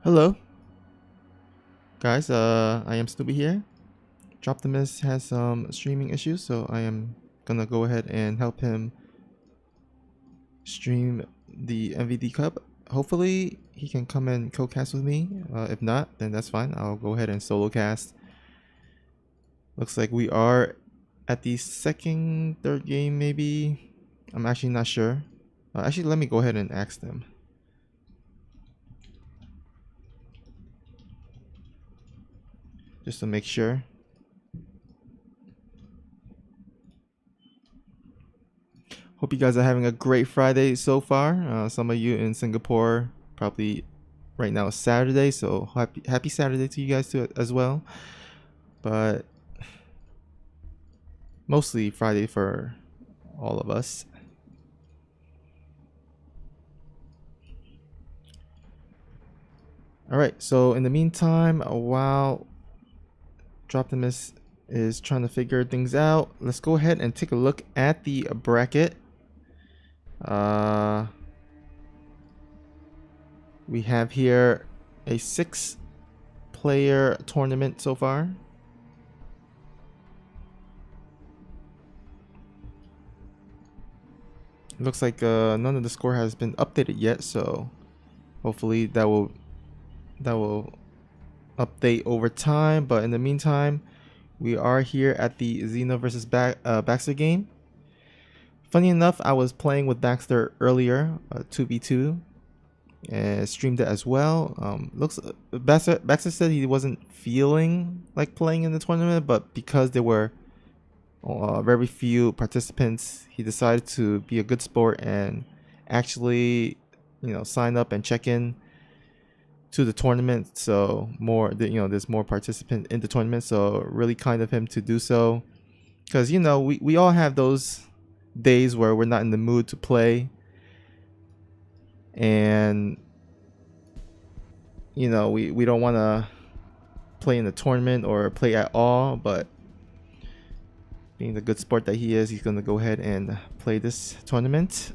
Hello, guys. I am Snoopy here. Droptimus has some streaming issues, so I am gonna go ahead and help him stream the MVD Cup. Hopefully, he can come and co-cast with me. If not, then that's fine. I'll go ahead and solo cast. Looks like we are at the third game, maybe. I'm actually not sure. Actually, let me go ahead and ask them. Just to make sure. Hope you guys are having a great Friday so far. Some of you in Singapore probably right now is Saturday, so happy Saturday to you guys too as well. But mostly Friday for all of us. Alright, so in the meantime, while Droptimus is trying to figure things out, let's go ahead and take a look at the bracket. We have here a 6-player tournament so far. It looks like none of the score has been updated yet, so hopefully that will update over time. But in the meantime, we are here at the Xeno versus Baxter game. Funny enough, I was playing with Baxter earlier, 2v2, and streamed it as well. Baxter said he wasn't feeling like playing in the tournament, but because there were very few participants, he decided to be a good sport and actually, sign up and check in to the tournament. So there's more participants in the tournament, so really kind of him to do so, because we all have those days where we're not in the mood to play, and we don't want to play in the tournament or play at all, but being the good sport that he is, he's going to go ahead and play this tournament.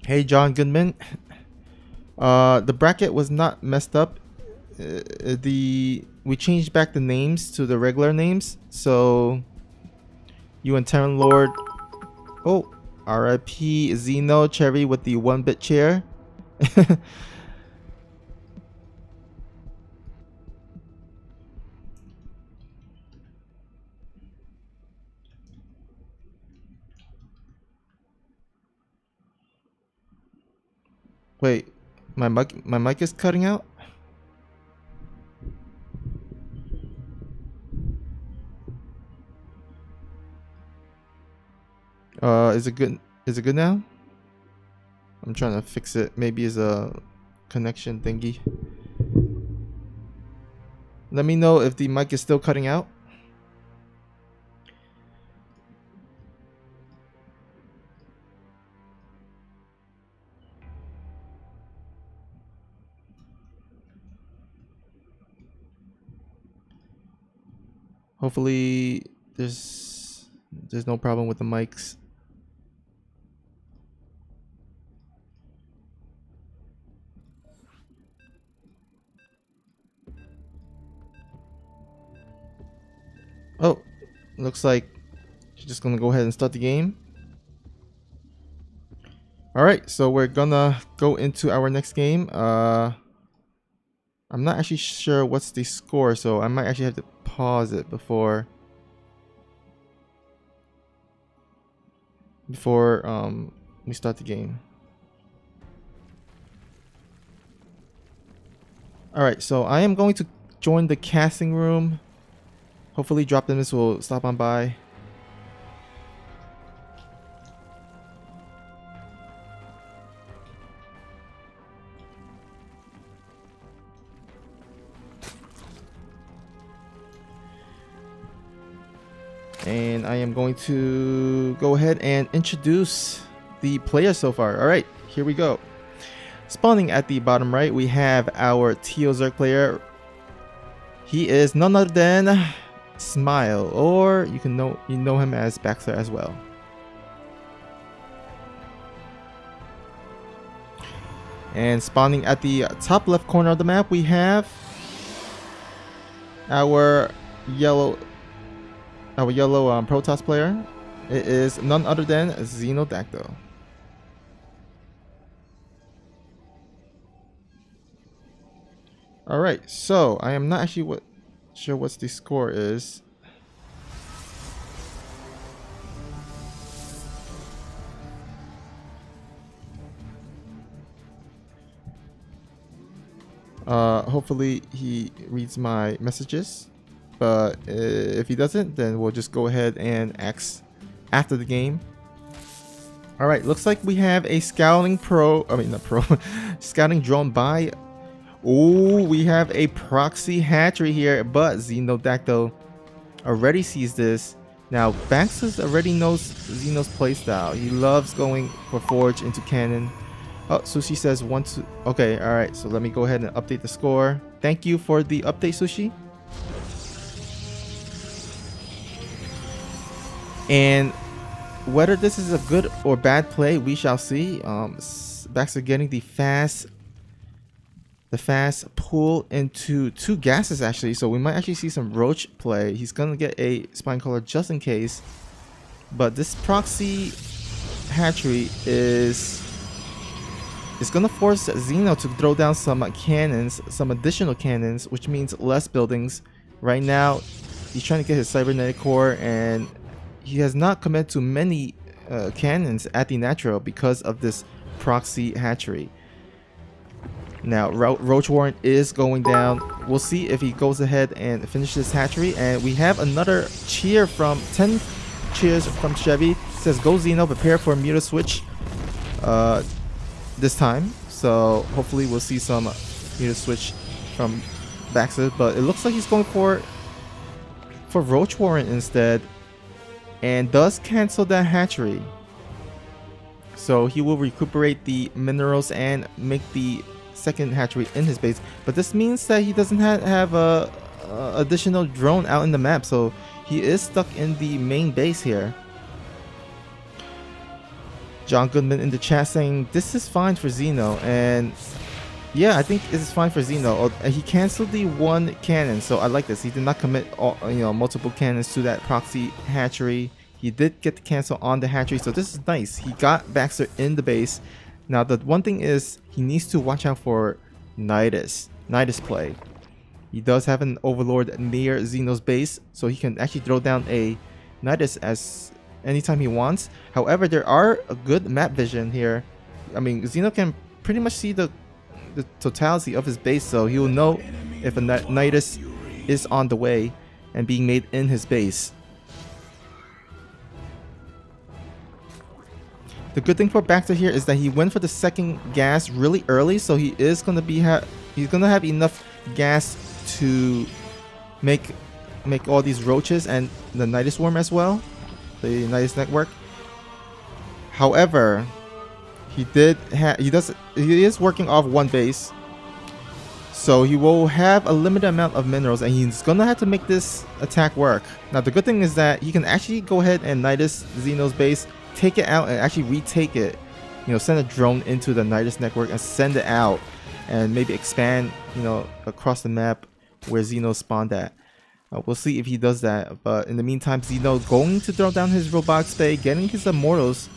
Hey John Goodman. The bracket was not messed up. We changed back the names to the regular names, so you and Terran Lord. Oh, RIP Xeno Cherry with the 1-bit chair. Wait, my mic is cutting out. Is it good? Is it good now? I'm trying to fix it. Maybe it's a connection thingy. Let me know if the mic is still cutting out. Hopefully there's no problem with the mics. Oh, looks like she's just gonna go ahead and start the game. Alright, so we're gonna go into our next game. I'm not actually sure what's the score, so I might actually have to pause it before we start the game. Alright, so I am going to join the casting room. Hopefully Droptimus will stop on by. And I am going to go ahead and introduce the players so far. Alright, here we go. Spawning at the bottom right, we have our Teal Zerg player. He is none other than Smile, or you know him as Baxter as well. And spawning at the top left corner of the map, we have our yellow Protoss player. It is none other than Xenodactyl. Alright, so I am not actually sure what the score is. Hopefully he reads my messages, but if he doesn't, then we'll just go ahead and ask after the game. Alright, looks like we have a scouting scouting drone by. Oh, we have a proxy hatchery here, but Xenodactyl already sees this. Now, Baxter already knows Xeno's playstyle. He loves going for Forge into Cannon. Oh, Sushi says 1-2. Okay, alright, so let me go ahead and update the score. Thank you for the update, Sushi. And whether this is a good or bad play, we shall see. Baxter getting the fast pull into 2 gases actually, so we might actually see some Roach play. He's gonna get a Spine Collar just in case, but this proxy hatchery is gonna force Xeno to throw down some cannons, some additional cannons, which means less buildings. Right now, he's trying to get his cybernetic core, and he has not committed to many cannons at the natural because of this proxy hatchery. Now, Roach Warren is going down. We'll see if he goes ahead and finishes hatchery. And we have another cheer from 10 cheers from Chevy. It says, "Go Xeno, prepare for a muta switch this time." So hopefully we'll see some muta switch from Baxter. But it looks like he's going for Roach Warren instead, and does cancel that hatchery. So he will recuperate the minerals and make the second hatchery in his base, but this means that he doesn't have a additional drone out in the map, so he is stuck in the main base here. John Goodman in the chat saying this is fine for Xeno, and yeah, I think this is fine for Xeno. He canceled the 1 cannon, so I like this. He did not commit multiple cannons to that proxy hatchery. He did get the cancel on the hatchery, so this is nice. He got Baxter in the base. Now, the one thing is he needs to watch out for Nidus play. He does have an Overlord near Xeno's base, so he can actually throw down a Nidus as anytime he wants. However, there are a good map vision here. I mean, Xeno can pretty much see the totality of his base, so he will know if a Nidus is on the way and being made in his base. The good thing for Baxter here is that he went for the second gas really early, so he is going to he's going to have enough gas to make all these roaches and the Nidus worm as well, the Nidus network. However, he is working off 1 base, so he will have a limited amount of minerals, and he's going to have to make this attack work. Now, the good thing is that he can actually go ahead and Nidus Xeno's base, take it out, and actually retake it. Send a drone into the Nidus network and send it out, and maybe expand, across the map where Xeno spawned at. We'll see if he does that. But in the meantime, Xeno going to throw down his robotics bay, getting his immortals,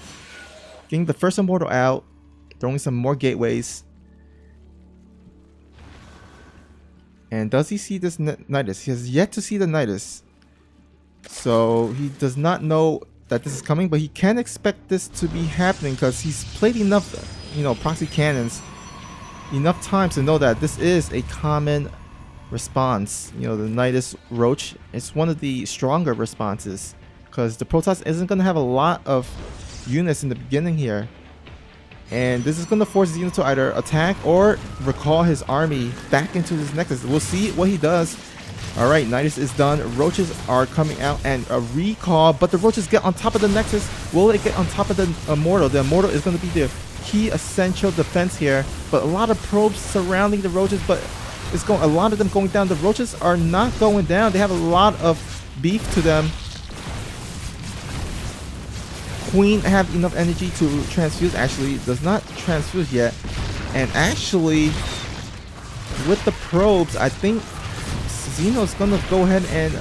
getting the first immortal out, throwing some more gateways. And does he see this Nidus? He has yet to see the Nidus, so he does not know that this is coming, but he can expect this to be happening because he's played enough, proxy cannons enough times to know that this is a common response. The Nidus Roach, it's one of the stronger responses because the Protoss isn't going to have a lot of units in the beginning here, and this is going to force Xeno to either attack or recall his army back into his nexus. We'll see what he does. Alright, Nidus is done. Roaches are coming out and a recall, but the roaches get on top of the nexus. Will it get on top of the immortal? The immortal is going to be the key essential defense here, but a lot of probes surrounding the roaches, but a lot of them going down. The roaches are not going down. They have a lot of beef to them. Queen have enough energy to transfuse. Actually, does not transfuse yet. And actually, with the probes, I think Xeno's gonna go ahead and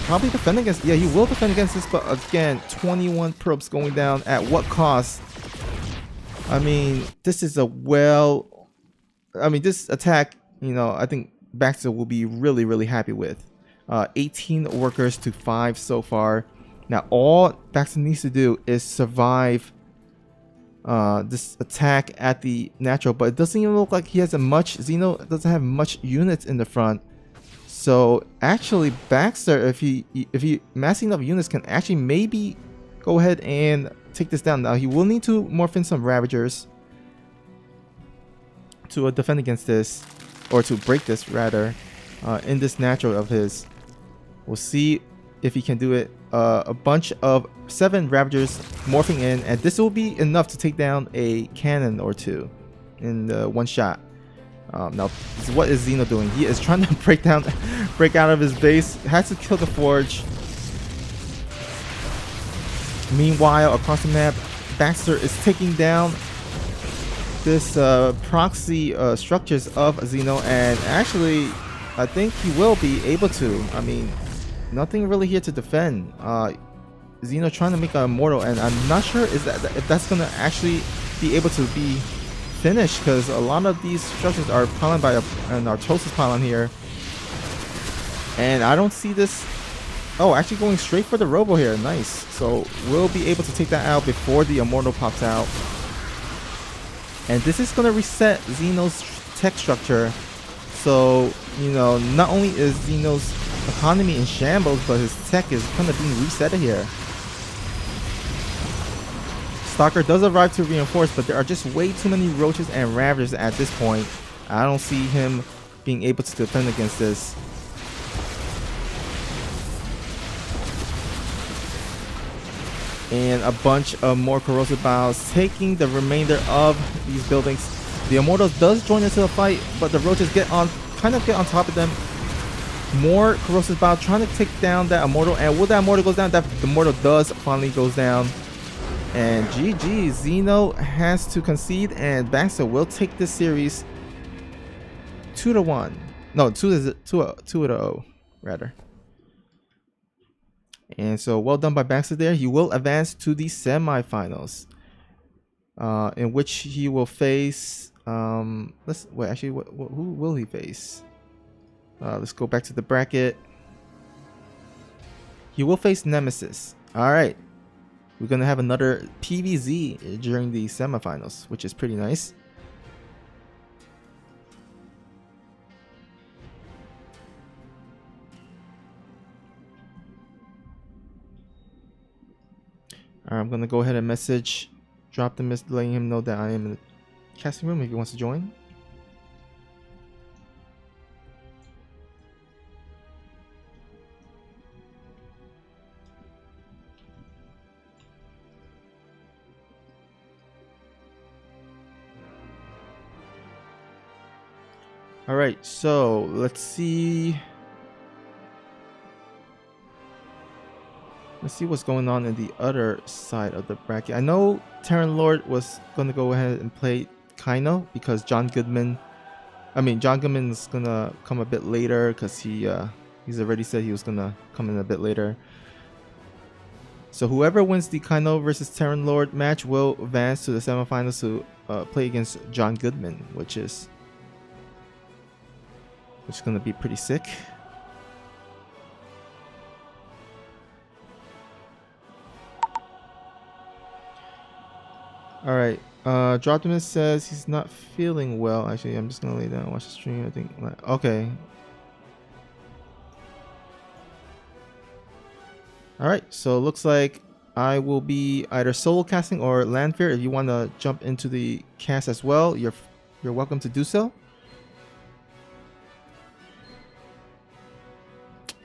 probably defend against. Yeah, he will defend against this, but again, 21 probes going down at what cost? I mean, this is a this attack, you know, I think Baxter will be really, really happy with. 18 workers to 5 so far. Now, all Baxter needs to do is survive this attack at the natural, but it doesn't even look like he has a much. Xeno doesn't have much units in the front. So actually, Baxter, if he massing enough units, can actually maybe go ahead and take this down. Now he will need to morph in some Ravagers to defend against this, or to break this rather, in this natural of his. We'll see if he can do it. A bunch of 7 Ravagers morphing in, and this will be enough to take down a cannon or 2 in one shot. Now, what is Xeno doing? He is trying to break out of his base. Has to kill the forge. Meanwhile, across the map, Baxter is taking down this proxy structures of Xeno, and actually, I think he will be able to. I mean, nothing really here to defend. Xeno trying to make an immortal, and I'm not sure if that's gonna actually be able to be finished, because a lot of these structures are pylon by an Artosis pylon here, and I don't see this. Oh, actually going straight for the Robo here. Nice. So we'll be able to take that out before the immortal pops out, and this is gonna reset Xeno's tech structure. So, you know, not only is Xeno's economy in shambles, but his tech is kind of being reset here. Stalker does arrive to reinforce, but there are just way too many roaches and ravagers at this point. I don't see him being able to defend against this. And a bunch of more corrosive bows taking the remainder of these buildings. The Immortals does join into the fight, but the roaches kind of get on top of them. More corrosive bow trying to take down that Immortal, and will that Immortal goes down? That the Immortal does finally goes down. And GG, Xeno has to concede, and Baxter will take this series 2-1. No, 2-0 rather. And so well done by Baxter there. He will advance to the semifinals, in which he will face. Let's wait. Actually, who will he face? Let's go back to the bracket. He will face Nemesis. All right. We're going to have another PVZ during the semifinals, which is pretty nice. All right, I'm going to go ahead and drop the message letting him know that I am in the casting room if he wants to join. All right, so let's see. Let's see what's going on in the other side of the bracket. I know Terran Lord was going to go ahead and play Kaino because John Goodman is going to come a bit later because he's already said he was going to come in a bit later. So whoever wins the Kaino versus Terran Lord match will advance to the semifinals to play against John Goodman, which is going to be pretty sick. All right. Droptimus says he's not feeling well. Actually, I'm just going to lay down and watch the stream. I think. Okay. All right. So it looks like I will be either solo casting or Landfear. If you want to jump into the cast as well, you're welcome to do so.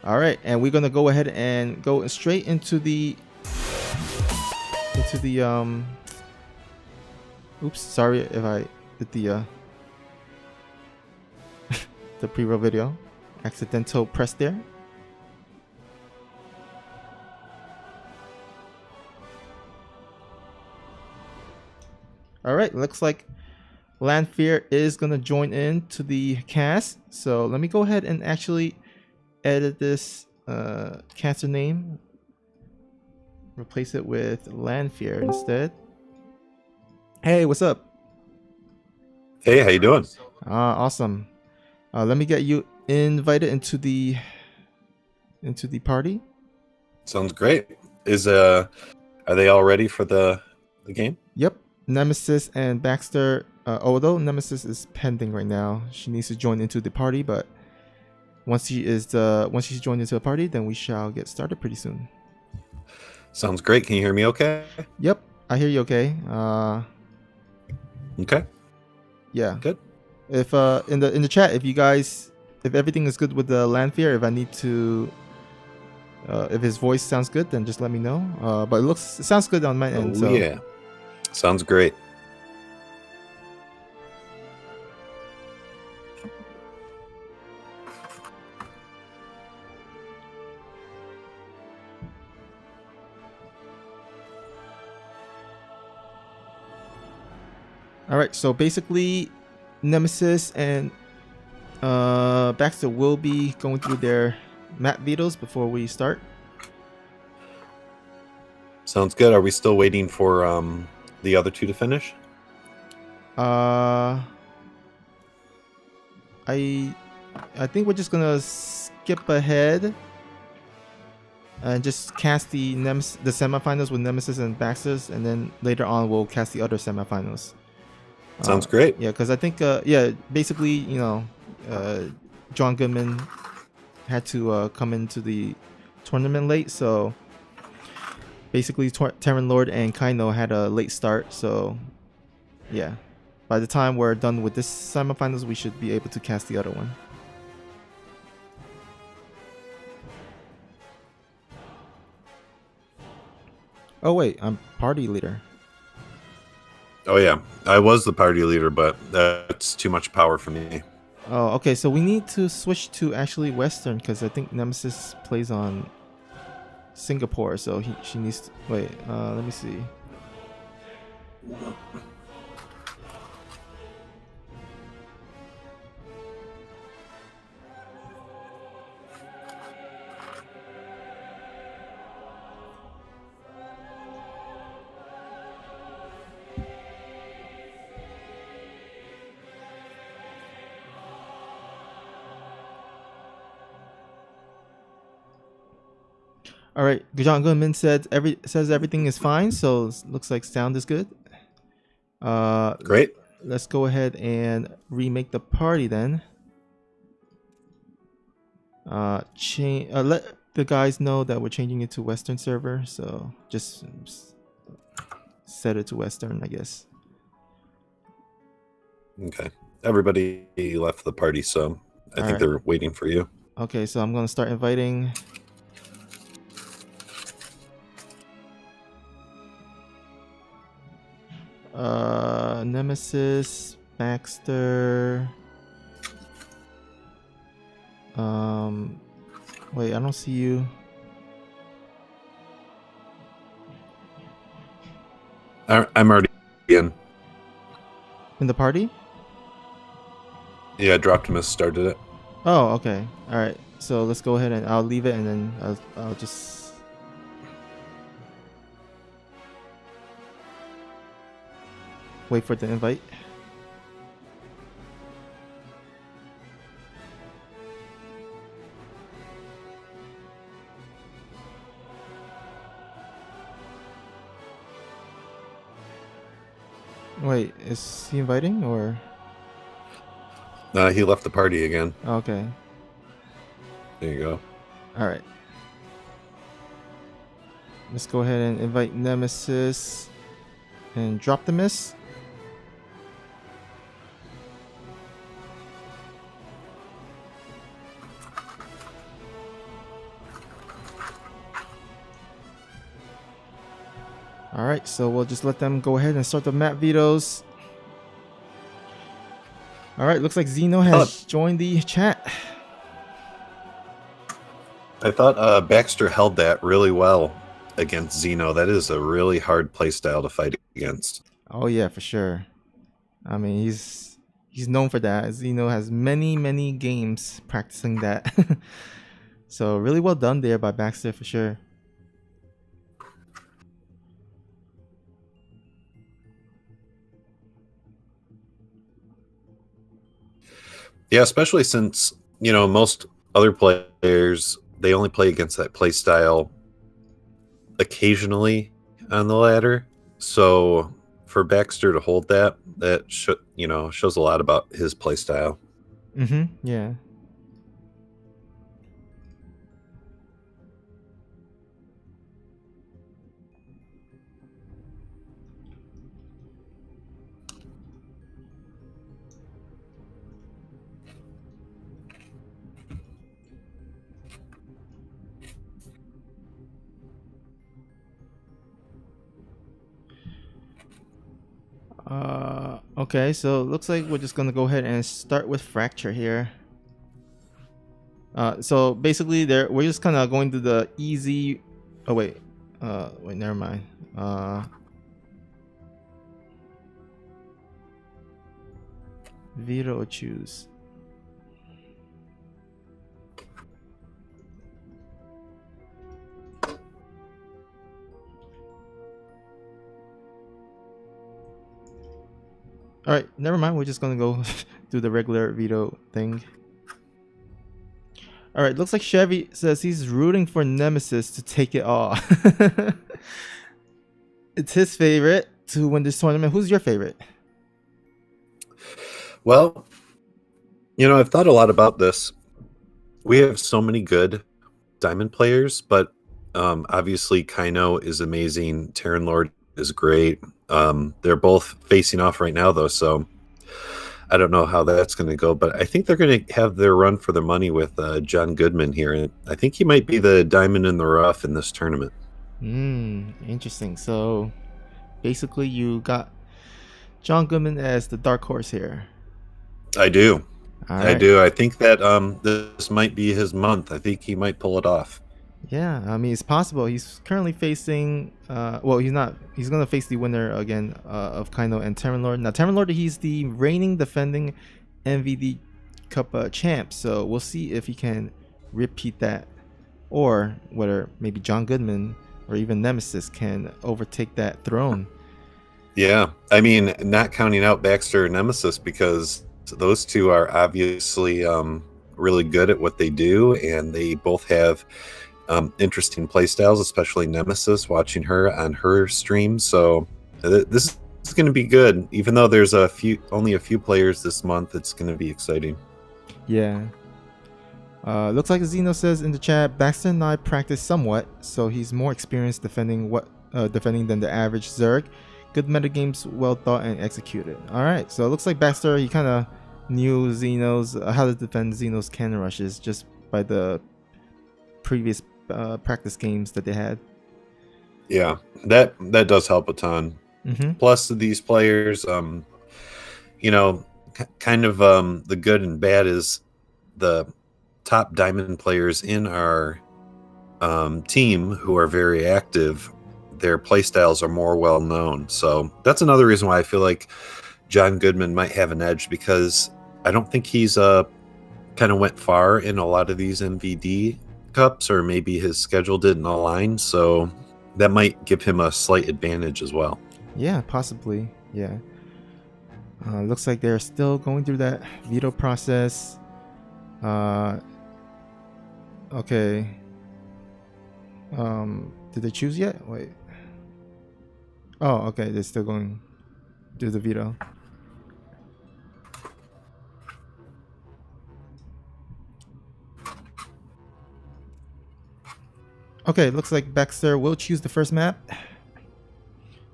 All right, and we're gonna go ahead and go straight into the oops, sorry if I did the the pre-roll video accidental press there. All right, looks like Landfear is gonna join in to the cast. So let me go ahead and actually edit this caster name. Replace it with Landfear instead. Hey, what's up? Hey, how you doing? Awesome. Let me get you invited into the party. Sounds great. Are they all ready for the game? Yep. Nemesis and Baxter. Although Nemesis is pending right now, she needs to join into the party. But once she's joined into the party, then we shall get started pretty soon. Sounds great. Can you hear me okay? Yep, I hear you. Okay. Okay. Yeah. Good. If in the chat, if everything is good with the Landfear, if I need to, if his voice sounds good, then just let me know. But it sounds good on my end. Oh So yeah. Sounds great. all right. So basically, Nemesis and Baxter will be going through their map vetoes before we start. Sounds good. Are we still waiting for the other two to finish? I think we're just gonna skip ahead and just cast the semifinals with Nemesis and Baxter's, and then later on we'll cast the other semifinals. Sounds great. Yeah, because I think basically John Goodman had to come into the tournament late, so basically Terran Lord and Kaino had a late start. So yeah, by the time we're done with this semifinals, we should be able to cast the other one. Oh wait, I'm party leader. Oh yeah. I was the party leader, but that's too much power for me. Oh, okay. So we need to switch to actually Western because I think Nemesis plays on Singapore. So she needs to wait. Let me see. All right, John Goodman says everything is fine, so looks like sound is good. Great. Let's go ahead and remake the party then. Let the guys know that we're changing it to Western server, so just set it to Western, I guess. Okay. Everybody left the party, so I think they're waiting for you. Okay, so I'm gonna start inviting. Nemesis, Baxter. Wait, I don't see you. I'm already in. In the party? Yeah, Droptimus started it. Oh, okay. All right. So let's go ahead and I'll leave it, and then I'll just. Wait for the invite. Wait, is he inviting or? He left the party again. Okay. There you go. All right. Let's go ahead and invite Nemesis and Droptimus. Alright, so we'll just let them go ahead and start the map vetoes. Alright, looks like Zeno has joined the chat. I thought Baxter held that really well against Zeno. That is a really hard playstyle to fight against. Oh yeah, for sure. I mean, he's known for that. Zeno has many games practicing that. So really well done there by Baxter for sure. Yeah, especially since, most other players, they only play against that play style occasionally on the ladder. So for Baxter to hold that shows a lot about his play style. Yeah. Okay, so looks like we're just gonna go ahead and start with fracture here. So basically, we're just kind of going to the easy. Oh wait, never mind. Veto or choose. All right, never mind. We're just gonna go do the regular veto thing. All right, looks like Chevy says he's rooting for Nemesis to take it all. It's his favorite to win this tournament. Who's your favorite? Well, I've thought a lot about this. We have so many good diamond players, but obviously Kaino is amazing. Terran Lord is great. They're both facing off right now, though, so I don't know how that's going to go. But I think they're going to have their run for their money with John Goodman here. And I think he might be the diamond in the rough in this tournament. Interesting. So basically, you got John Goodman as the dark horse here. I do. All I right. do. I think that this might be his month. I think he might pull it off. Yeah, I mean it's possible. He's currently facing. Well, he's not. He's gonna face the winner again of Kaino and Terran Lord. Now, Terran Lord, he's the reigning defending MVD Cup champ. So we'll see if he can repeat that, or whether maybe John Goodman or even Nemesis can overtake that throne. Yeah, I mean, not counting out Baxter and Nemesis, because those two are obviously really good at what they do, and they both have interesting playstyles, especially Nemesis, watching her on her stream. So this is going to be good. Even though there's only a few players this month, it's going to be exciting. Yeah. Looks like Zeno says in the chat, Baxter and I practice somewhat, so he's more experienced defending than the average Zerg. Good metagames, well thought and executed. All right, so it looks like Baxter, he kind of knew Zeno's how to defend Zeno's cannon rushes just by the previous practice games that they had. Yeah, that does help a ton. Plus, these players, kind of the good and bad is the top diamond players in our team who are very active. Their playstyles are more well known, so that's another reason why I feel like John Goodman might have an edge, because I don't think he's kind of went far in a lot of these MVD cups, or maybe his schedule didn't align, so that might give him a slight advantage as well. Yeah, possibly. Yeah. Looks like they're still going through that veto process. Okay. Did they choose yet? Wait. Oh, okay. They're still going through the veto. Okay, looks like Baxter will choose the first map.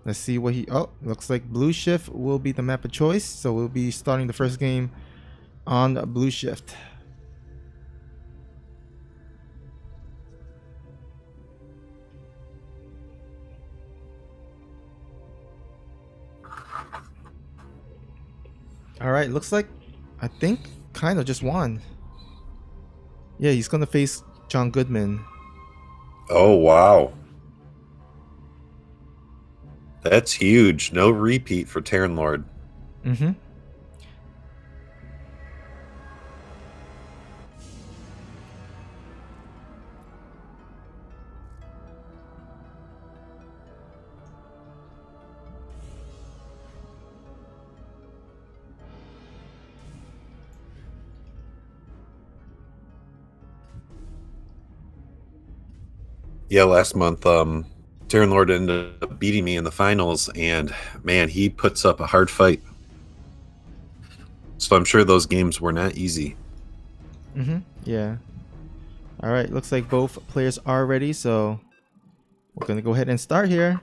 Let's see what he... Oh, looks like Blue Shift will be the map of choice. So we'll be starting the first game on Blue Shift. All right, looks like I think kind of just won. Yeah, he's going to face John Goodman. Oh, wow. That's huge. No repeat for Terran Lord. Yeah, last month, Terran Lord ended up beating me in the finals, and man, he puts up a hard fight. So I'm sure those games were not easy. Yeah. All right. Looks like both players are ready, so we're gonna go ahead and start here.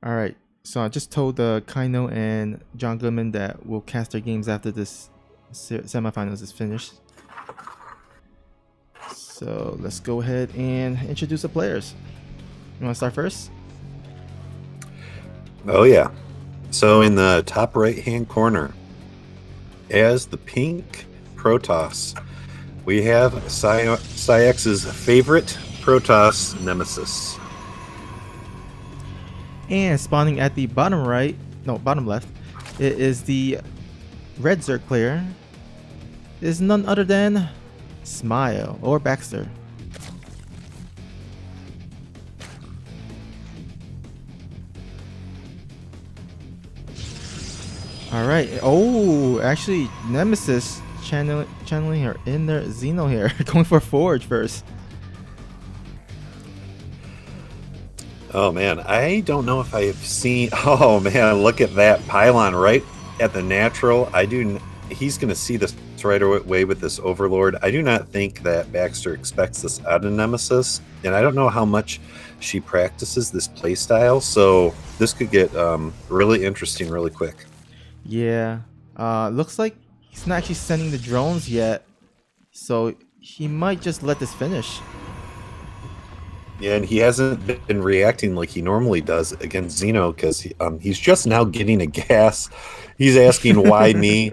All right. So I just told Kaino and John Goodman that we'll cast their games after this semifinals is finished. So let's go ahead and introduce the players. You want to start first? Oh, yeah. So in the top right-hand corner, as the pink Protoss, we have PsiX's favorite Protoss nemesis. And spawning at the bottom right, no, bottom left, it is the red Zerg player. It is none other than Smile or Baxter. All right. Oh, actually, Nemesis channeling her inner Xeno here, going for Forge first. Oh man, I don't know if I've seen. Oh man, look at that pylon right at the natural. He's going to see this right away with this Overlord. I do not think that Baxter expects this out of Nemesis, and I don't know how much she practices this playstyle. So this could get really interesting really quick. Yeah. Looks like he's not actually sending the drones yet, so he might just let this finish. Yeah, and he hasn't been reacting like he normally does against Xeno because he's just now getting a gas. He's asking why me.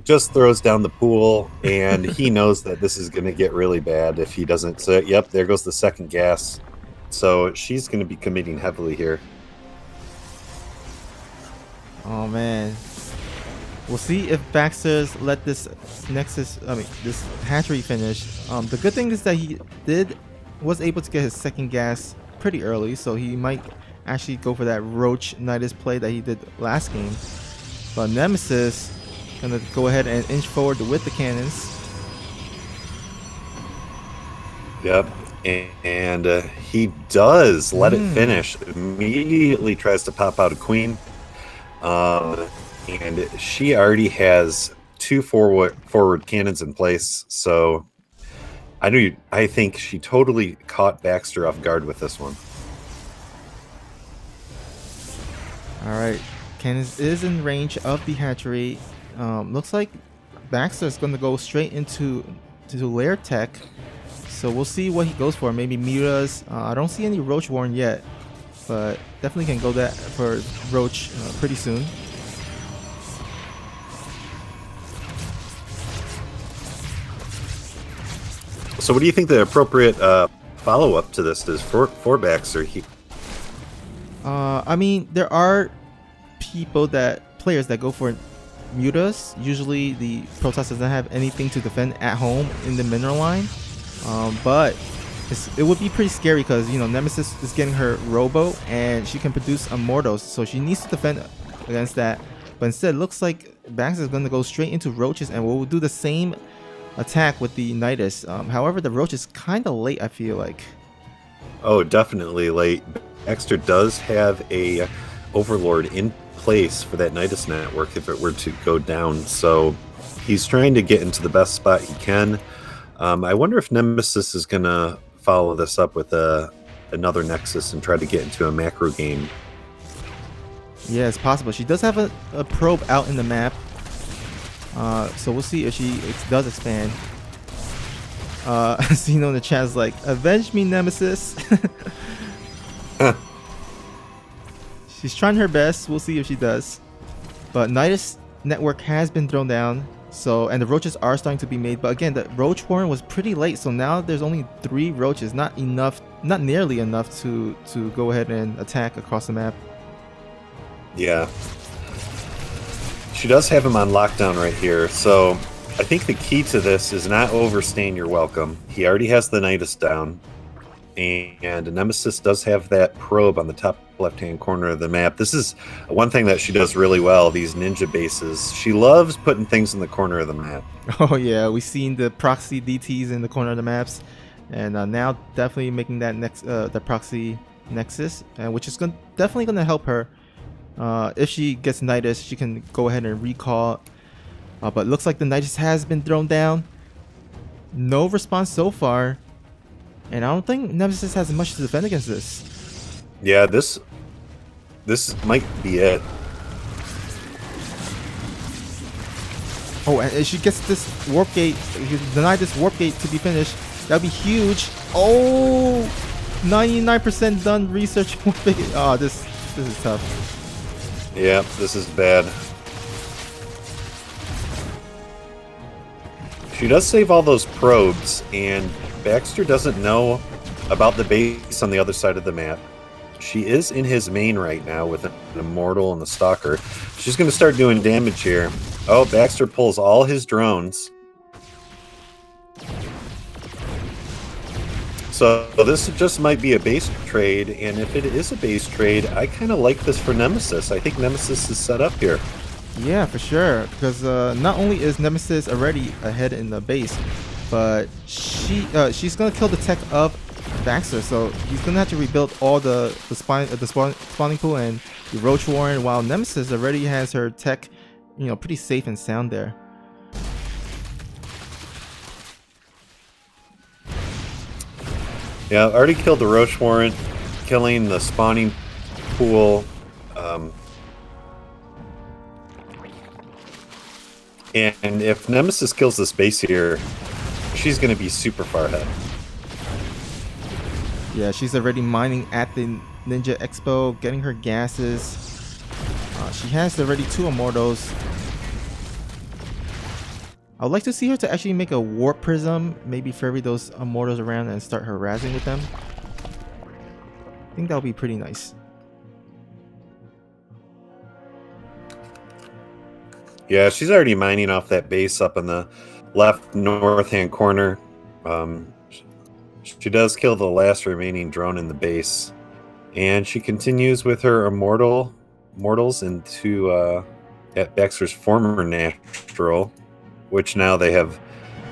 Just throws down the pool, and he knows that this is going to get really bad if he doesn't. So, yep, there goes the second gas. So she's going to be committing heavily here. Oh man. We'll see if Baxter's let this this hatchery finish. The good thing is that he was able to get his second gas pretty early, so he might actually go for that Roach Nidus play that he did last game. But Nemesis gonna go ahead and inch forward with the cannons. Yep, and he does let it finish. Immediately tries to pop out a queen. And she already has two forward cannons in place, so I think she totally caught Baxter off guard with this one. All right, cannons is in range of the hatchery. Looks like Baxter is going to go straight into lair tech, so we'll see what he goes for. Maybe Mira's. I don't see any Roach Warren yet, but definitely can go that for Roach pretty soon. So what do you think the appropriate follow-up to this is for Baxter? I mean, there are players that go for Mutas. Usually the Protoss doesn't have anything to defend at home in the mineral line, but it would be pretty scary because, you know, Nemesis is getting her Robo and she can produce Immortals, so she needs to defend against that. But instead, it looks like Baxter is going to go straight into Roaches and will do the same attack with the Nidus. However, the Roach is kind of late, I feel like. Oh, definitely late. Baxter does have a Overlord in place for that Nidus network if it were to go down, so he's trying to get into the best spot he can. I wonder if Nemesis is going to follow this up with another Nexus and try to get into a macro game. Yeah, it's possible. She does have a probe out in the map, so we'll see if she does expand. Xeno in the chat is like, avenge me, Nemesis. She's trying her best. We'll see if she does. But Nidus network has been thrown down, and the roaches are starting to be made. But again, the roach warren was pretty late, so now there's only 3 roaches. Not nearly enough to go ahead and attack across the map. Yeah. She does have him on lockdown right here, so I think the key to this is not overstaying your welcome. He already has the Nidus down, and Nemesis does have that probe on the top left-hand corner of the map. This is one thing that she does really well, these ninja bases. She loves putting things in the corner of the map. Oh yeah, we've seen the proxy DTs in the corner of the maps, and now definitely making that the proxy nexus, and which is definitely gonna help her. If she gets Nidus, she can go ahead and recall. But looks like the Nidus has been thrown down. No response so far, and I don't think Nemesis has much to defend against this. Yeah, this might be it. Oh, and if she gets this warp gate, if you deny this warp gate to be finished, that'd be huge. Oh, 99% done research. Oh, this is tough. Yeah, this is bad. She does save all those probes, and Baxter doesn't know about the base on the other side of the map. She is in his main right now with an Immortal and the Stalker. She's going to start doing damage here. Oh, Baxter pulls all his drones. So this just might be a base trade, and if it is a base trade, I kind of like this for Nemesis. I think Nemesis is set up here. Yeah, for sure. Because not only is Nemesis already ahead in the base, but she's gonna kill the tech of Baxter, so he's gonna have to rebuild all the spawning pool and the Roach Warren, while Nemesis already has her tech, pretty safe and sound there. Yeah, already killed the Roach Warren, killing the spawning pool. And if Nemesis kills this base here, she's going to be super far ahead. Yeah, she's already mining at the Ninja Expo, getting her gases. She has already 2 Immortals. I would like to see her to actually make a Warp Prism, maybe ferry those Immortals around and start harassing with them. I think that would be pretty nice. Yeah, she's already mining off that base up in the left north-hand corner. She does kill the last remaining drone in the base. And she continues with her Immortals into at Baxter's former natural, which now they have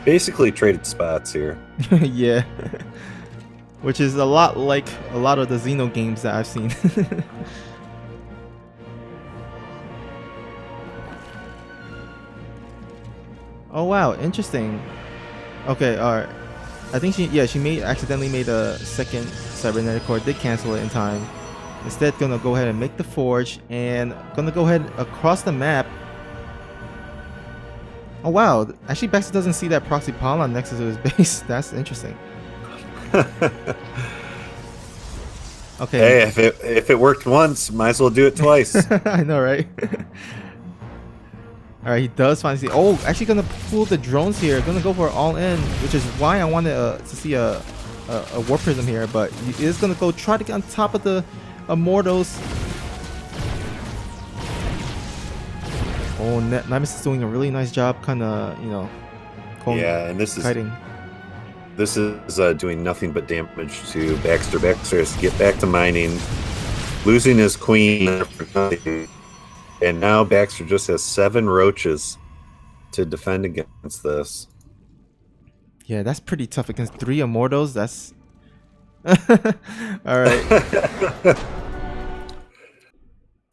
basically traded spots here. Yeah. Which is a lot like a lot of the Xeno games that I've seen. Oh wow, interesting. Okay, alright. I think she accidentally made a second cybernetic core, did cancel it in time. Instead gonna go ahead and make the forge and gonna go ahead across the map. Oh wow, actually Baxter doesn't see that proxy pylon next to his base. That's interesting. Okay. Hey, if it worked once, might as well do it twice. I know, right? Alright, he does finally see. Oh, actually gonna pull the drones here. Gonna go for all in, which is why I wanted to see a Warp Prism here. But he is gonna go try to get on top of the Immortals. Oh, Nemesis is doing a really nice job, kind of, Yeah, and this kiting. is doing nothing but damage to Baxter. Baxter has to get back to mining, losing his queen for nothing. And now Baxter just has 7 roaches to defend against this. Yeah, that's pretty tough against 3 Immortals. That's all right.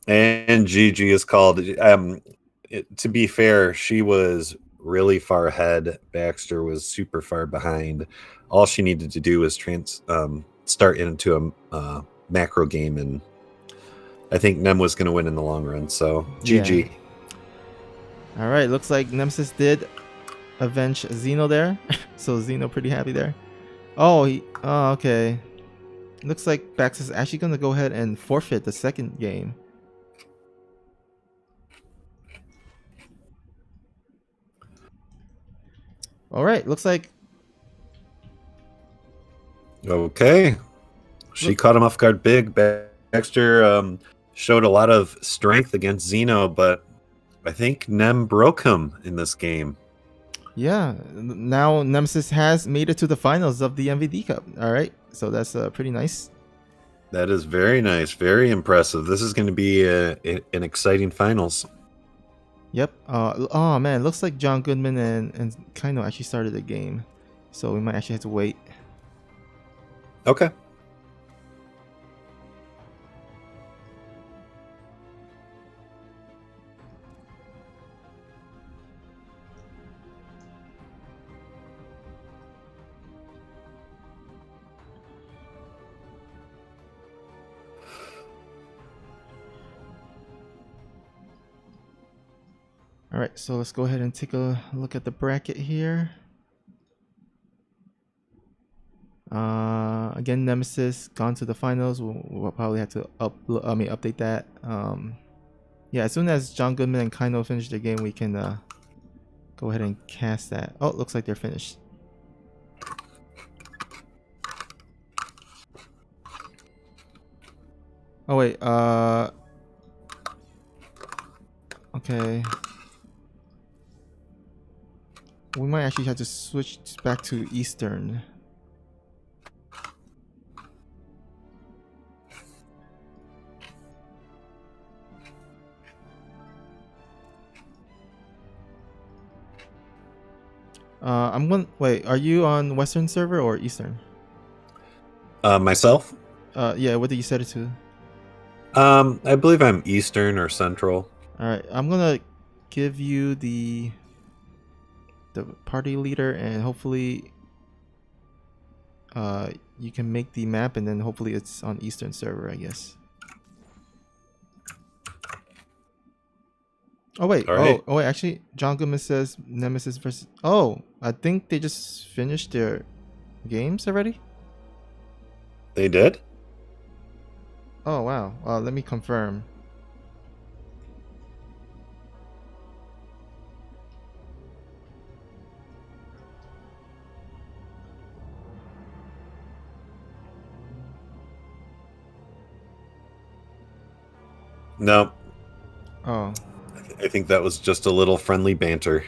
And GG is called. To be fair, she was really far ahead. Baxter was super far behind. All she needed to do was start into a macro game, and I think Nem was going to win in the long run. So GG. Yeah. All right, looks like Nemesis did avenge Xeno there. So Xeno pretty happy there. Oh, okay. Looks like Baxter's actually going to go ahead and forfeit the second game. All right, looks like. Okay. She caught him off guard big. Baxter showed a lot of strength against Xeno, but I think Nem broke him in this game. Yeah, now Nemesis has made it to the finals of the MVD Cup. All right, so that's pretty nice. That is very nice, very impressive. This is going to be an exciting finals. Yep. Oh man, looks like John Goodman and Kaino actually started the game, so we might actually have to wait. Okay. All right, so let's go ahead and take a look at the bracket here. Again, Nemesis gone to the finals. We'll probably have to update that. Yeah, as soon as John Goodman and Kaino finish the game, we can go ahead and cast that. Oh, looks like they're finished. Oh wait, okay. We might actually have to switch back to Eastern. I'm going. Wait, are you on Western server or Eastern? Myself? Yeah. What did you set it to? I believe I'm Eastern or Central. All right. I'm gonna give you the party leader, and hopefully, you can make the map, and then hopefully it's on Eastern server, I guess. Oh wait. All right. Oh wait. Actually, John Goodman says Nemesis versus. Oh, I think they just finished their games already. They did? Oh wow. Let me confirm. No. Oh. I think that was just a little friendly banter.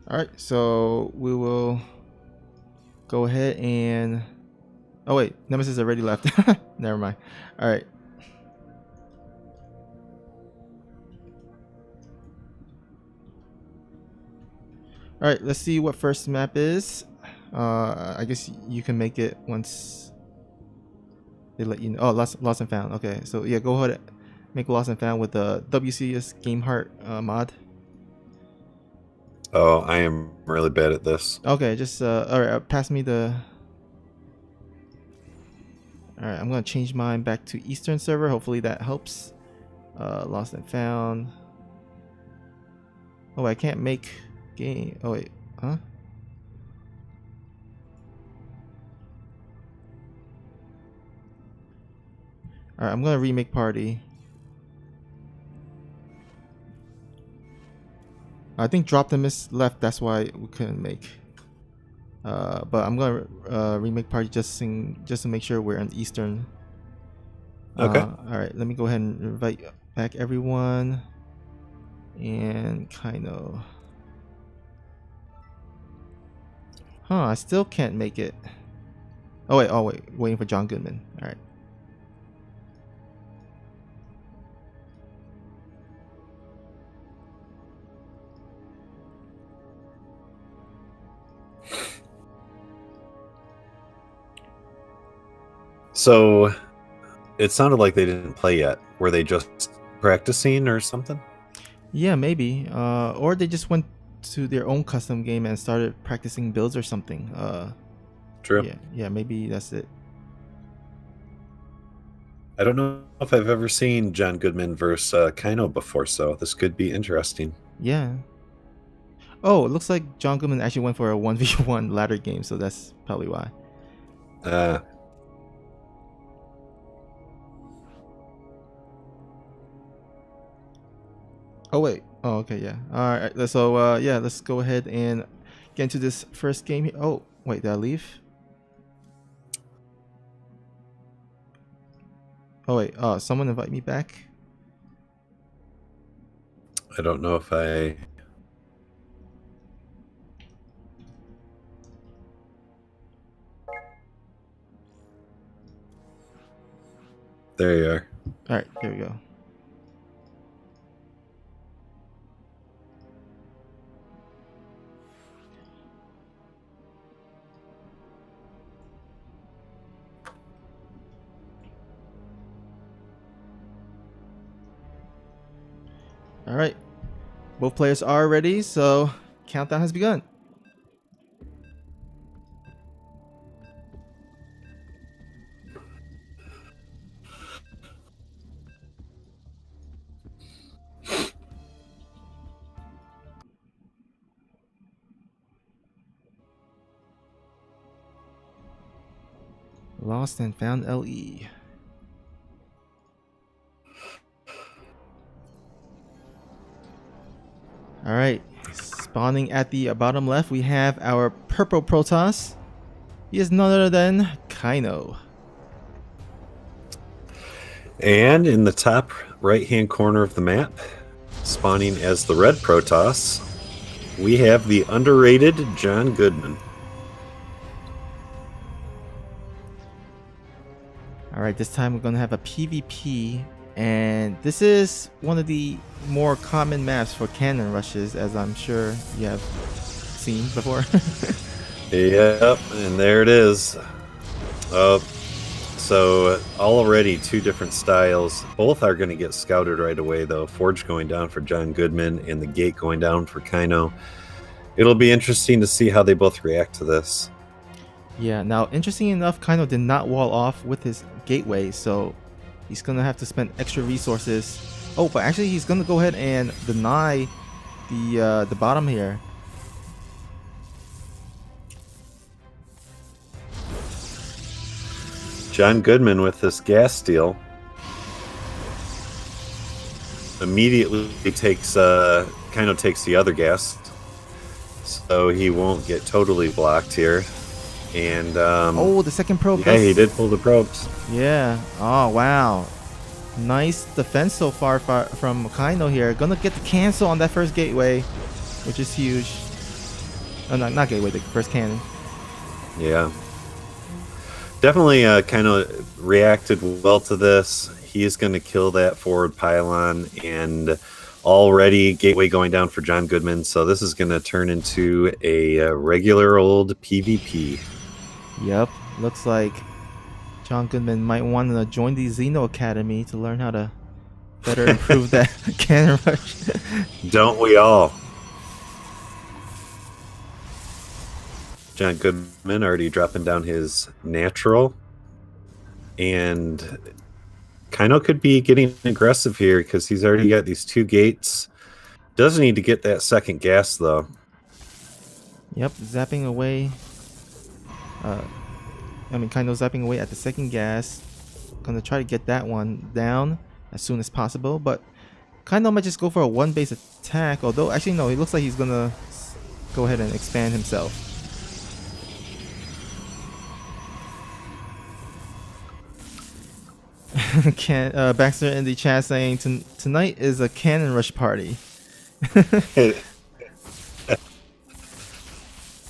All right. So we will go ahead and. Oh wait, Nemesis already left. Never mind. All right. All right. Let's see what first map is. I guess you can make it once they let you know. Oh, lost and found. Okay. So yeah, go ahead. Make lost and found with the WCS Game Heart mod. Oh, I am really bad at this. Okay. Just all right. Pass me the. All right. I'm gonna change mine back to Eastern server. Hopefully that helps. Lost and found. Oh, I can't make game. Oh wait, huh? All right, I'm gonna remake party. I think Drop the Miss left. That's why we couldn't make. But I'm gonna remake party just to make sure we're on Eastern. Okay. All right, let me go ahead and invite back everyone, and kind of. Huh? I still can't make it. Oh wait, waiting for John Goodman. All right. So it sounded like they didn't play yet. Were they just practicing or something? Yeah, maybe. Or they just went to their own custom game and started practicing builds or something. True. Yeah, maybe that's it. I don't know if I've ever seen John Goodman versus Kaino before, so this could be interesting. Yeah. Oh, it looks like John Goodman actually went for a 1v1 ladder game, so that's probably why. Uh, Oh wait. Oh, okay, yeah. All right. So yeah, let's go ahead and get into this first game here. Oh, wait, did I leave? Oh wait. Someone invite me back. I don't know if I... There you are. All right, here we go. All right, both players are ready, so countdown has begun. Lost and found LE. All right, spawning at the bottom left, we have our purple Protoss. He is none other than Kaino. And in the top right-hand corner of the map, spawning as the red Protoss, we have the underrated John Goodman. All right, this time we're gonna have a PvP, and this is one of the more common maps for cannon rushes, as I'm sure you have seen before. Yep, and there it is. So already two different styles. Both are going to get scouted right away, though. Forge going down for John Goodman and the Gate going down for Kaino. It'll be interesting to see how they both react to this. Yeah, now interesting enough, Kaino did not wall off with his gateway, so he's gonna have to spend extra resources. Oh, but actually he's gonna go ahead and deny the bottom here. John Goodman with this gas steal immediately takes Kaino takes the other gas, so he won't get totally blocked here. And oh, the second probe. Yeah, he did pull the probes. Yeah. Oh, wow. Nice defense so far from Kaino here. Gonna get the cancel on that first gateway, which is huge. Oh, not gateway, the first cannon. Yeah. Definitely Kaino reacted well to this. He is going to kill that forward pylon, and already gateway going down for John Goodman. So this is going to turn into a regular old PvP. Yep. Looks like John Goodman might want to join the Xeno Academy to learn how to better improve that cannon rush. Don't we all? John Goodman already dropping down his natural. And Kaino could be getting aggressive here because he's already got these two gates. Does need to get that second gas, though. Yep, zapping away. Kaino zapping away at the second gas. Gonna try to get that one down as soon as possible, but Kaino might just go for a one base attack. Although, actually, no, it looks like he's gonna go ahead and expand himself. Baxter in the chat saying tonight is a cannon rush party.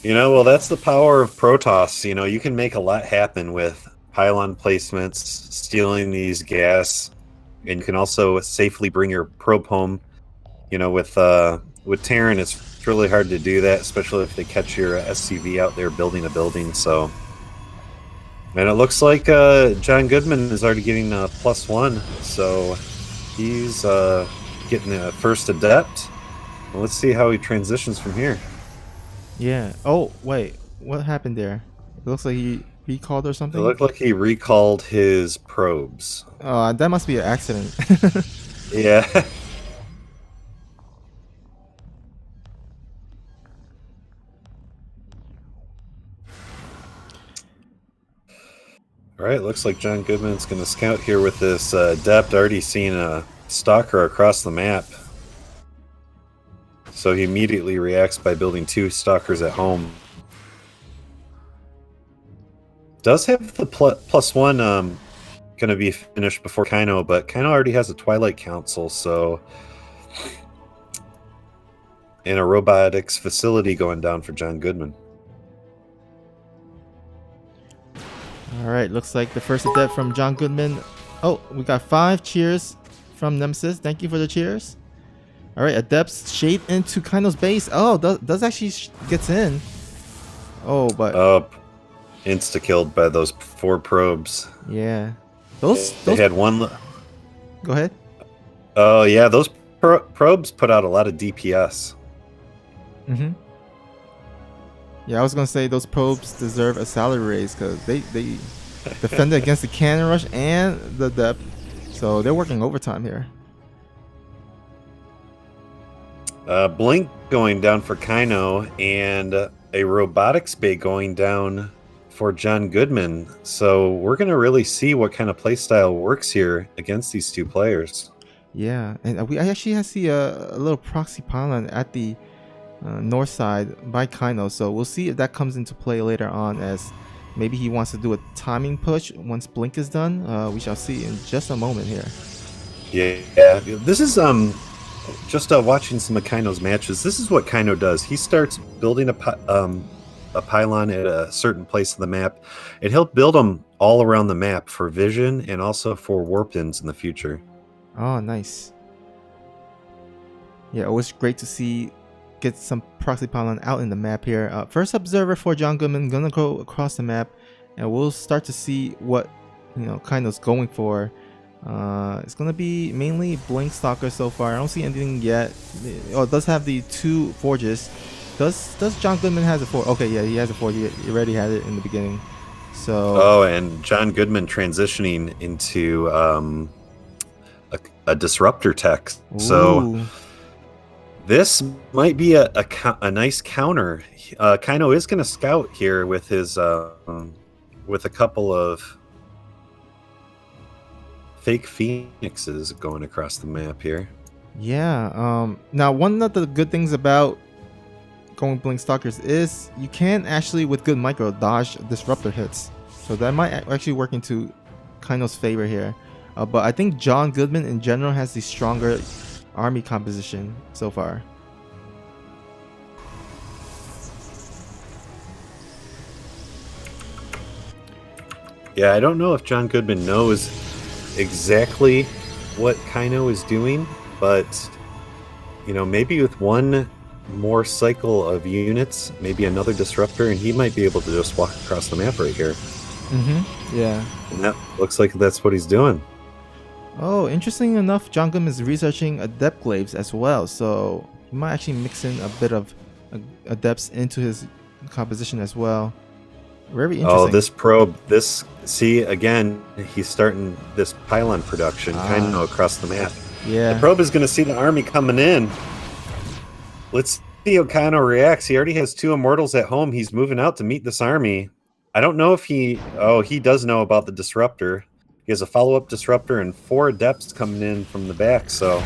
Well, that's the power of Protoss. You can make a lot happen with pylon placements, stealing these gas, and you can also safely bring your probe home. With Terran, it's really hard to do that, especially if they catch your SCV out there building a building. So, and it looks like John Goodman is already getting a +1, so he's getting a first adept. Well, let's see how he transitions from here. Yeah. Oh, wait. What happened there? It looks like he recalled or something. It looked like he recalled his probes. Oh, that must be an accident. Yeah. All right, looks like John Goodman's going to scout here with this adept. Already seen a stalker across the map. So he immediately reacts by building two stalkers at home. Does have the +1 going to be finished before Kaino, but Kaino already has a Twilight Council, so and a robotics facility going down for John Goodman. All right, looks like the first adept from John Goodman. Oh, we got 5 cheers from Nemesis. Thank you for the cheers. All right, adepts shade into Kaino's base. Oh, does actually gets in. Oh, but Insta-killed by those 4 probes. yeah. They had one... Go ahead. Oh, yeah, those probes put out a lot of DPS. Mm-hmm. Yeah, I was going to say those probes deserve a salary raise because they defended against the cannon rush and the depth. So they're working overtime here. Blink going down for Kaino and a robotics bay going down for John Goodman. So we're going to really see what kind of playstyle works here against these 2 players. Yeah, and I actually see a little proxy pylon at the north side by Kaino. So we'll see if that comes into play later on, as maybe he wants to do a timing push once Blink is done. We shall see in just a moment here. Yeah, this is just watching some of Kaino's matches. This is what Kaino does. He starts building a pylon at a certain place of the map, and he'll build them all around the map for vision and also for warp ins in the future. Oh, nice. Yeah, always great to see get some proxy pylon out in the map here. First observer for John Goodman gonna go across the map, and we'll start to see what Kaino's going for. It's gonna be mainly Blink Stalker so far. I don't see anything yet. Oh, it does have the 2 forges. Does John Goodman has a forge? Okay, yeah, he has a forge. He already had it in the beginning. So. Oh, and John Goodman transitioning into a disruptor tech. Ooh. So this might be a nice counter. Kaino is going to scout here with his with a couple of fake phoenixes going across the map here. Yeah. Now, one of the good things about going Blink Stalkers is you can actually, with good micro, dodge disruptor hits. So that might actually work into Kaino's favor here. But I think John Goodman in general has the stronger army composition so far. Yeah, I don't know if John Goodman knows exactly what Kaino is doing, but maybe with one more cycle of units, maybe another disruptor, and he might be able to just walk across the map right here. Yeah. And that looks like that's what he's doing. Oh, interesting enough, John Goodman is researching adept glaives as well, so he might actually mix in a bit of adepts into his composition as well. Very interesting. Oh, this probe, see, again, he's starting this pylon production kind of across the map. Yeah. The probe is going to see the army coming in. Let's see how Kaino reacts. He already has 2 immortals at home. He's moving out to meet this army. I don't know if he does know about the disruptor. He has a follow-up disruptor and 4 adepts coming in from the back, so.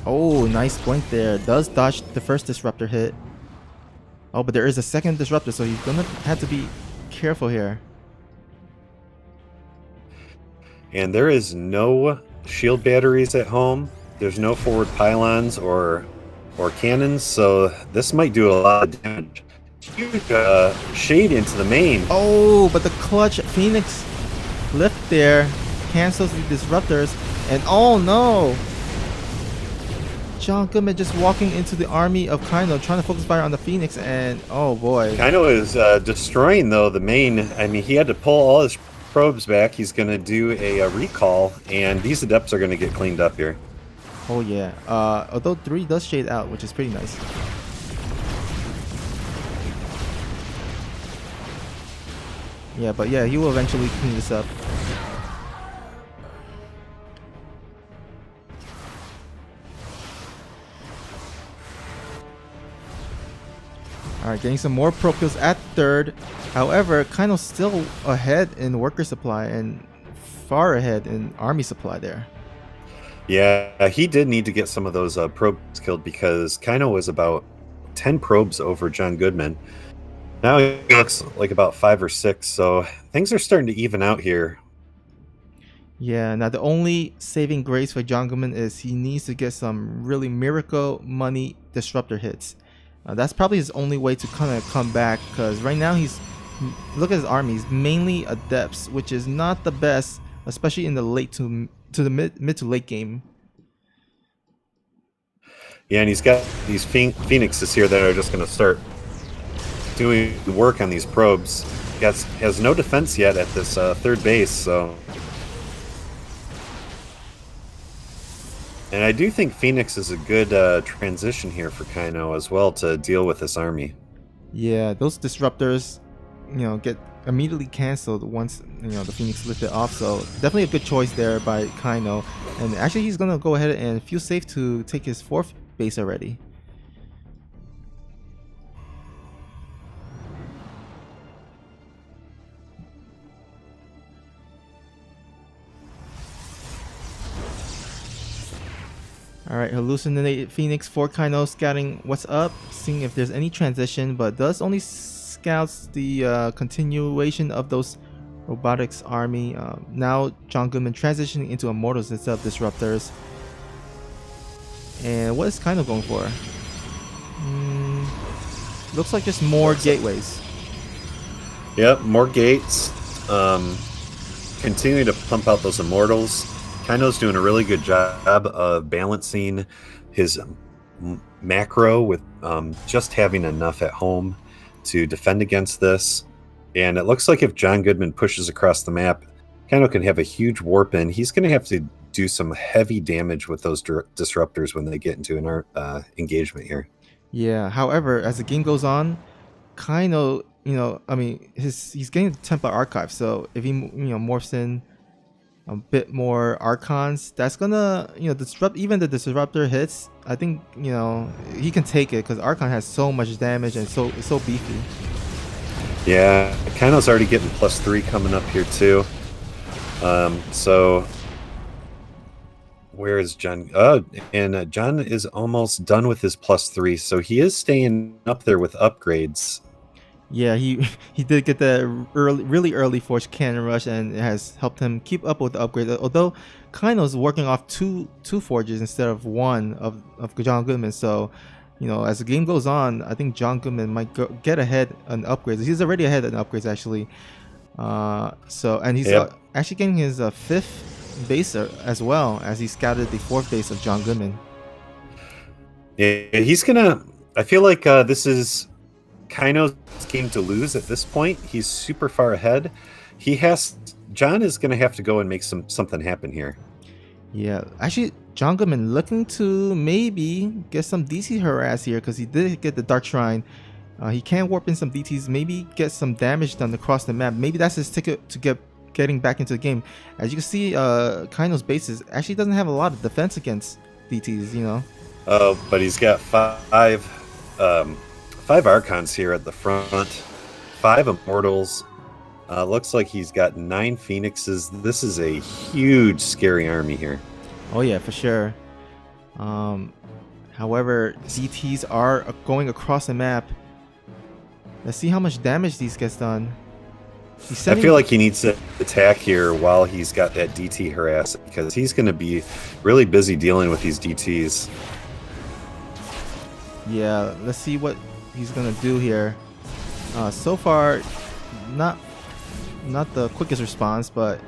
Oh, nice blink there. Does dodge the first disruptor hit. Oh, but there is a second disruptor, so he's gonna have to be careful here. And there is no shield batteries at home. There's no forward pylons or cannons, so this might do a lot of damage. Huge shade into the main. Oh, but the clutch Phoenix lift there cancels the disruptors, and oh no! John Goodman just walking into the army of Kaino, trying to focus fire on the Phoenix, and oh boy. Kaino is destroying, though, the main. I mean, he had to pull all his probes back. He's going to do a recall, and these adepts are going to get cleaned up here. Oh yeah. Although 3 does shade out, which is pretty nice. Yeah, but yeah, he will eventually clean this up. Alright, getting some more pro kills at 3rd. However, Kaino's still ahead in worker supply and far ahead in army supply there. Yeah, he did need to get some of those probes killed because Kaino was about 10 probes over John Goodman. Now he looks like about 5 or 6, so things are starting to even out here. Yeah, now the only saving grace for John Goodman is he needs to get some really miracle money disruptor hits. That's probably his only way to kind of come back, because right now look at his army. He's mainly adepts, which is not the best, especially in the to the mid to late game. Yeah, and he's got these phoenixes here that are just going to start doing work on these probes. Has no defense yet at this third base, so. And I do think Phoenix is a good transition here for Kaino as well to deal with this army. Yeah, those disruptors, get immediately canceled once the Phoenix lifted off. So definitely a good choice there by Kaino. And actually, he's gonna go ahead and feel safe to take his fourth base already. Alright, Hallucinated Phoenix for Kaino scouting what's up, seeing if there's any transition, but does only scouts the continuation of those robotics army. Now John Goodman transitioning into Immortals instead of Disruptors. And what is Kaino going for? Looks like just more gateways. Yep, more gates. Continuing to pump out those Immortals. Kaino's doing a really good job of balancing his macro with just having enough at home to defend against this. And it looks like if John Goodman pushes across the map, Kaino can have a huge warp in. He's going to have to do some heavy damage with those disruptors when they get into an engagement here. Yeah, however, as the game goes on, Kaino, he's getting the Temple Archive, so if he, morphs in a bit more Archons, that's gonna, disrupt even the disruptor hits. I think, he can take it because Archon has so much damage and it's so beefy. Yeah, Kaino's already getting +3 coming up here too. So where is John? And John is almost done with his +3, so he is staying up there with upgrades. Yeah, he did get the really early Forge Cannon Rush, and it has helped him keep up with the upgrade. Although Kaino's working off two Forges instead of one of John Goodman. So, as the game goes on, I think John Goodman might get ahead on upgrades. He's already ahead on upgrades actually. And he's actually getting his fifth base as well, as he scouted the fourth base of John Goodman. Yeah, he's gonna. I feel like this is Kaino's game to lose at this point. He's super far ahead. John is going to have to go and make something happen here. Yeah, actually, John Goodman looking to maybe get some DT harass here, because he did get the Dark Shrine. He can warp in some DTs, maybe get some damage done across the map. Maybe that's his ticket to getting back into the game. As you can see, Kaino's bases actually doesn't have a lot of defense against DTs, But he's got five Archons here at the front, 5 Immortals. Looks like he's got 9 Phoenixes. This is a huge, scary army here. Oh yeah, for sure. However, DTs are going across the map. Let's see how much damage these gets done. I feel like he needs to attack here while he's got that DT harass, because he's going to be really busy dealing with these DTs. Yeah, let's see what he's gonna do here. So far, not the quickest response, but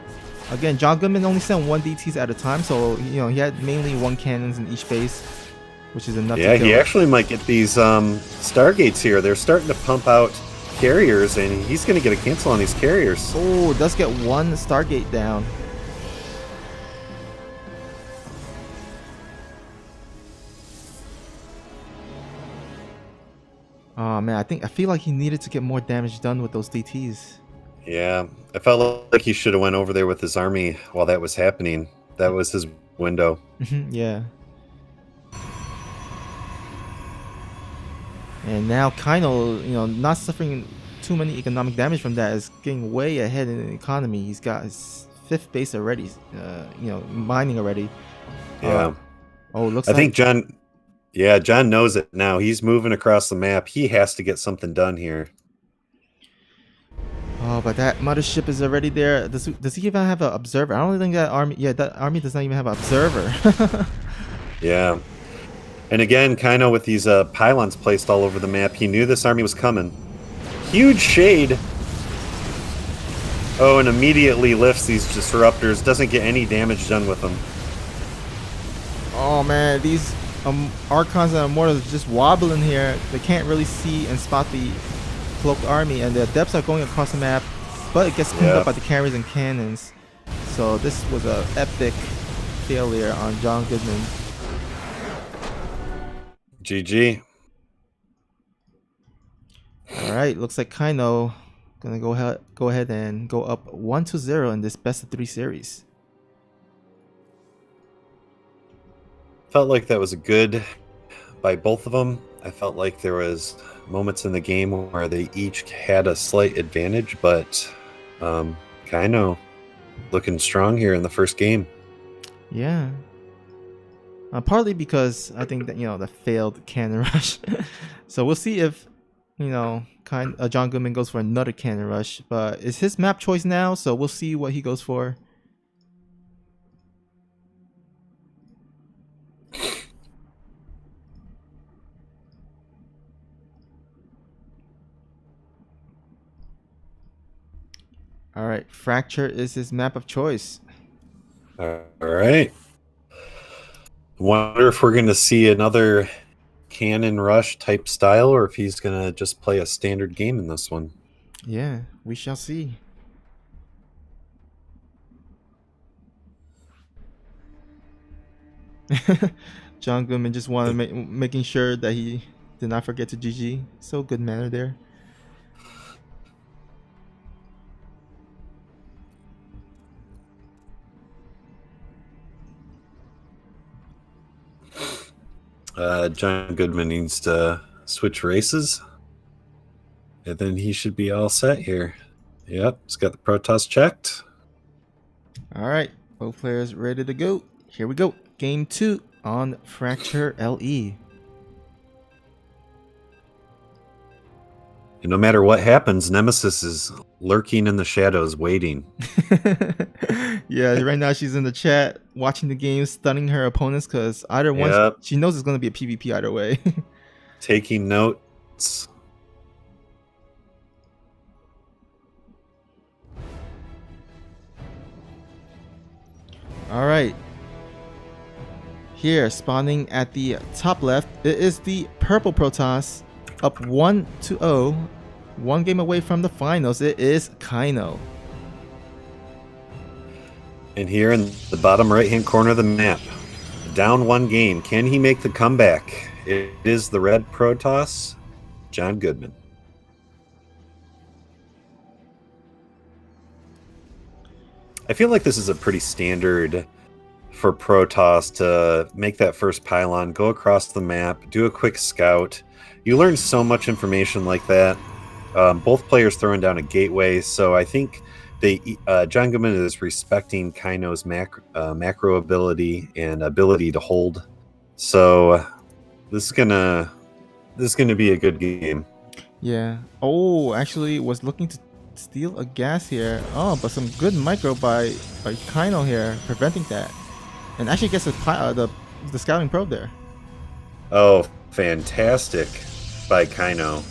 again, John Goodman only sent 1 DTs at a time, so he had mainly 1 cannons in each base, which is enough. Yeah, he actually might get these Stargates here. They're starting to pump out carriers, and he's going to get a cancel on these carriers. Oh, does get 1 Stargate down. Oh man, I feel like he needed to get more damage done with those DTs. Yeah, I felt like he should have went over there with his army while that was happening. That was his window. Yeah. And now Kaino, not suffering too many economic damage from that, is getting way ahead in the economy. He's got his 5th base already, mining already. Yeah. Looks I think John knows it now. He's moving across the map. He has to get something done here. Oh, but that mothership is already there. Does he even have an observer? I don't think that army. Yeah, that army does not even have an observer. Yeah. And again, Kaino with these pylons placed all over the map. He knew this army was coming. Huge shade. Oh, and immediately lifts these disruptors. Doesn't get any damage done with them. Oh man, these Archons and Immortals just wobbling here. They can't really see and spot the cloaked army, and the depths are going across the map, but it gets cleaned up by the carriers and cannons. So this was an epic failure on John Goodman. GG. All right, looks like Kaino gonna go ahead and go up 1-0 in this best of 3 series. Felt like that was a good by both of them. I felt like there was moments in the game where they each had a slight advantage, but Kaino looking strong here in the first game. Yeah. Partly because I think that, the failed cannon rush. So we'll see if, John Goodman goes for another cannon rush. But it's his map choice now, so we'll see what he goes for. All right, Fracture is his map of choice. All right. Wonder if we're going to see another cannon rush type style, or if he's going to just play a standard game in this one. Yeah, we shall see. John Goodman just wanted making sure that he did not forget to GG. So good manner there. John Goodman needs to switch races, and then he should be all set here. Yep, he's got the Protoss checked. All right, both players ready to go. Here we go. Game 2 on Fracture LE. And no matter what happens, Nemesis is lurking in the shadows, waiting. Yeah, right now she's in the chat watching the game, stunning her opponents because either one, she knows it's going to be a PvP either way. Taking notes. All right. Here, spawning at the top left, it is the purple Protoss, up 1-0. One game away from the finals. It is Kaino. And here in the bottom right-hand corner of the map, down one game, can he make the comeback? It is the red Protoss, John Goodman. I feel like this is a pretty standard for Protoss to make that first pylon, go across the map, do a quick scout. You learn so much information like that. Both players throwing down a gateway, so I think John Goodman is respecting Kaino's macro ability and ability to hold. So this is gonna be a good game. Yeah. Oh, actually was looking to steal a gas here. Oh, but some good micro by Kaino here, preventing that. And actually gets the scouting probe there. Oh, fantastic by Kaino.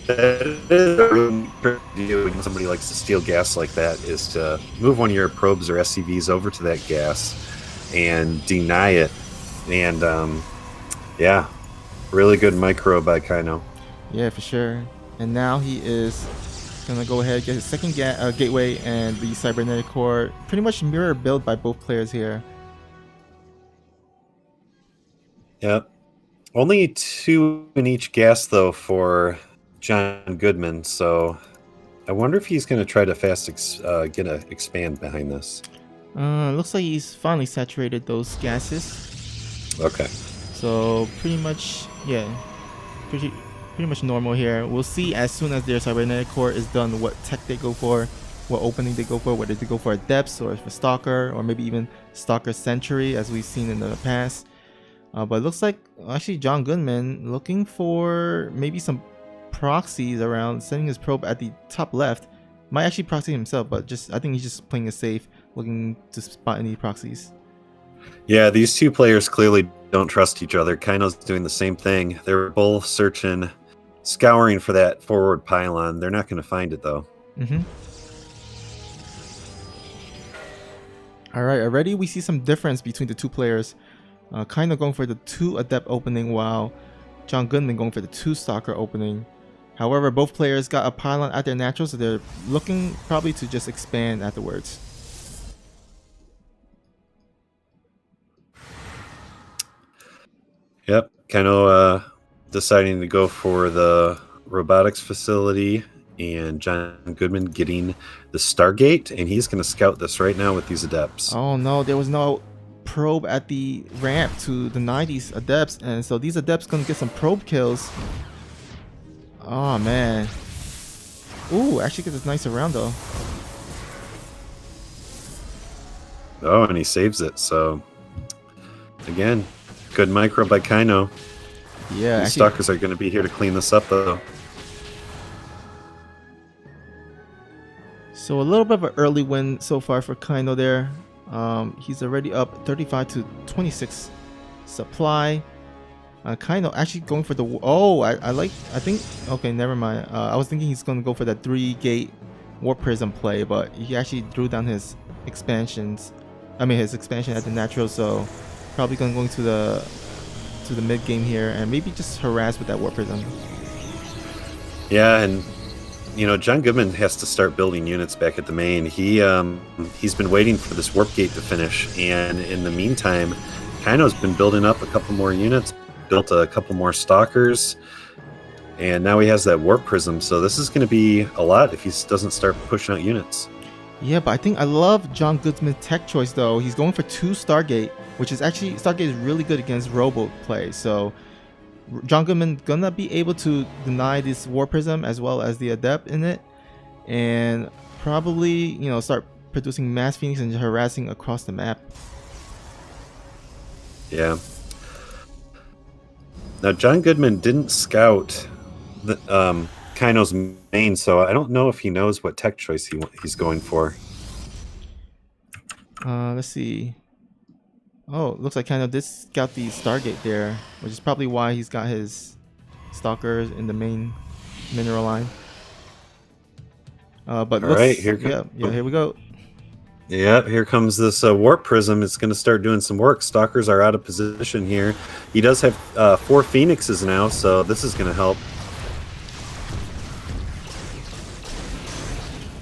That is a really trick to do when somebody likes to steal gas like that, is to move one of your probes or SCVs over to that gas and deny it. And yeah, really good micro by Kaino. Yeah, for sure. And now he is gonna go ahead and get his second gateway and the cybernetic core. Pretty much mirror build by both players here. Yep. Only 2 in each gas though for John Goodman, so I wonder if he's going to try to get a expand behind this. Looks like he's finally saturated those gases. Okay. So pretty much, yeah, pretty much normal here. We'll see as soon as their cybernetic core is done what tech they go for, what opening they go for, whether they go for a depths or for stalker, or maybe even stalker sentry as we've seen in the past. But it looks like actually John Goodman looking for maybe some proxies around, sending his probe at the top left. Might actually proxy himself, but I think he's just playing it safe, looking to spot any proxies. Yeah, these two players clearly don't trust each other. Kaino's doing the same thing. They're both searching, scouring for that forward pylon. They're not going to find it, though. Alright, already we see some difference between the two players. Kaino going for the 2 Adept opening, while John Goodman going for the 2 Stalker opening. However, both players got a pylon at their natural, so they're looking probably to just expand afterwards. Yep, Kaino deciding to go for the robotics facility, and John Goodman getting the Stargate, and he's going to scout this right now with these Adepts. Oh no, there was no probe at the ramp to deny these Adepts, and so these Adepts gonna get some probe kills. Oh man. Ooh, actually gets a nice round though. Oh, and he saves it. So again, good micro by Kaino. Yeah, these stalkers are going to be here to clean this up though. So a little bit of an early win so far for Kaino there. He's already up 35 to 26 supply. Kaino actually going for the... Oh, I think... Okay, never mind. I was thinking he's going to go for that 3-gate Warp Prism play, but he actually drew down his expansions. I mean, his expansion at the natural, so probably going to go to the mid game here and maybe just harass with that Warp Prism. Yeah, and you know, John Goodman has to start building units back at the main. He's been waiting for this warp gate to finish, and in the meantime, Kaino's been building up a couple more units, built a couple more stalkers, and now he has that warp prism. So this is going to be a lot if he doesn't start pushing out units. Yeah, but I think I love John Goodman's tech choice though. He's going for 2 Stargate, which is actually Stargate is really good against robo play. So John Goodman gonna be able to deny this War Prism as well as the Adept in it, and probably, you know, start producing mass Phoenix and harassing across the map. Yeah. Now John Goodman didn't scout the Kaino's main, so I don't know if he knows what tech choice he's going for. Let's see. Oh, looks like Kaino did scout the Stargate there, which is probably why he's got his stalkers in the main mineral line. But all right, here here we go. Yeah, here comes this warp prism. It's going to start doing some work. Stalkers are out of position here. He does have 4 Phoenixes now, so this is going to help.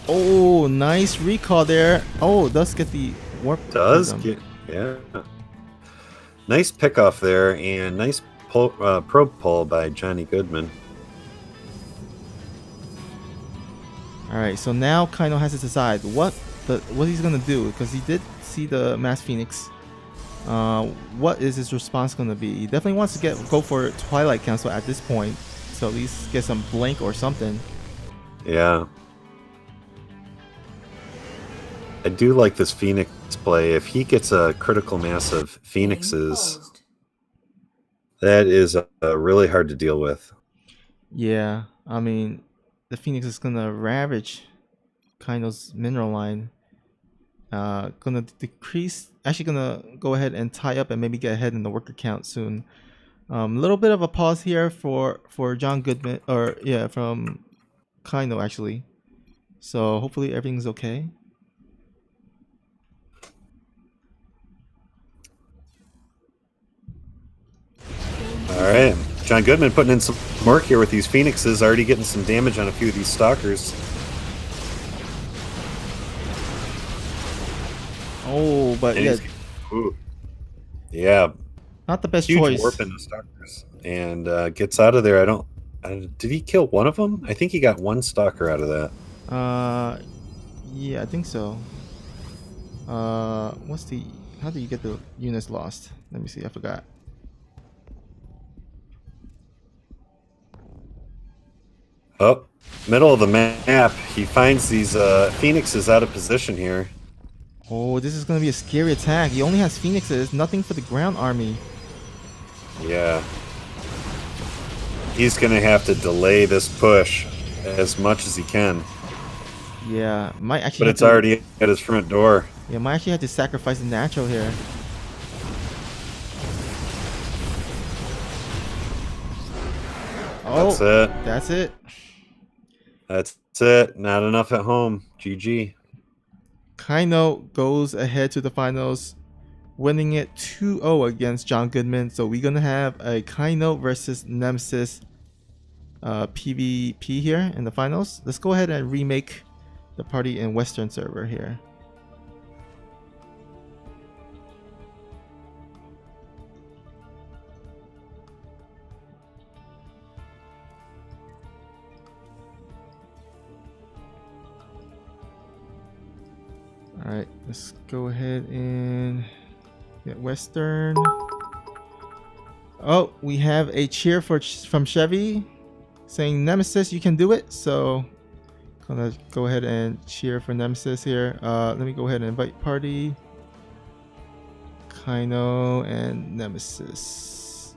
Oh, nice recall there. Oh, does get the warp prism. Yeah. Nice pickoff there, and nice probe pull by Johnny Goodman. All right, so now Kaino has to decide what he's gonna do, because he did see the Mass Phoenix. What is his response gonna be? He definitely wants to go for Twilight Council at this point, so at least get some blink or something. Yeah. I do like this Phoenix play. If he gets a critical mass of Phoenixes, that is really hard to deal with. Yeah, I mean, the Phoenix is gonna ravage Kaino's mineral line. Gonna decrease. Actually, gonna go ahead and tie up and maybe get ahead in the worker count soon. A little bit of a pause here for John Goodman, or yeah, from Kaino actually. So hopefully everything's okay. All right, John Goodman putting in some work here with these Phoenixes, already getting some damage on a few of these stalkers. Oh, but and yeah, not the best huge choice. Warp in the stalkers, and gets out of there. Did he kill one of them? I think he got 1 stalker out of that. Yeah, I think so. How do you get the units lost? Let me see, I forgot. Oh, middle of the map, he finds these Phoenixes out of position here. Oh, this is gonna be a scary attack. He only has Phoenixes, nothing for the ground army. Yeah. He's gonna have to delay this push as much as he can. Yeah, might actually But have it's to. already at his front door. Yeah, might actually have to sacrifice the natural here. That's Oh, it. that's it. That's it. Not enough at home. GG. Kaino goes ahead to the finals, winning it 2-0 against John Goodman. So we're gonna have a Kaino versus Nemesis PvP here in the finals. Let's go ahead and remake the party in Western server here. Alright, let's go ahead and get Western. Oh, we have a cheer from Chevy saying Nemesis, you can do it. So gonna go ahead and cheer for Nemesis here. Let me go ahead and invite party. Kaino and Nemesis.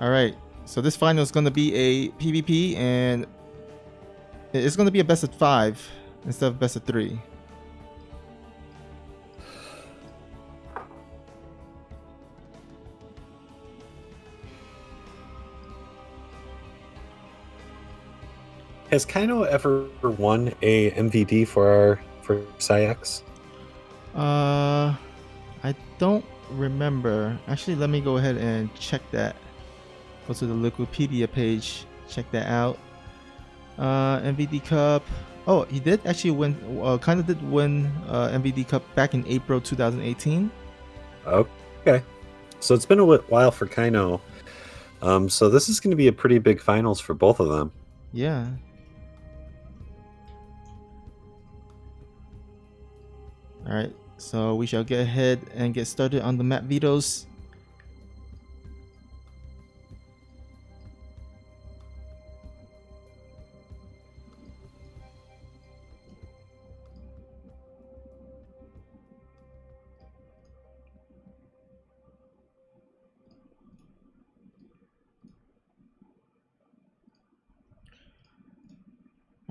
Alright, so this final is going to be a PvP, and it's going to be a best of 5 instead of best of 3. Has Kaino ever won a MVD for PsiX? I don't remember. Actually, let me go ahead and check that. Go to the Wikipedia page, check that out. MVD Cup. Oh, he did actually win. Kind of did win MVD Cup back in April 2018. Okay, so it's been a while for Kaino. So this is going to be a pretty big finals for both of them. Yeah. All right. So we shall get ahead and get started on the map vetoes.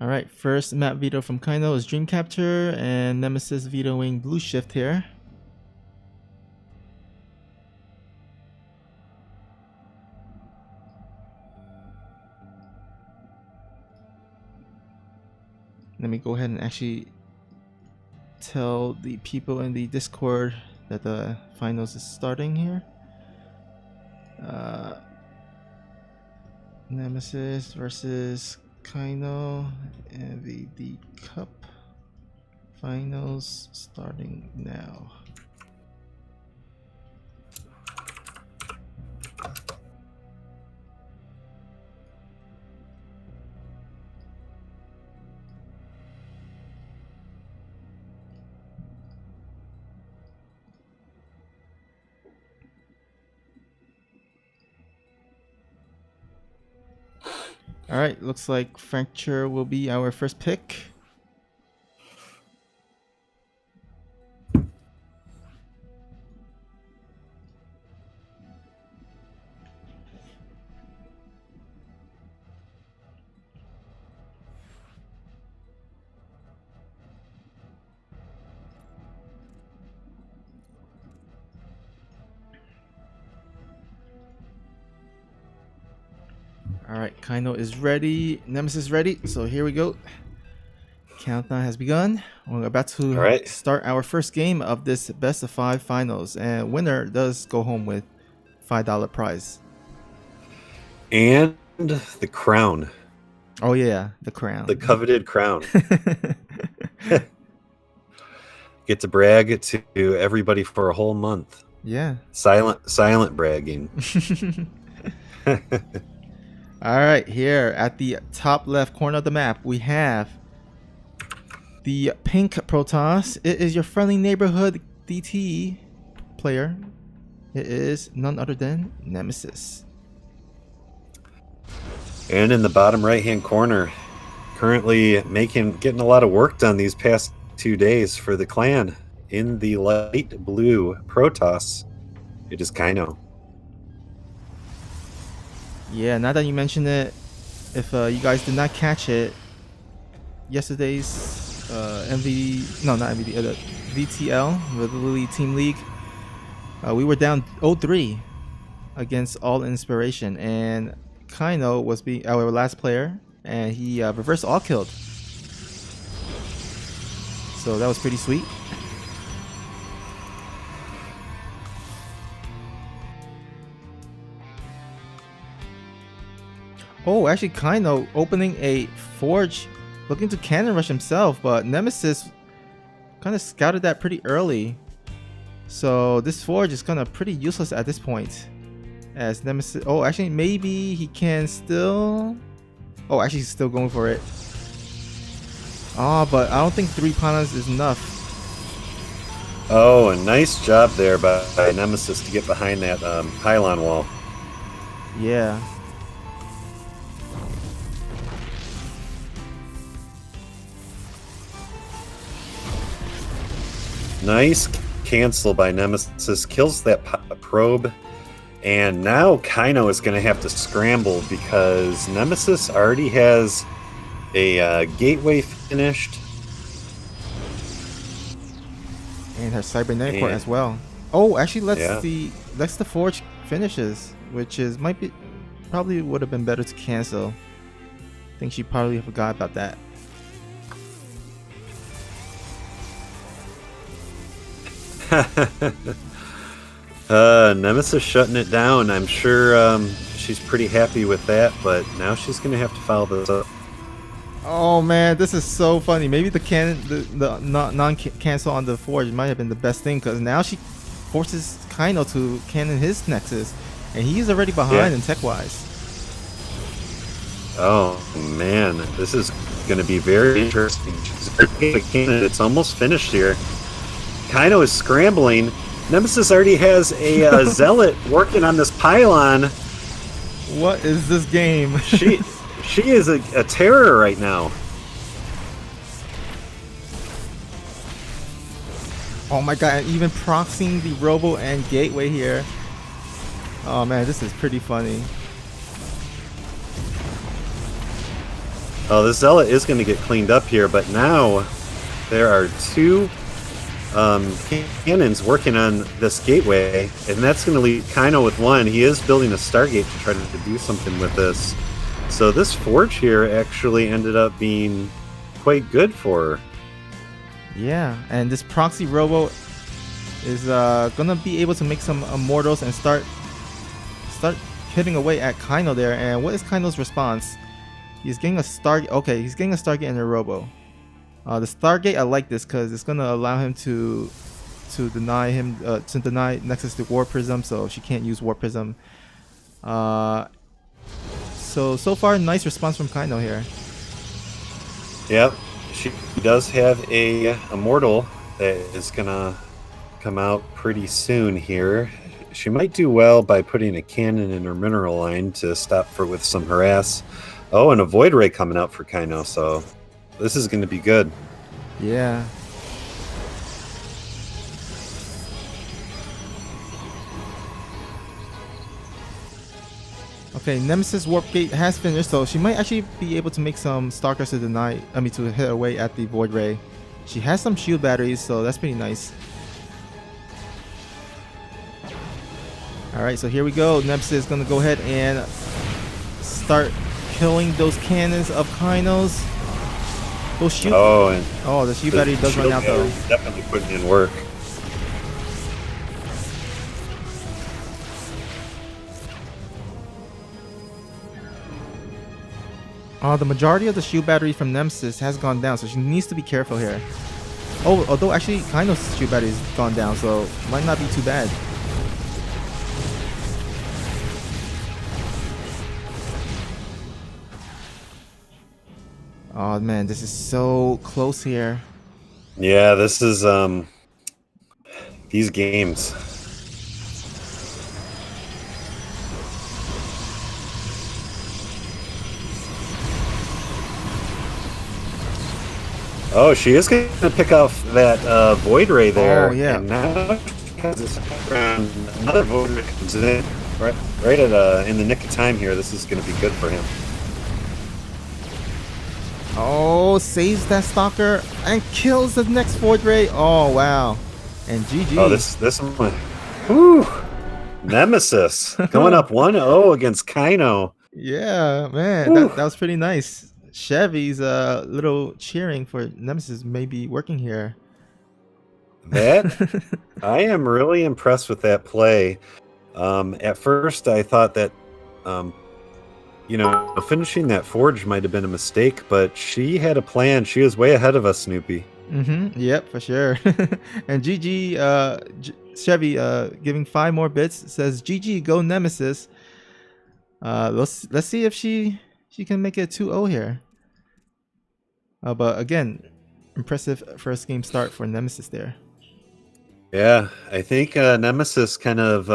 Alright, first map veto from Kaino is Dream Capture, and Nemesis vetoing Blue Shift here. Let me go ahead and actually tell the people in the Discord that the finals is starting here. Nemesis versus Kaino, MVD Cup. Finals starting now. Alright, looks like Fracture will be our first pick. Alright, Kaino is ready. Nemesis ready. So here we go. Countdown has begun. We're about to start our first game of this best of 5 finals. And winner does go home with $5 prize. And the crown. Oh yeah, the crown. The coveted crown. Get to brag to everybody for a whole month. Yeah. Silent bragging. All right, here at the top left corner of the map, we have the pink Protoss. It is your friendly neighborhood DT player. It is none other than Nemesis. And in the bottom right-hand corner, currently getting a lot of work done these past 2 days for the clan. In the light blue Protoss, it is Kaino. Yeah, now that you mention it, if you guys did not catch it, yesterday's MVD, no, not MVD, the VTL, the Lily Team League, we were down 0-3 against All Inspiration, and Kaino was our last player, and he reversed all killed. So that was pretty sweet. Oh, actually, Kaino opening a forge, looking to cannon rush himself, but Nemesis kind of scouted that pretty early. So this forge is kind of pretty useless at this point. As Nemesis, oh, actually, maybe he can still. Oh, actually, he's still going for it. Oh, but I don't think 3 pylons is enough. Oh, a nice job there by Nemesis to get behind that pylon wall. Yeah. Nice cancel by Nemesis. Kills that probe. And now Kaino is going to have to scramble because Nemesis already has a gateway finished. And her cybernetic core as well. Oh, actually, let's the forge finishes, which is probably would have been better to cancel. I think she probably forgot about that. Nemesis shutting it down. I'm sure she's pretty happy with that, but now she's going to have to follow this up. Oh man, this is so funny. Maybe the non-cancel on the forge might have been the best thing, because now she forces Kaino to cannon his Nexus, and he's already behind in tech-wise. Oh man, this is going to be very interesting. It's almost finished here. Kaino is scrambling. Nemesis already has a zealot working on this pylon. What is this game? She is a terror right now. Oh my god, even proxying the Robo and Gateway here. Oh man, this is pretty funny. Oh, this zealot is going to get cleaned up here, but now there are 2 cannons working on this gateway, and that's going to leave Kaino with 1. He is building a Stargate to try to do something with this. So this forge here actually ended up being quite good for her. Yeah, and this proxy Robo is gonna be able to make some immortals and start hitting away at Kaino there. And what is Kaino's response? He's getting a Stargate. Okay, he's getting a Stargate and a Robo. The Stargate, I like this because it's gonna allow him to deny Nexus the War Prism, so she can't use War Prism. So far, nice response from Kaino here. Yep, she does have a immortal that is gonna come out pretty soon here. She might do well by putting a cannon in her mineral line to stop with some harass. Oh, and a Void Ray coming out for Kaino, so this is going to be good. Yeah. Okay, Nemesis Warp Gate has finished, so she might actually be able to make some Stalkers to hit away at the Void Ray. She has some shield batteries, so that's pretty nice. Alright, so here we go. Nemesis is going to go ahead and start killing those cannons of Kaino's. Those shield. Oh, the shield battery does run out though. Definitely putting in work. The majority of the shield battery from Nemesis has gone down, so she needs to be careful here. Oh, although actually Kaino's shield battery has gone down, so might not be too bad. Oh man, this is so close here. Yeah, this is these games. Oh, she is going to pick off that Void Ray there. Oh yeah. And now another Void Ray comes in. right at in the nick of time here. This is going to be good for him. Oh, saves that stalker and kills the next Forge Ray. Oh, wow. And GG. Oh, this one. Whew. Nemesis going up 1-0 against Kaino. Yeah, man. That was pretty nice. Chevy's little cheering for Nemesis may be working here. That I am really impressed with that play. At first, I thought that, finishing that forge might have been a mistake, but she had a plan. She was way ahead of us, Snoopy. Yep, for sure. And GG, Chevy, giving 5 more bits, says GG, go Nemesis. Let's see if she can make it 2-0 here. But again, impressive first game start for Nemesis there. Yeah, I think Nemesis kind of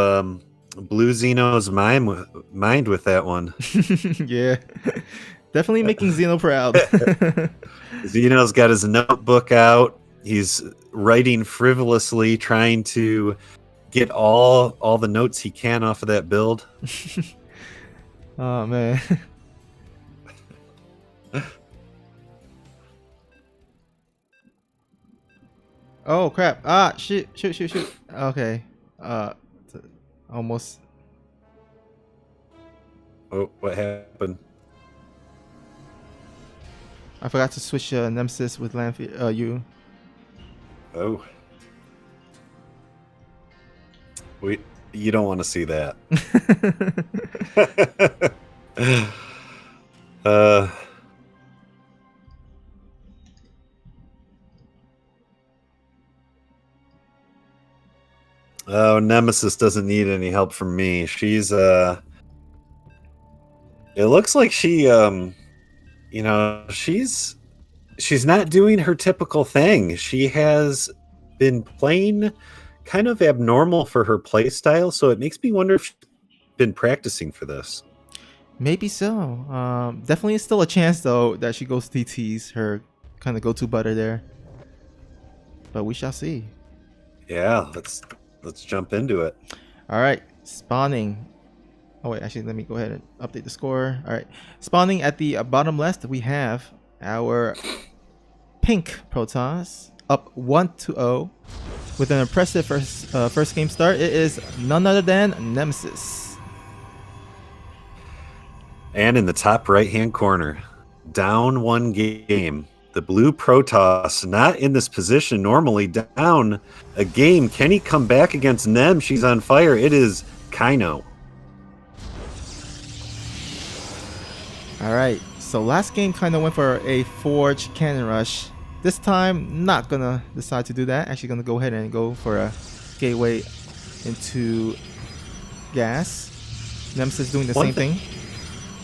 blew Xeno's mind with that one. Yeah, definitely making Xeno proud. Xeno's got his notebook out. He's writing frivolously, trying to get all the notes he can off of that build. Oh, man. Oh, crap. Ah, shoot. Okay. Almost. Oh, what happened? I forgot to switch Nemesis with you. Oh. You don't want to see that. Oh, Nemesis doesn't need any help from me. She's it looks like she she's not doing her typical thing. She has been playing kind of abnormal for her play style, so it makes me wonder if she's been practicing for this. Maybe so. Definitely still a chance though that she goes TTs, her kind of go-to butter there. But we shall see. Yeah, let's jump into it. All right, spawning. Oh wait, actually, let me go ahead and update the score. All right, spawning at the bottom left, we have our pink Protoss up 1-0 with an impressive first game start. It is none other than Nemesis. And in the top right-hand corner, down 1 game. The blue Protoss, not in this position normally, down a game. Can he come back against Nem? She's on fire. It is Kaino. All right, so last game kind of went for a Forge Cannon Rush. This time, not gonna decide to do that. Actually gonna go ahead and go for a Gateway into Gas. Nemesis doing the same thing.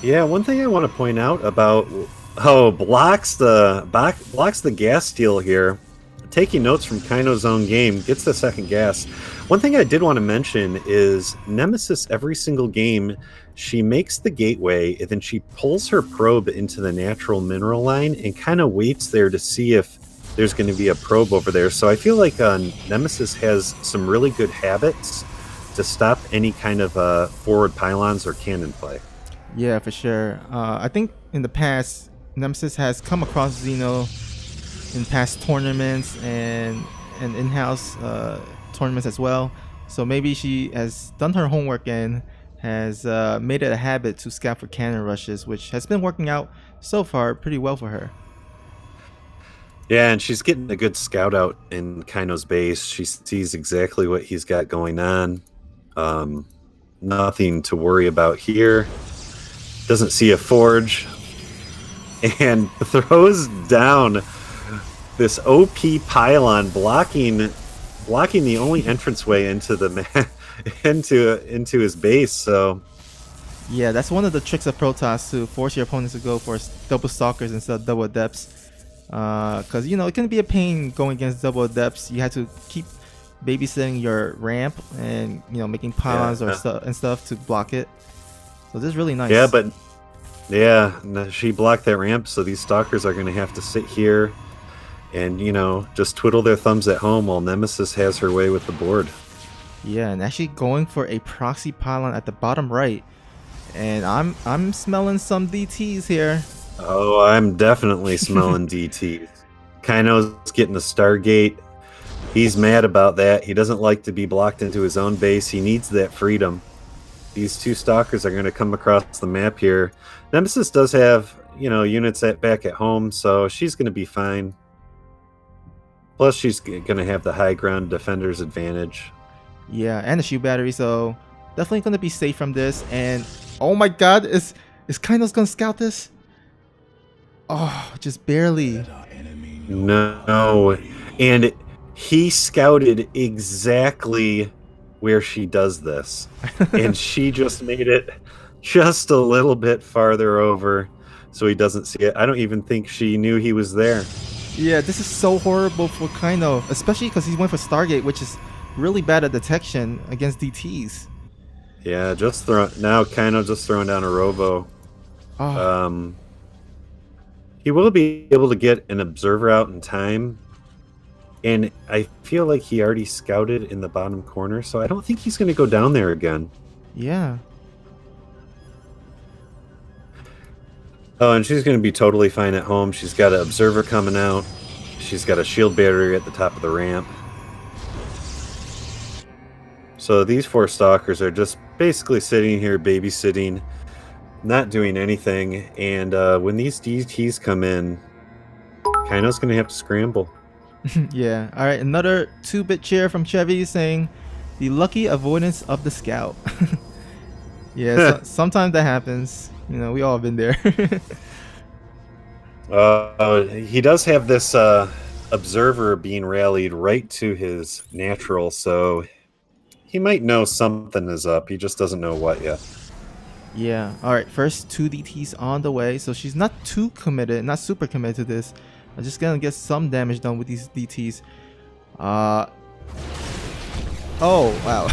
Yeah, one thing I want to point out about blocks the gas steal here. Taking notes from Kaino's own game, gets the second gas. One thing I did want to mention is Nemesis, every single game, she makes the gateway and then she pulls her probe into the natural mineral line and kind of waits there to see if there's going to be a probe over there. So I feel like Nemesis has some really good habits to stop any kind of forward pylons or cannon play. Yeah, for sure. I think in the past, Nemesis has come across Xeno in past tournaments and in-house tournaments as well. So maybe she has done her homework and has made it a habit to scout for cannon rushes, which has been working out so far pretty well for her. Yeah, and she's getting a good scout out in Kaino's base. She sees exactly what he's got going on. Nothing to worry about here. Doesn't see a forge. And throws down this OP pylon, blocking the only entranceway into the into his base. So yeah, that's one of the tricks of Protoss, to force your opponents to go for double stalkers instead of double adepts. Because it can be a pain going against double adepts. You have to keep babysitting your ramp and making pylons or stuff to block it. So this is really nice. Yeah, but she blocked that ramp, so these stalkers are going to have to sit here and just twiddle their thumbs at home while Nemesis has her way with the board. Yeah, and actually going for a proxy pylon at the bottom right. And I'm smelling some DTs here. Oh, I'm definitely smelling DTs. Kaino's getting a Stargate. He's mad about that. He doesn't like to be blocked into his own base. He needs that freedom. These two stalkers are going to come across the map here. Nemesis does have, units back at home, so she's going to be fine. Plus, she's going to have the high ground defender's advantage. Yeah, and the shield battery, so definitely gonna be safe from this. And oh my god, is Kaino's gonna scout this? Oh, just barely. No. And he scouted exactly where she does this. And she just made it just a little bit farther over so he doesn't see it. I don't even think she knew he was there. Yeah, this is so horrible for Kaino, especially because he went for Stargate, which is really bad at detection against DTs. Yeah, now Kaino just throwing down a robo. Oh. He will be able to get an observer out in time. And I feel like he already scouted in the bottom corner, so I don't think he's going to go down there again. Yeah. Oh, and she's going to be totally fine at home. She's got an observer coming out. She's got a shield battery at the top of the ramp. So these four stalkers are just basically sitting here babysitting, not doing anything. And when these DTs come in, Kaino's going to have to scramble. Yeah. All right, another 2-bit cheer from Chevy saying the lucky avoidance of the scout. Yeah, sometimes that happens. We all been there. He does have this observer being rallied right to his natural, so he might know something is up. He just doesn't know what yet. Yeah. All right, first 2 DTs on the way. So she's not too committed, not super committed to this. I'm just gonna get some damage done with these DTs. Oh, wow.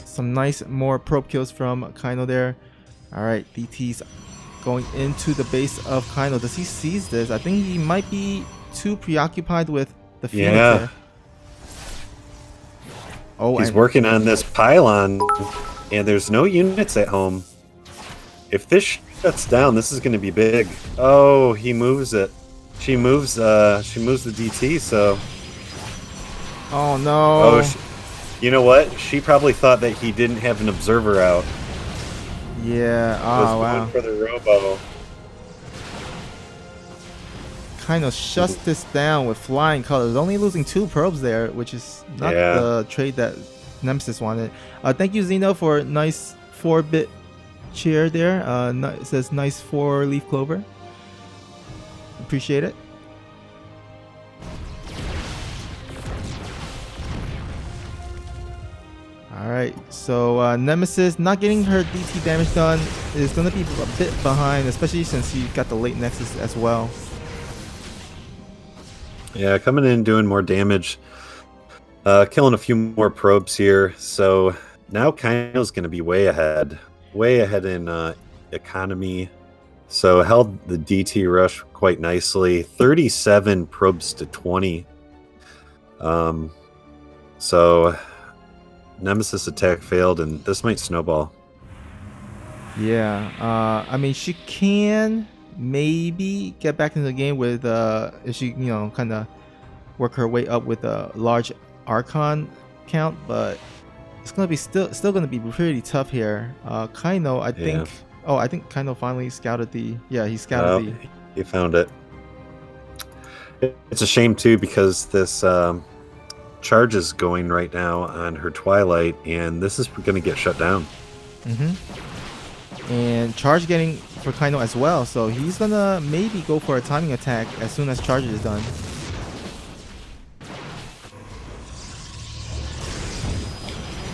Some nice more probe kills from Kaino there. Alright, DT's going into the base of Kaino. Does he seize this? I think he might be too preoccupied with the Phoenix there. Oh, he's working on this pylon, and there's no units at home. If this shuts down, this is going to be big. Oh, he moves it. She moves the DT, so... Oh, no. Oh, you know what? She probably thought that he didn't have an observer out. Yeah, oh, wow. Going for the robo. Kind of shuts this down with flying colors. Only losing 2 probes there, which is not the trade that Nemesis wanted. Thank you, Zeno, for a nice 4-bit cheer there. It says nice 4-leaf clover. Appreciate it. Alright, so Nemesis not getting her DT damage done is going to be a bit behind, especially since you got the late Nexus as well. Yeah, coming in doing more damage. Killing a few more probes here. So now Kaino's going to be way ahead. Way ahead in economy. So held the DT rush quite nicely. 37 probes to 20. So Nemesis attack failed, and this might snowball. Yeah, I mean, she can maybe get back into the game with if she, kind of work her way up with a large Archon count, but it's gonna be still gonna be pretty tough here. Kaino, I think. Oh, I think Kaino finally scouted the. Yeah, he scouted the. He found it. It's a shame too because this. Charge is going right now on her Twilight, and this is going to get shut down. And charge getting for Kaino as well, so he's gonna maybe go for a timing attack as soon as charge is done.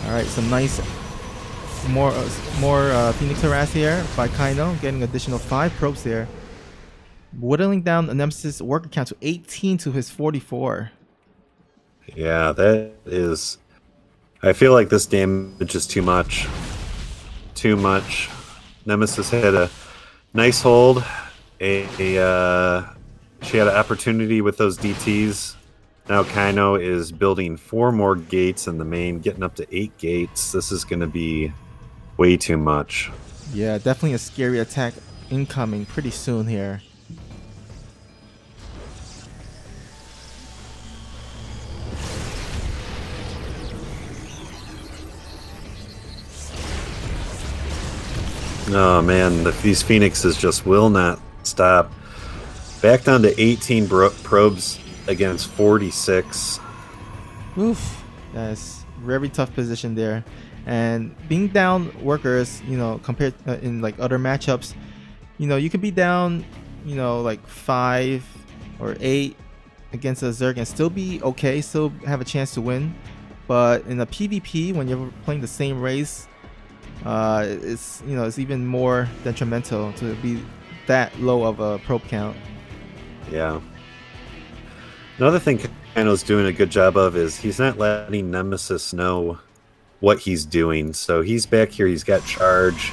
All right, some nice more Phoenix harass here by Kaino, getting additional 5 probes here, whittling down the Nemesis worker count to 18 to his 44. Yeah, that is... I feel like this damage is too much. Too much. Nemesis had a nice hold. She had an opportunity with those DTs. Now Kaino is building 4 more gates in the main, getting up to 8 gates. This is going to be way too much. Yeah, definitely a scary attack incoming pretty soon here. Oh man, these Phoenixes just will not stop. Back down to 18 probes against 46. Oof, that's very tough position there. And being down workers, you know, compared in like other matchups, you know, you can be down, you know, like 5 or 8 against a Zerg and still be okay, still have a chance to win. But in a PvP, when you're playing the same race, it's, you know, it's even more detrimental to be that low of a probe count. Yeah. Another thing Kaino's doing a good job of is he's not letting Nemesis know what he's doing. So he's back here, he's got charge,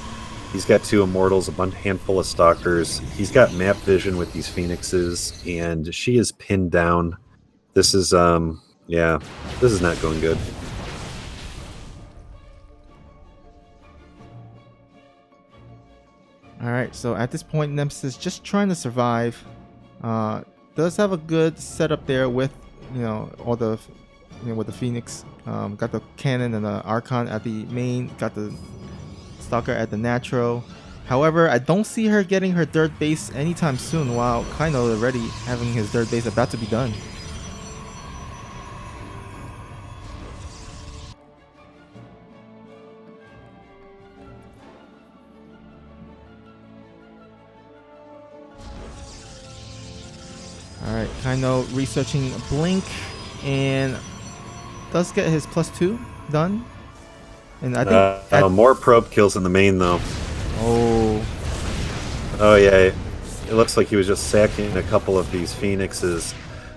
he's got 2 immortals, a handful of stalkers, he's got map vision with these Phoenixes, and she is pinned down. This is yeah, this is not going good. Alright, so at this point, Nemesis just trying to survive. Does have a good setup there with, you know, all the, you know, with the Phoenix. Got the cannon and the Archon at the main, got the Stalker at the natural. However, I don't see her getting her third base anytime soon, while Kaino already having his third base about to be done. Alright, Kaino researching Blink and does get his +2 done. And I think more probe kills in the main though. Oh yeah, it looks like he was just sacking a couple of these Phoenixes.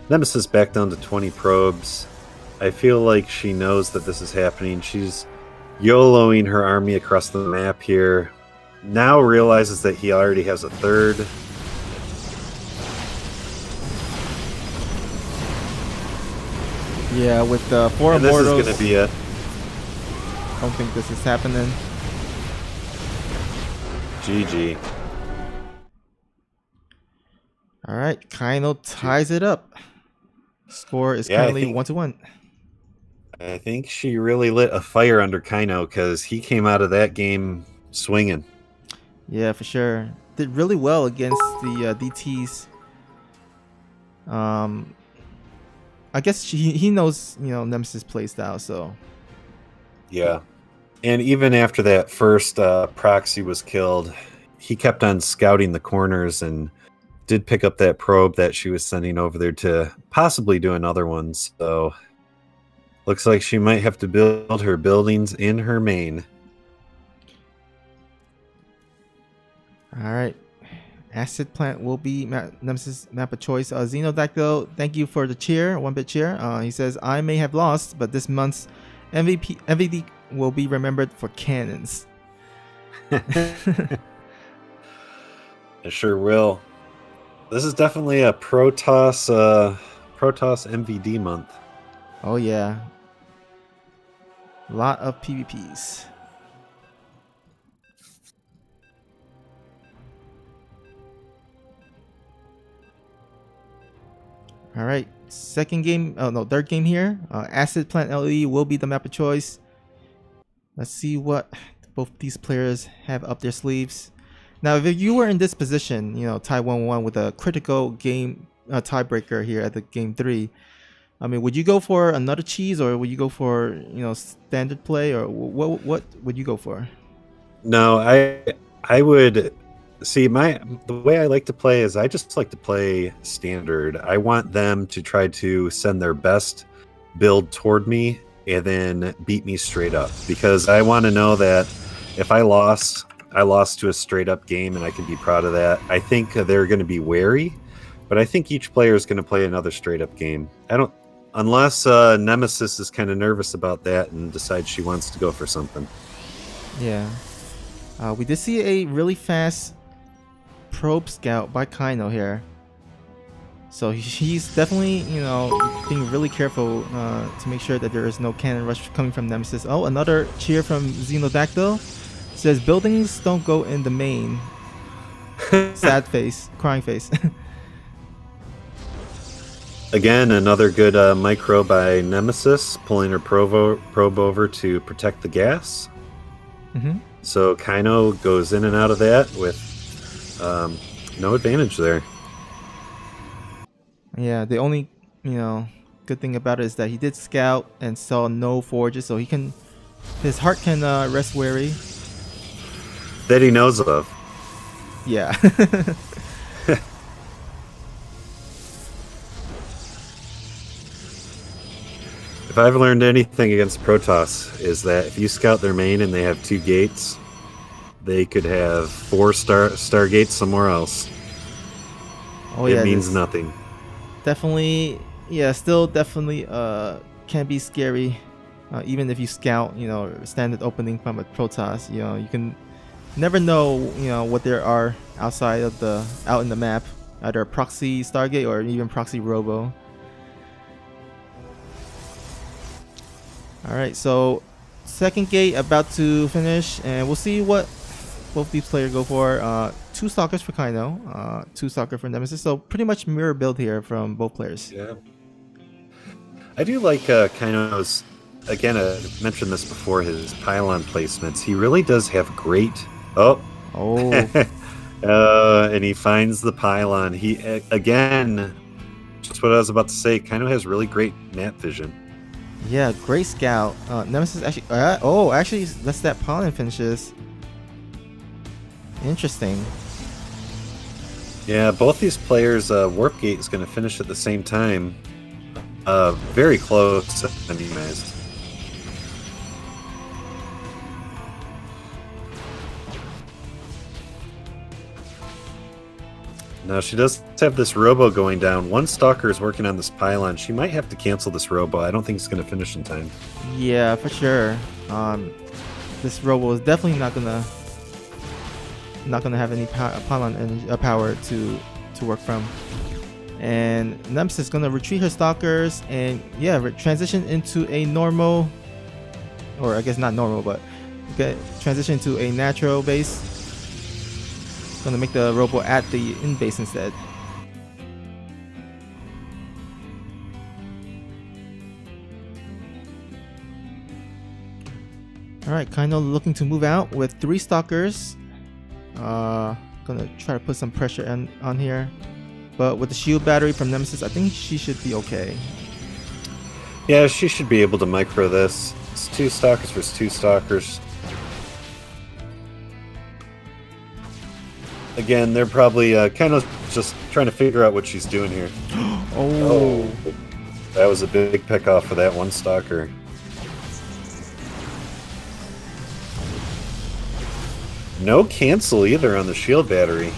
Nemesis back down to 20 probes. I feel like she knows that this is happening. She's YOLOing her army across the map here. Now realizes that he already has a third. Yeah, with the 4 and immortals. This is going to be it. I don't think this is happening. GG. Alright, Kaino ties it up. Score is currently 1-1. I think she really lit a fire under Kaino because he came out of that game swinging. Yeah, for sure. Did really well against the DTs. I guess he knows, you know, Nemesis playstyle, so. Yeah. And even after that first proxy was killed, he kept on scouting the corners and did pick up that probe that she was sending over there to possibly do another one. So looks like she might have to build her buildings in her main. All right. Acid Plant will be Nemesis map of choice. Xenodactyl, thank you for the cheer, 1-bit cheer. He says, I may have lost, but this month's MVD will be remembered for cannons. It sure will. This is definitely a Protoss MVD month. Oh yeah. A lot of PvPs. All right, second game. Oh no, third game here. Acid Plant LE will be the map of choice. Let's see what both these players have up their sleeves. Now, if you were in this position, you know, tie 1-1 with a critical game tiebreaker here at the game 3, I mean, would you go for another cheese, or would you go for, you know, standard play, or what would you go for? No, I would see the way I like to play is I just like to play standard. I want them to try to send their best build toward me and then beat me straight up, because I want to know that if I lost to a straight up game and I can be proud of that. I think they're going to be wary, but I think each player is going to play another straight up game. Unless Nemesis is kind of nervous about that and decides she wants to go for something. Yeah. We did see a really fast probe scout by Kaino here. So he's definitely, being really careful to make sure that there is no cannon rush coming from Nemesis. Oh, another cheer from Xenodactyl. Says buildings don't go in the main. Sad face, crying face. Again, another good micro by Nemesis, pulling her probe over to protect the gas. Mm-hmm. So Kaino goes in and out of that with no advantage there. Yeah, the only, good thing about it is that he did scout and saw no forges, so his heart can rest wary. That he knows of. Yeah. If I've learned anything against Protoss, is that if you scout their main and they have 2 gates, they could have 4 star gates somewhere else. Oh it yeah, means nothing. Definitely, yeah, still definitely can be scary. Even if you scout, standard opening from a Protoss, you can never know, what there are out in the map, either a proxy Stargate or even proxy Robo. All right, so second gate about to finish, and we'll see what both these players go for. 2 stalkers for Kaino, 2 stalker for Nemesis. So pretty much mirror build here from both players. Yeah, I do like Kaino's. Again, I mentioned this before. His pylon placements. He really does have great. Oh. And he finds the pylon. He again. Just what I was about to say. Kaino has really great map vision. Yeah, great scout. Nemesis actually lets that pylon finishes. Interesting. Yeah, both these players, Warp Gate is going to finish at the same time. Very close, anyways. Now she does have this Robo going down. One Stalker is working on this pylon. She might have to cancel this Robo. I don't think it's going to finish in time. Yeah, for sure. This Robo is definitely not gonna have any pylon power to work from. And Nemesis is gonna retreat her Stalkers and transition into a normal, or I guess not normal, but transition to a natural base. Gonna make the Robo at the in base instead. Alright, Kaino looking to move out with 3 Stalkers. Gonna try to put some pressure on here. But with the shield battery from Nemesis, I think she should be okay. Yeah, she should be able to micro this. It's 2 Stalkers versus 2 Stalkers. Again, they're probably kind of just trying to figure out what she's doing here. Oh, that was a big pick off for that 1 Stalker. No cancel either on the shield battery.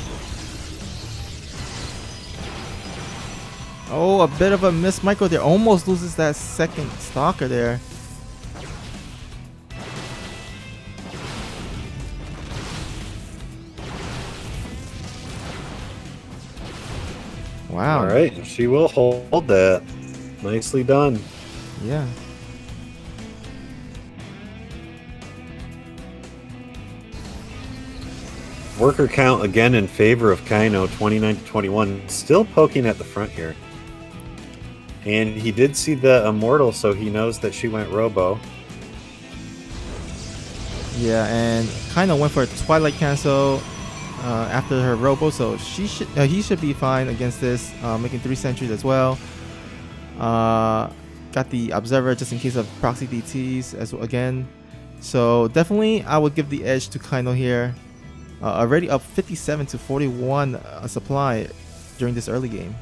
Oh, a bit of a miss micro there. Almost loses that second Stalker there. Wow. All right, and she will hold that. Nicely done. Yeah. Worker count again in favor of Kaino, 29 to 21. Still poking at the front here. And he did see the Immortal, so he knows that she went Robo. Yeah, and Kaino went for a Twilight cancel after her Robo, so he should be fine against this, making 3 sentries as well. Got the Observer just in case of proxy DTs again. So definitely I would give the edge to Kaino here. Already up 57 to 41 supply during this early game.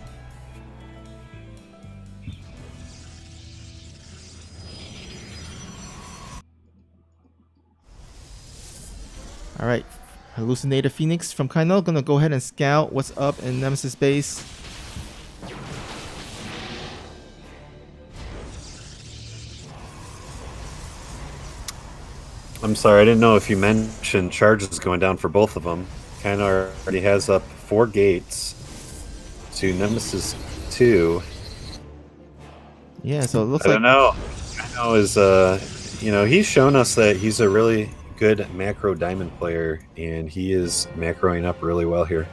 Alright, Hallucinator Phoenix from Kaino gonna go ahead and scout what's up in Nemesis base. I'm sorry, I didn't know if you mentioned charges going down for both of them. Kaino already has up 4 gates to Nemesis too. Yeah, so it looks I like don't know. Kaino is, he's shown us that he's a really good macro diamond player, and he is macroing up really well here.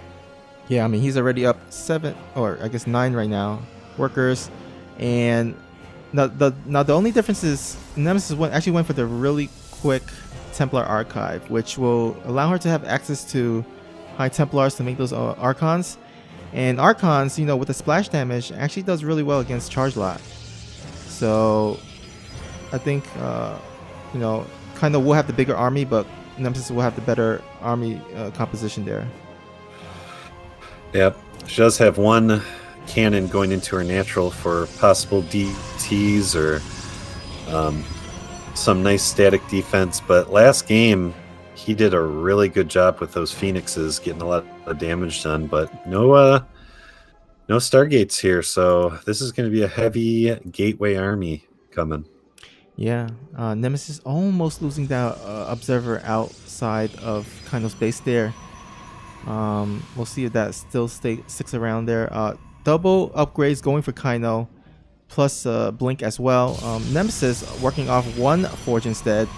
yeah, I mean he's already up 7 or I guess 9 right now. Workers, and the only difference is Nemesis actually went for the really quick Templar archive, which will allow her to have access to high Templars to make those archons. And archons, with the splash damage, actually does really well against charge lot. So I think kind of will have the bigger army, but Nemesis will have the better army composition there. Yep. She does have one cannon going into her natural for possible DTs or some nice static defense. But last game, he did a really good job with those Phoenixes, getting a lot of damage done. But no Stargates here, so this is going to be a heavy Gateway army coming. Yeah, Nemesis almost losing that observer outside of Kaino's base there. We'll see if that still sticks around there. Double upgrades going for Kaino, plus Blink as well. Nemesis working off one Forge instead,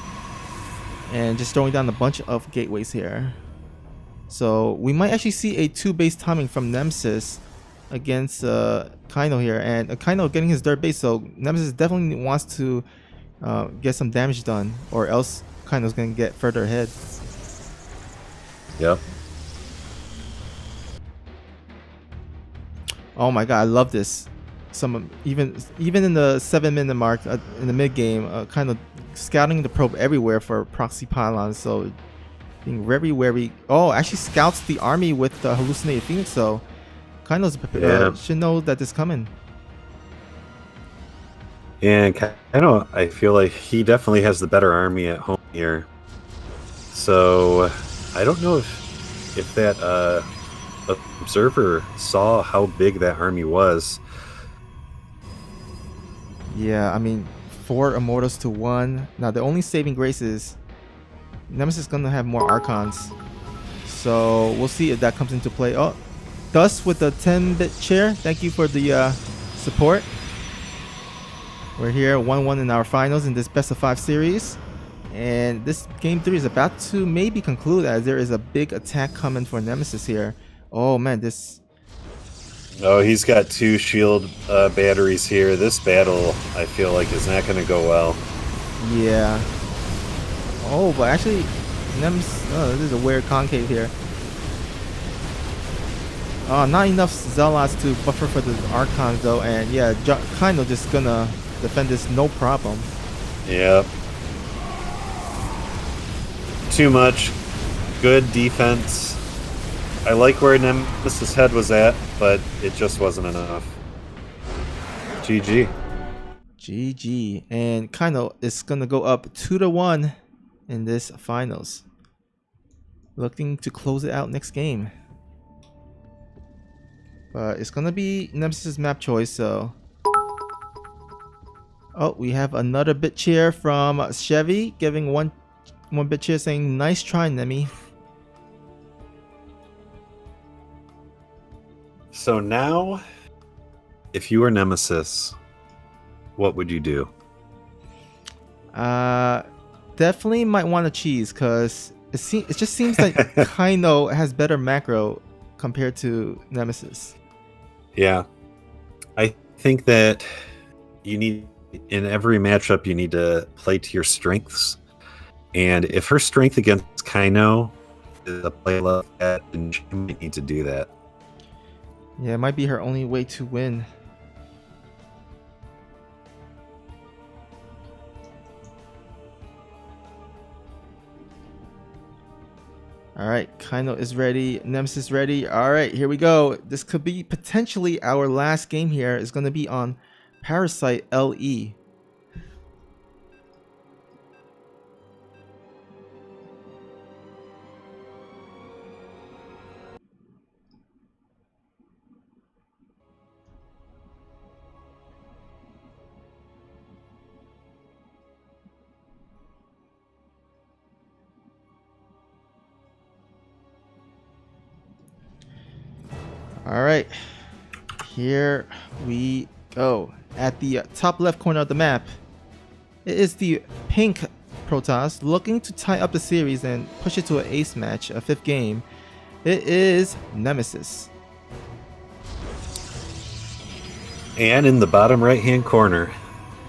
and just throwing down a bunch of gateways here. So we might actually see a 2-base timing from Nemesis against Kaino here, and Kaino getting his dirt base. So Nemesis definitely wants to get some damage done, or else Kaino's gonna get further ahead. Yep. Oh my god, I love this. Even in the 7-minute mark in the mid game, kind of scouting the probe everywhere for proxy pylons. So being very wary. Oh, actually scouts the army with the hallucinated Phoenix. So Kaino's should know that this coming. And Kaino, I feel like he definitely has the better army at home here. So I don't know if that observer saw how big that army was. Yeah, I mean 4 Immortals to 1. Now the only saving grace is Nemesis is gonna have more Archons. So we'll see if that comes into play. Oh, Dust with the 10-bit chair. Thank you for the support. We're here 1-1 in our finals in this best of 5 series. And this game 3 is about to maybe conclude, as there is a big attack coming for Nemesis here. Oh man, this... Oh, he's got 2 shield batteries here. This battle, I feel like, is not going to go well. Yeah. Oh, but actually, Nemesis... Oh, this is a weird concave here. Not enough Zealots to buffer for the Archons though. And yeah, kind of just gonna defend this no problem. Yep. Too much. Good defense. I like where Nemesis' head was at, but it just wasn't enough. GG. GG. And Kaino is gonna go up 2-1 in this finals. Looking to close it out next game. But it's gonna be Nemesis' map choice, so... Oh, we have another bit cheer from Chevy, giving one bit cheer saying, "Nice try, Nemi." So now, if you were Nemesis, what would you do? Definitely might want to cheese, because it just seems like Kaino has better macro compared to Nemesis. Yeah. I think that you need, in every matchup, you need to play to your strengths. And if her strength against Kaino is a play like that, then she might need to do that. Yeah, it might be her only way to win. Alright, Kaino is ready. Nemesis ready. Alright, here we go. This could be potentially our last game here. It's going to be on Parasite LE. Alright, Here we go. At the top left corner of the map, it is the pink Protoss looking to tie up the series and push it to an ace match, a 5th game. It is Nemesis. And in the bottom right-hand corner,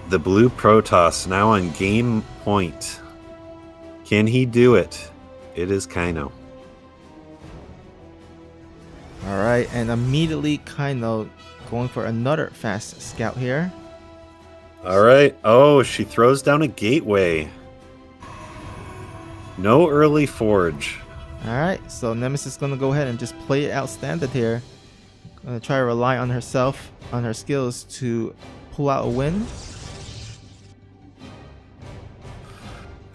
the blue Protoss now on game point. Can he do it? It is Kaino. Alright, and immediately Kaino going for another fast scout here. Alright. Oh, she throws down a gateway. No early forge. Alright, so Nemesis is going to go ahead and just play it out standard here. Going to try to rely on herself, on her skills to pull out a win.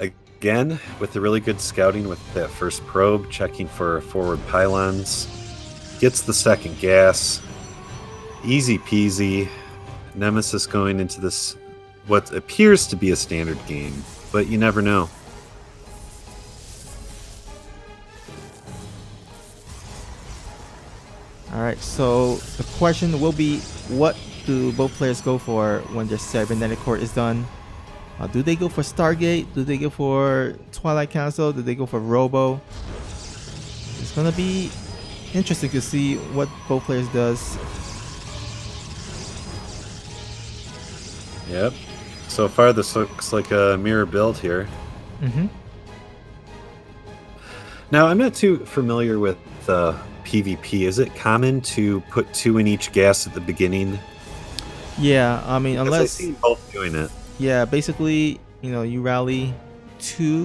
Again, with the really good scouting with that first probe, checking for forward pylons. Gets the second gas. Easy peasy. Nemesis going into this, what appears to be a standard game, but you never know. Alright, so the question will be, what do both players go for when their cybernetic core is done? Do they go for Stargate? Do they go for Twilight Council? Do they go for Robo? It's gonna be interesting to see what both players does. Yep. So far, this looks like a mirror build here. Now, I'm not too familiar with PvP. Is it common to put 2 in each gas at the beginning? Yeah, I mean, Because unless... I see both doing it. Yeah, basically, you know, you rally 2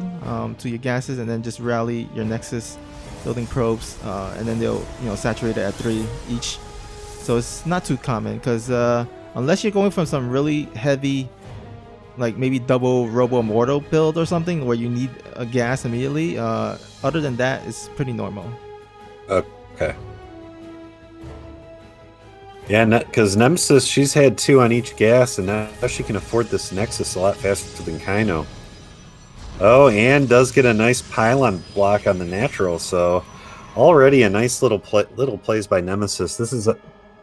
to your gases and then just rally your Nexus building probes, and then they'll, you know, saturate it at 3 each. So it's not too common because unless you're going from some really heavy, like maybe double Robo Immortal build or something where you need a gas immediately, other than that, it's pretty normal. Okay. Yeah, because Nemesis, she's had 2 on each gas, and now she can afford this Nexus a lot faster than Kaino. Oh, and does get a nice pylon block on the natural, so already a nice little plays by Nemesis. This is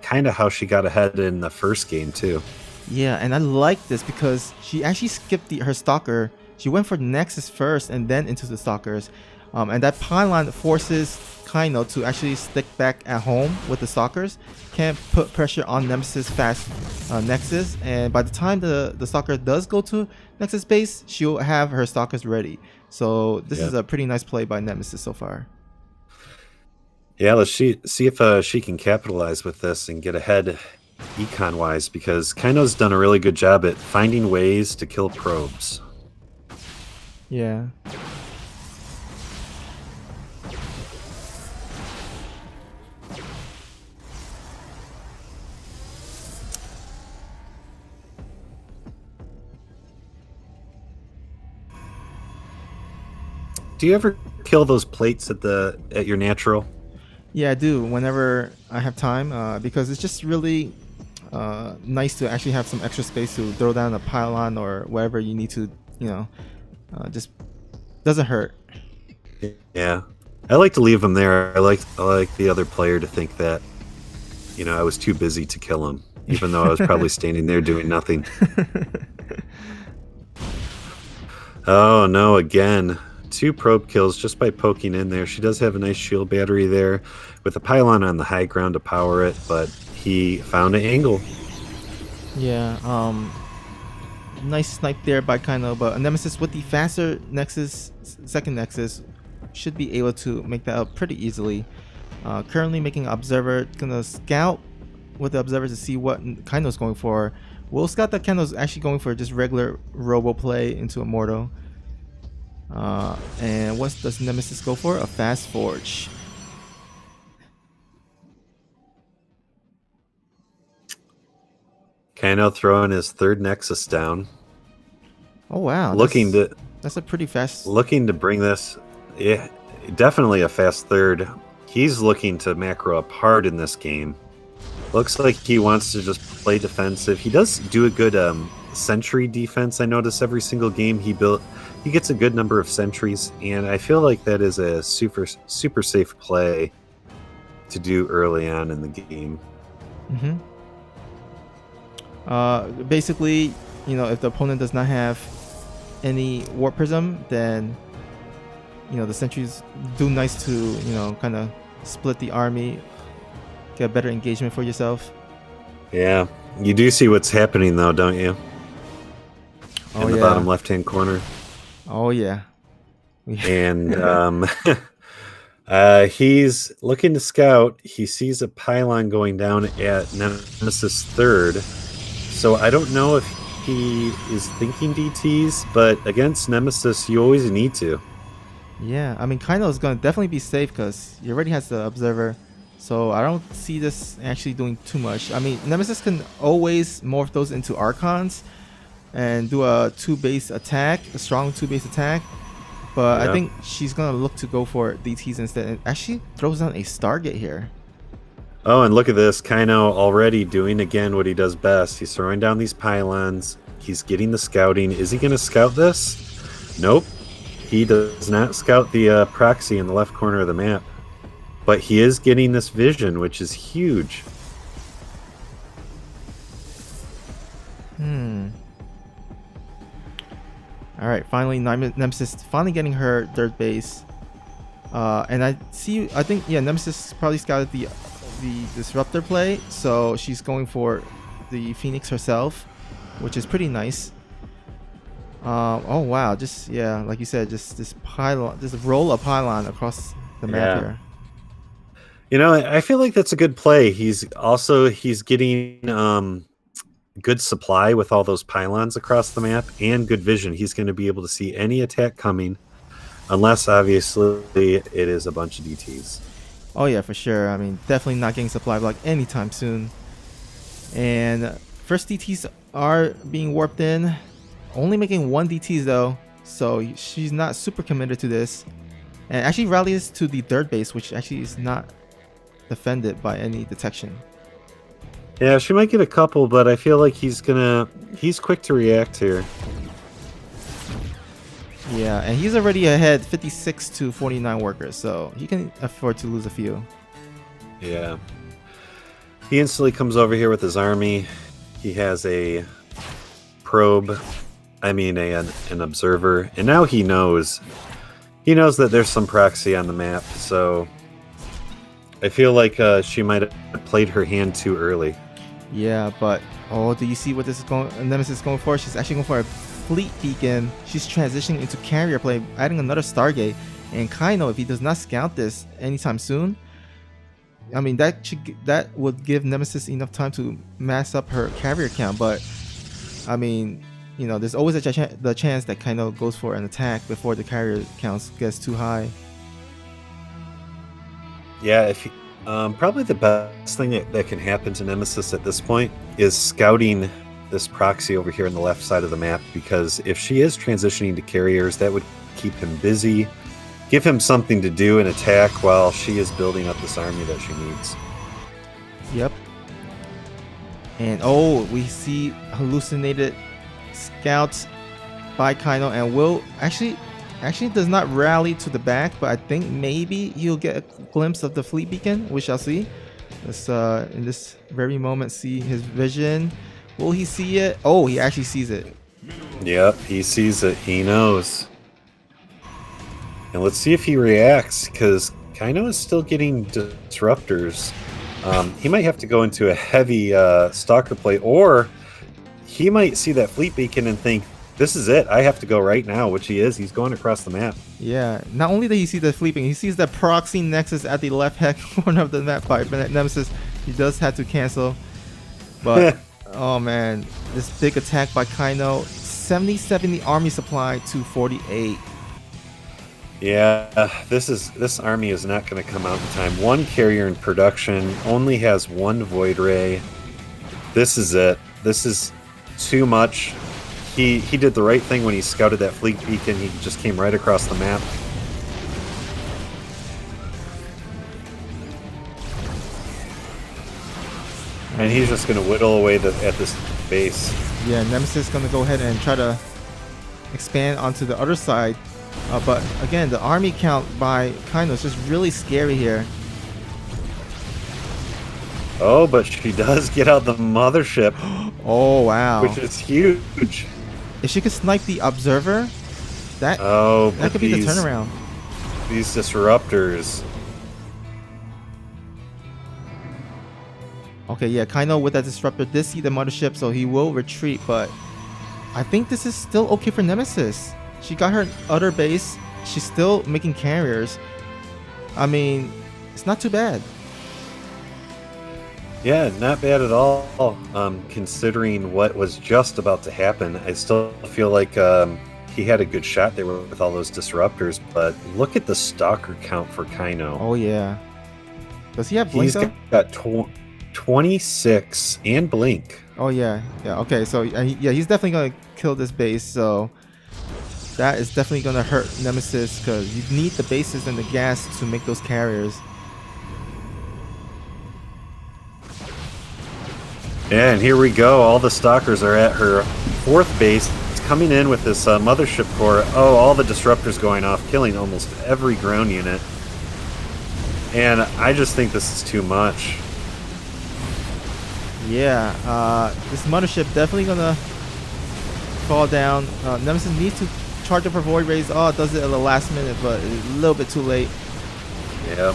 kind of how she got ahead in the first game, too. Yeah, and I like this because she actually skipped her Stalker. She went for Nexus first and then into the Stalkers. And that pylon forces Kaino to actually stick back at home with the Stalkers. Can't put pressure on Nemesis fast Nexus. And by the time the Stalker does go to Nexus base, she'll have her Stalkers ready. So this is a pretty nice play by Nemesis so far. Yeah, let's see if she can capitalize with this and get ahead econ-wise, because Kaino's done a really good job at finding ways to kill probes. Yeah. Do you ever kill those plates at your natural? Yeah, I do whenever I have time, because it's just really nice to actually have some extra space to throw down a pylon or wherever you need to, you know, just doesn't hurt. Yeah, I like to leave them there. I like the other player to think that, you know, I was too busy to kill him, even though I was probably standing there doing nothing. Oh no, again. 2 probe kills just by poking in there. She does have a nice shield battery there with a pylon on the high ground to power it, but he found an angle. Yeah, nice snipe there by Kaino, but Nemesis with the faster Nexus, second Nexus, should be able to make that up pretty easily. Currently making Observer, gonna scout with the Observer to see what Kaino's going for. We'll scout that Kaino's actually going for just regular Robo play into Immortal. And what does Nemesis go for? A fast forge. Kaino throwing his 3rd Nexus down. Oh wow! That's a pretty fast. Looking to bring this, yeah, definitely a fast 3rd. He's looking to macro up hard in this game. Looks like he wants to just play defensive. He does do a good sentry defense. I notice every single game he gets a good number of sentries, and I feel like that is a super safe play to do early on in the game. Basically, if the opponent does not have any warp prism, then the sentries do nice to kind of split the army, get better engagement for yourself. Yeah, you do see what's happening though, don't you? Oh, In the yeah. bottom left-hand corner. Oh yeah. And he's looking to scout. He sees a pylon going down at Nemesis 3rd. So I don't know if he is thinking DTs, but against Nemesis, you always need to. Yeah, I mean, Kaino is going to definitely be safe because he already has the Observer. So I don't see this actually doing too much. I mean, Nemesis can always morph those into Archons and do a 2-base attack, a strong 2-base attack. But I think she's going to look to go for DTs instead. And actually throws down a Stargate here. Oh, and look at this. Kaino already doing again what he does best. He's throwing down these pylons. He's getting the scouting. Is he going to scout this? Nope. He does not scout the proxy in the left corner of the map. But he is getting this vision, which is huge. Alright, finally Nemesis finally getting her third base. And I think Nemesis probably scouted the disruptor play, so she's going for the Phoenix herself, which is pretty nice. Oh wow, just like you said, just this pylon, just roll a pylon across the map here. I feel like that's a good play. He's getting good supply with all those pylons across the map and good vision. He's going to be able to see any attack coming, unless obviously it is a bunch of DTs. Oh yeah, for sure. I mean, definitely not getting supply block anytime soon. And first DTs are being warped in, only making 1 DTs though, so she's not super committed to this, and actually rallies to the third base, which actually is not defended by any detection. Yeah, she might get a couple, but I feel like he's quick to react here. Yeah, and he's already ahead 56 to 49 workers, so he can afford to lose a few. Yeah. He instantly comes over here with his army. He has a probe, an observer, and now he knows that there's some proxy on the map, so I feel like she might have played her hand too early. Yeah, but do you see what Nemesis is going for? She's actually going for a fleet beacon. She's transitioning into carrier play, adding another Stargate. And Kaino, if he does not scout this anytime soon, I mean that would give Nemesis enough time to mass up her carrier count. But I mean, there's always the chance that Kaino goes for an attack before the carrier count gets too high. Yeah, probably the best thing that can happen to Nemesis at this point is scouting this proxy over here on the left side of the map, because if she is transitioning to carriers, that would keep him busy, give him something to do and attack while she is building up this army that she needs. Yep. And we see hallucinated scouts by Kaino, and will actually does not rally to the back, but I think maybe you'll get a glimpse of the fleet beacon. We shall see. Let's in this very moment see his vision. Will he see it? Oh, he actually sees it. Yep, he sees it. He knows. And let's see if he reacts, because Kaino is still getting disruptors. He might have to go into a heavy stalker play, or he might see that fleet beacon and think, this is it. I have to go right now, which he is. He's going across the map. Yeah. Not only did he see the fleet beacon, he sees the proxy nexus at the left-hand corner of the map by Nemesis. He does have to cancel. But, oh man, this big attack by Kaino. 70 army supply to 48. Yeah, this army is not going to come out in time. 1 carrier in production, only has 1 void ray. This is it. This is too much. He did the right thing when he scouted that fleet beacon. He just came right across the map. And he's just going to whittle away at this base. Yeah, Nemesis is going to go ahead and try to expand onto the other side. But again, the army count by Kaino is just really scary here. Oh, but she does get out the mothership, Oh, wow. which is huge. If she could snipe the observer, that Oh, that but could be the turnaround. these disruptors. Okay, yeah, Kaino with that disruptor did see the mothership, so he will retreat, but I think this is still okay for Nemesis. She got her other base. She's still making carriers. I mean, it's not too bad. Yeah, not bad at all. Considering what was just about to happen, I still feel like he had a good shot there with all those disruptors. But look at the stalker count for Kaino. Oh, yeah. Does he have Blink, He's though? got 26 and Blink. Oh, yeah. Yeah, okay. So, yeah, he's definitely going to kill this base. So, that is definitely going to hurt Nemesis because you need the bases and the gas to make those carriers. Yeah, and here we go. All the stalkers are at her fourth base. It's coming in with this mothership core. Oh, all the disruptors going off, killing almost every ground unit. And I just think this is too much. Yeah, this mothership definitely going to fall down. Nemesis needs to charge up her Void Rays. Oh, it does it at the last minute, but a little bit too late. Yeah.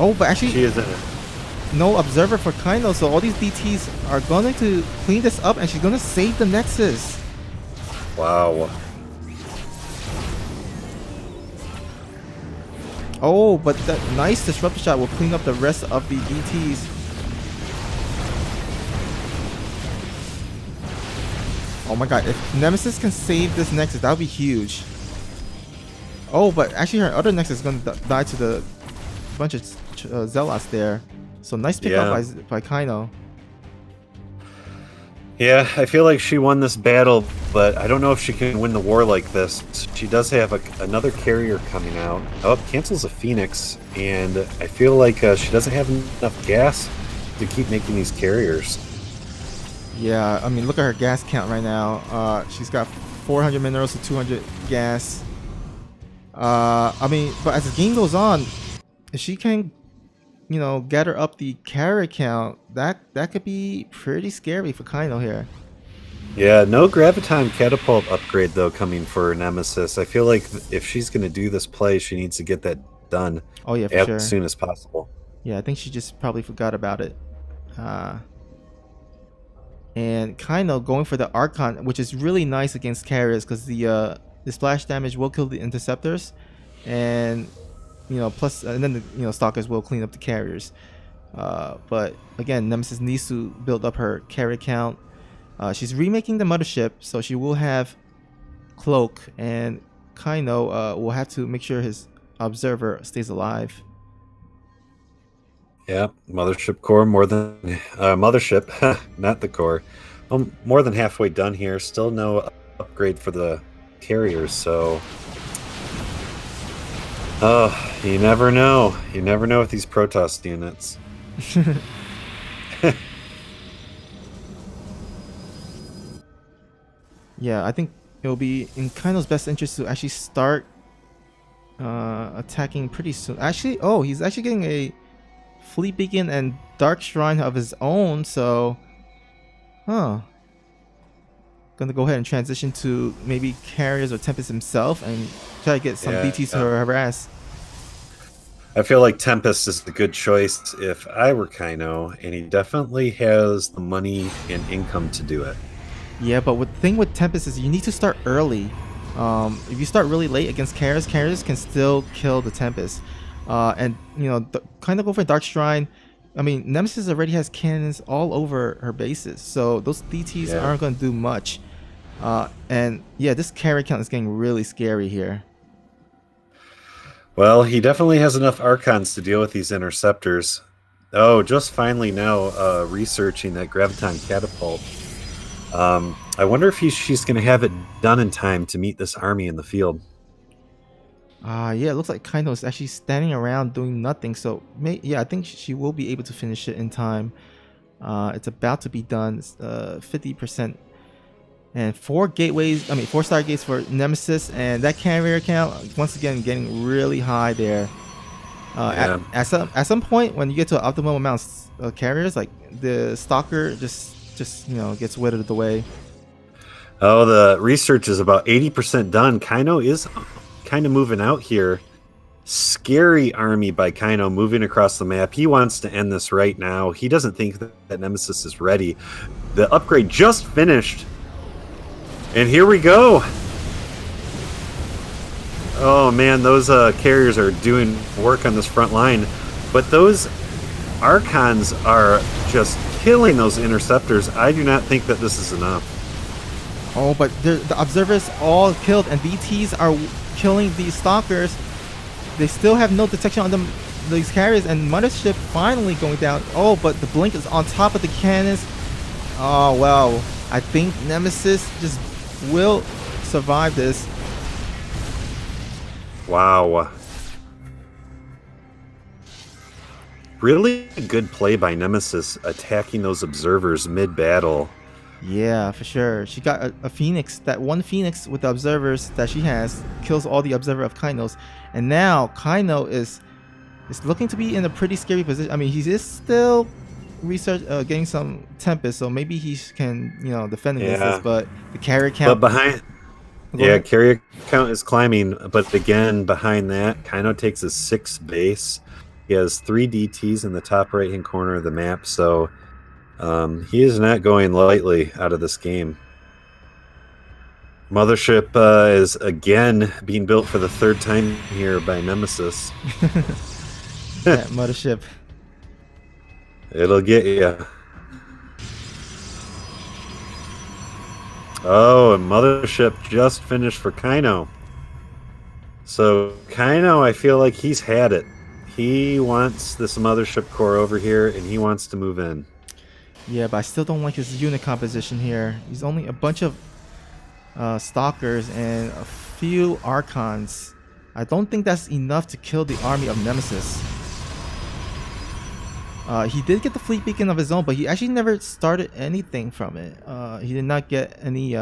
Oh, but actually, She is in it. no observer for Kaino, so all these DTs are going to clean this up, and she's going to save the Nexus. Wow. Oh, but that nice disruptor shot will clean up the rest of the DTs. Oh my god, if Nemesis can save this Nexus, that would be huge. Oh, but actually her other Nexus is going to die to the bunch of Zealots there. So nice pick up by Kaino. Yeah, I feel like she won this battle, but I don't know if she can win the war like this. She does have another carrier coming out. Oh, cancels a Phoenix, and I feel like she doesn't have enough gas to keep making these carriers. Yeah, I mean, look at her gas count right now. She's got 400 minerals to 200 gas. I mean, but as the game goes on, if she can, you know, gather up the carry count, that could be pretty scary for Kaino here. Yeah, no graviton catapult upgrade though coming for Nemesis. I feel like if she's gonna do this play, she needs to get that done. Oh yeah, for as sure. soon as possible. Yeah, I think she just probably forgot about it. And Kaino going for the Archon, which is really nice against carriers because the splash damage will kill the interceptors, and you know, plus and then the stalkers will clean up the carriers. But again, Nemesis needs to build up her carry count. She's remaking the mothership, so she will have cloak, and Kaino will have to make sure his observer stays alive. Yeah, mothership core more than mothership, not the core. More than halfway done here. Still no upgrade for the carriers, so you never know. You never know with these Protoss units. Yeah, I think it will be in Kaino's best interest to actually start attacking pretty soon. Actually, oh, he's actually getting a Fleet Beacon and Dark Shrine of his own, so gonna go ahead and transition to maybe carriers or Tempest himself and try to get some DTs to harass. I feel like Tempest is a good choice if I were Kaino, and he definitely has the money and income to do it. Yeah, but the thing with Tempest is you need to start early. If you start really late against carriers can still kill the Tempest. And you know, kind of go for Dark Shrine. I mean, Nemesis already has cannons all over her bases, so those DTs aren't going to do much. And yeah, this carry count is getting really scary here. Well, he definitely has enough Archons to deal with these interceptors. Oh, just finally now researching that Graviton Catapult. I wonder if she's going to have it done in time to meet this army in the field. Yeah, it looks like Kaino is actually standing around doing nothing. So, yeah, I think she will be able to finish it in time. It's about to be done. 50%. And 4 star gates for Nemesis. And that carrier count, once again, getting really high there. Yeah. At some point when you get to an optimal amount of carriers, like the stalker just gets withered away. Oh, the research is about 80% done. Kaino is kind of moving out here. Scary army by Kaino moving across the map. He wants to end this right now. He doesn't think that Nemesis is ready. The upgrade just finished. And here we go. Oh man, those carriers are doing work on this front line. But those Archons are just killing those interceptors. I do not think that this is enough. Oh, but the observers all killed, and DTs are killing these stalkers. They still have no detection on them, these carriers, and Mothership finally going down. Oh, but the blink is on top of the cannons. Oh, well, I think Nemesis just will survive this. Wow. Really good play by Nemesis attacking those observers mid-battle. Yeah, for sure. She got a Phoenix. That one Phoenix with the observers that she has kills all the observer of Kainos. And now Kaino is looking to be in a pretty scary position. I mean, he is still getting some Tempest, so maybe he can, defend against this. But the carrier count. But behind, carrier count is climbing. But again, behind that, Kaino takes a 6th base. He has 3 DTs in the top right-hand corner of the map, so he is not going lightly out of this game. Mothership is again being built for the 3rd time here by Nemesis. That Mothership. It'll get you. Oh, and Mothership just finished for Kaino. So Kaino, I feel like he's had it. He wants this Mothership core over here, and he wants to move in. Yeah, but I still don't like his unit composition here. He's only a bunch of stalkers and a few Archons. I don't think that's enough to kill the army of Nemesis. He did get the fleet beacon of his own, but he actually never started anything from it. He did not get any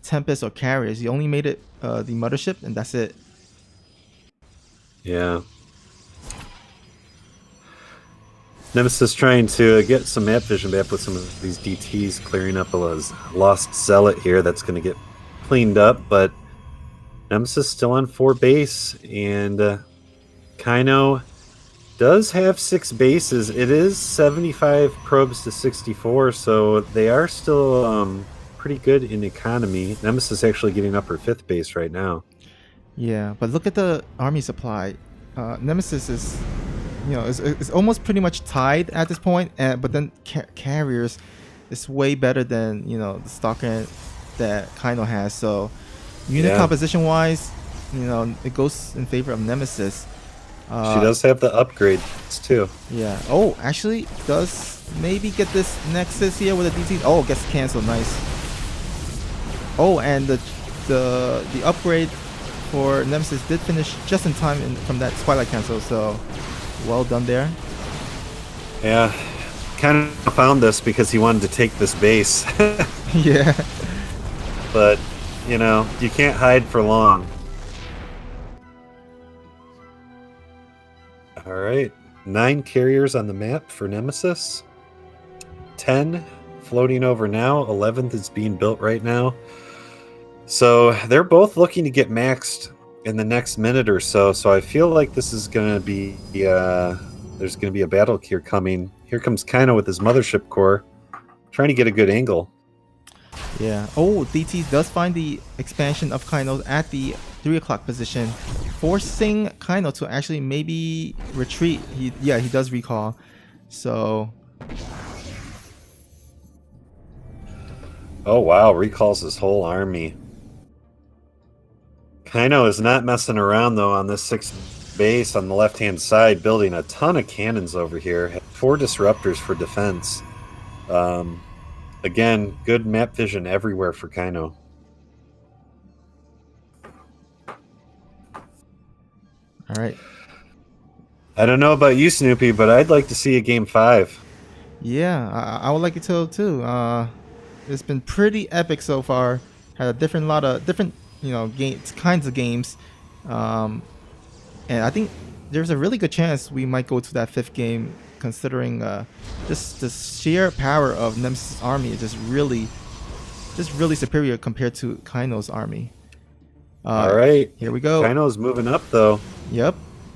Tempest or carriers. He only made it the Mothership, and that's it. Yeah. Nemesis trying to get some map vision back with some of these DTs, clearing up a lost zealot here that's going to get cleaned up, but Nemesis still on 4 base, and Kaino does have 6 bases. It is 75 probes to 64, so they are still pretty good in economy. Nemesis actually getting up her 5th base right now. Yeah, but look at the army supply. Nemesis is, it's almost pretty much tied at this point, but then carriers is way better than the stalker that Kaino has. So unit composition wise, it goes in favor of Nemesis. She does have the upgrades too. Yeah. Oh, actually does maybe get this Nexus here with a DT. Oh, gets canceled. Nice. Oh, and the upgrade for Nemesis did finish just in time from that Twilight cancel. So well done there. Yeah. Kind of found this because he wanted to take this base. Yeah. But, you can't hide for long. All right. 9 carriers on the map for Nemesis. 10 floating over now. 11th is being built right now. So they're both looking to get maxed in the next minute or so. So I feel like this is going to be, there's going to be a battle here coming. Here comes Kaino with his Mothership core, trying to get a good angle. Yeah. Oh, DT does find the expansion of Kaino at the 3 o'clock position, forcing Kaino to actually maybe retreat. He does recall. So. Oh wow, recalls his whole army. Kaino is not messing around though on this 6th base on the left-hand side, building a ton of cannons over here. 4 disruptors for defense. Again, good map vision everywhere for Kaino. All right. I don't know about you, Snoopy, but I'd like to see a game 5. Yeah, I would like it to too. It's been pretty epic so far. Had a lot of different, kinds of games. And I think there's a really good chance we might go to that 5th game, considering just the sheer power of Nemesis' army is just really superior compared to Kaino's army. All right. Here we go. Kaino's moving up, though. Yep.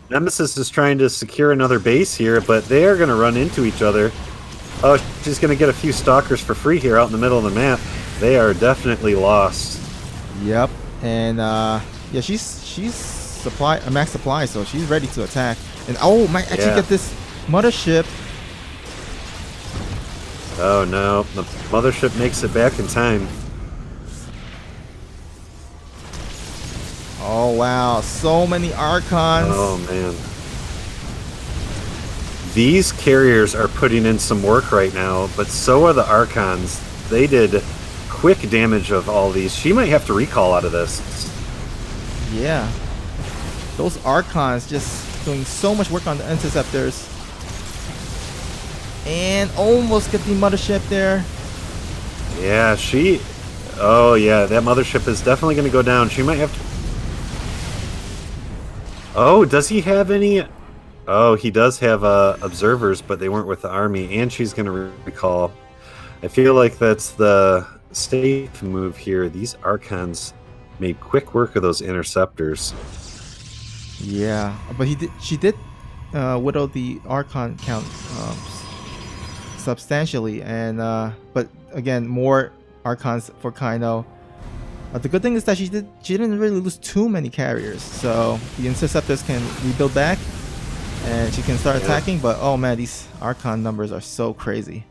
Nemesis is trying to secure another base here, but they are going to run into each other. Oh, she's going to get a few stalkers for free here out in the middle of the map. They are definitely lost. Yep. And yeah, she's max supply, so she's ready to attack. And oh, might actually get this mothership. Oh no, the mothership makes it back in time. Oh wow, so many Archons. Oh man. These carriers are putting in some work right now, but so are the Archons. They did quick damage of all these. She might have to recall out of this. Yeah. Those Archons just doing so much work on the interceptors. And almost get the mothership there. Yeah, oh yeah, that mothership is definitely going to go down. She might have to... Oh, does he have any... Oh, he does have observers, but they weren't with the army, and she's going to recall. I feel like that's the safe move here. These Archons made quick work of those interceptors. Yeah, but she did whittle the Archon count substantially, and but again, more Archons for Kaino. The good thing is that she didn't really lose too many carriers, so the interceptors can rebuild back, and she can start attacking. But oh man, these Archon numbers are so crazy.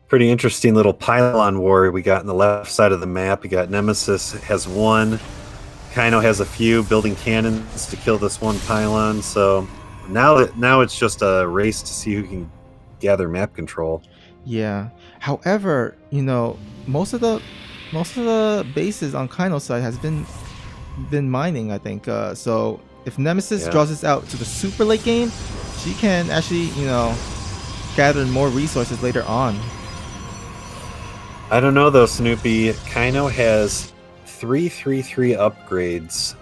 Pretty interesting little pylon war we got on the left side of the map. We got Nemesis has one, Kaino has a few, building cannons to kill this one pylon. So now it's just a race to see who can gather map control. Yeah. However, you know, most of the bases on Kaino's side has been mining, I think. So if Nemesis draws this out to the super late game, she can actually, you know, gather more resources later on. I don't know though, Snoopy. Kaino has 3/3/3 upgrades,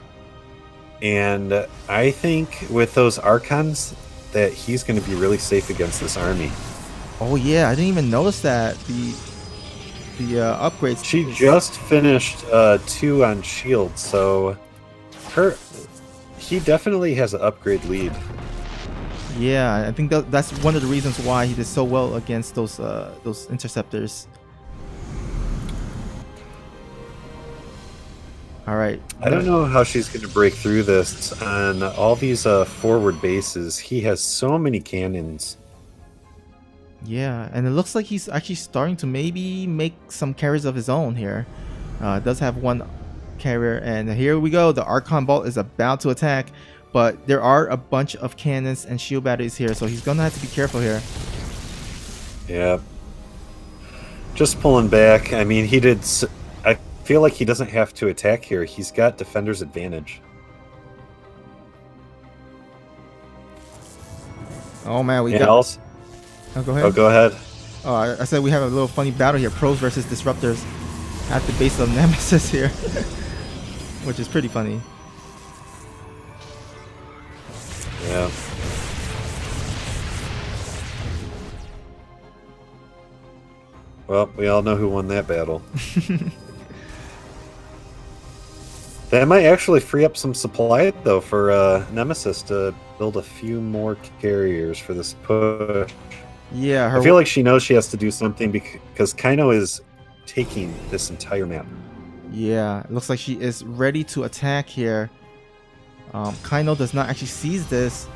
and I think with those Archons that he's going to be really safe against this army. Oh yeah, I didn't even notice that the upgrades. She just finished 2 on shield, so he definitely has an upgrade lead. Yeah, I think that's one of the reasons why he did so well against those interceptors. All right. I don't know how she's going to break through this on all these forward bases. He has so many cannons. Yeah, and it looks like he's actually starting to maybe make some carriers of his own here. Does have one carrier, and here we go. The Archon Bolt is about to attack, but there are a bunch of cannons and shield batteries here, so he's gonna have to be careful here. Yeah. Just pulling back. I mean, I feel like he doesn't have to attack here. He's got defender's advantage. Oh man, we and got... Also, oh, go ahead. Oh, go ahead. Oh, I said we have a little funny battle here. Pros versus Disruptors at the base of Nemesis here. Which is pretty funny. Yeah. Well, we all know who won that battle. That might actually free up some supply, though, for Nemesis to build a few more carriers for this push. Yeah, I feel like she knows she has to do something because Kaino is taking this entire map. Yeah, it looks like she is ready to attack here. Kaino does not actually seize this.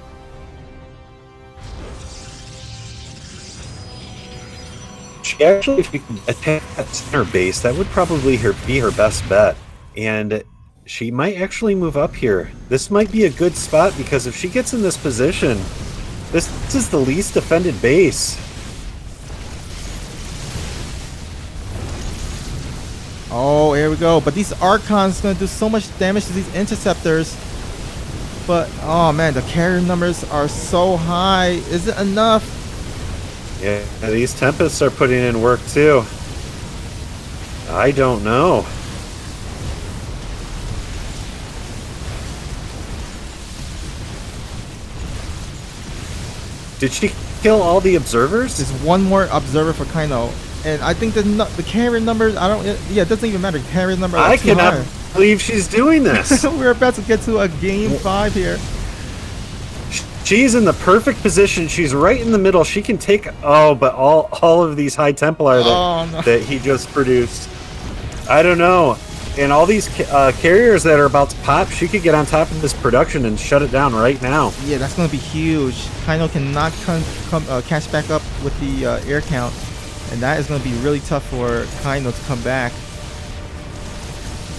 She actually, if you can attack that center base, that would probably be her best bet. And she might actually move up here. This might be a good spot because if she gets in this position, this is the least defended base. Oh, here we go. But these Archons going to do so much damage to these interceptors. But, oh man, the carrier numbers are so high. Is it enough? Yeah, these Tempests are putting in work too. I don't know. Did she kill all the observers? There's one more observer for Kaino. And I think the carrier numbers, yeah, it doesn't even matter. Carrier number I too cannot high. believe she's doing this. We're about to get to a game 5 here. She's in the perfect position. She's right in the middle. She can take but all of these high Templar that he just produced. I don't know. And all these carriers that are about to pop, she could get on top of this production and shut it down right now. Yeah, that's going to be huge. Kaino cannot catch back up with the air count. And that is going to be really tough for Kaino to come back.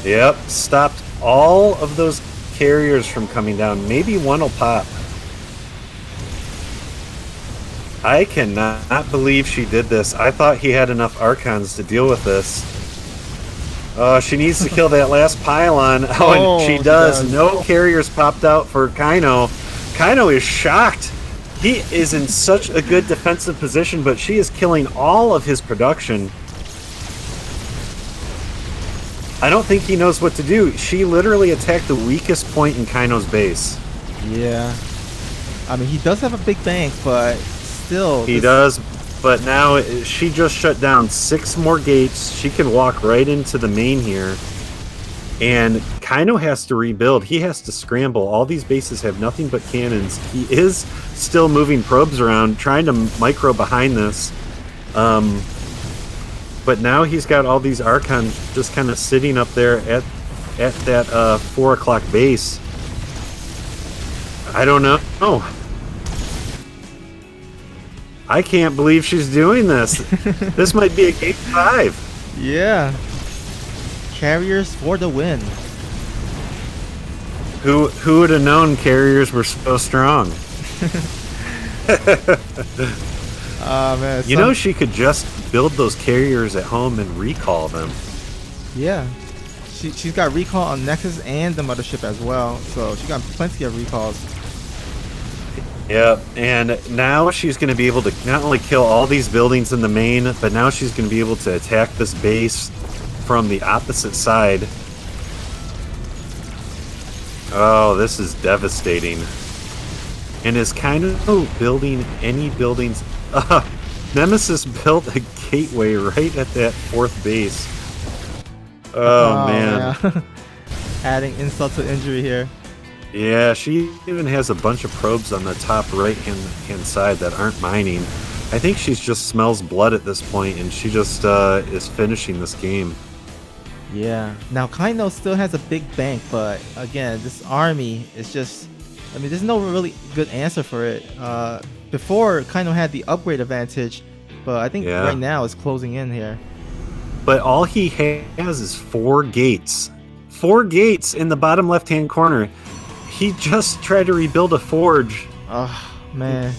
Yep, stopped all of those carriers from coming down. Maybe one will pop. I cannot believe she did this. I thought he had enough Archons to deal with this. Oh, she needs to kill that last pylon. Oh, and she does. No carriers popped out for Kaino. Kaino is shocked. He is in such a good defensive position, but she is killing all of his production. I don't think he knows what to do. She literally attacked the weakest point in Kaino's base. Yeah. I mean, he does have a big bank, but still. He does, but now she just shut down 6 more gates. She can walk right into the main here. And Kaino has to rebuild. He has to scramble. All these bases have nothing but cannons. He is still moving probes around, trying to micro behind this. But now he's got all these Archons just kind of sitting up there at that 4 o'clock base. I don't know. I can't believe she's doing this. This might be a game 5. Yeah. Carriers for the win. Who would have known carriers were so strong? Man, you know, she could just build those carriers at home and recall them. Yeah. She's got recall on Nexus and the mothership as well, so she got plenty of recalls. Yeah, and now she's going to be able to not only kill all these buildings in the main, but now she's going to be able to attack this base from the opposite side. Oh, this is devastating. And is Kaino building any buildings? Nemesis built a gateway right at that 4th base. Oh man. Yeah. Adding insult to injury here. Yeah, she even has a bunch of probes on the top right-hand side that aren't mining. I think she just smells blood at this point, and she just is finishing this game. Yeah. Now, Kaino still has a big bank, but again, this army is just... I mean, there's no really good answer for it. Before, Kaino had the upgrade advantage, but I think right now it's closing in here. But all he has is 4 gates. 4 gates in the bottom left-hand corner. He just tried to rebuild a forge. Oh, man.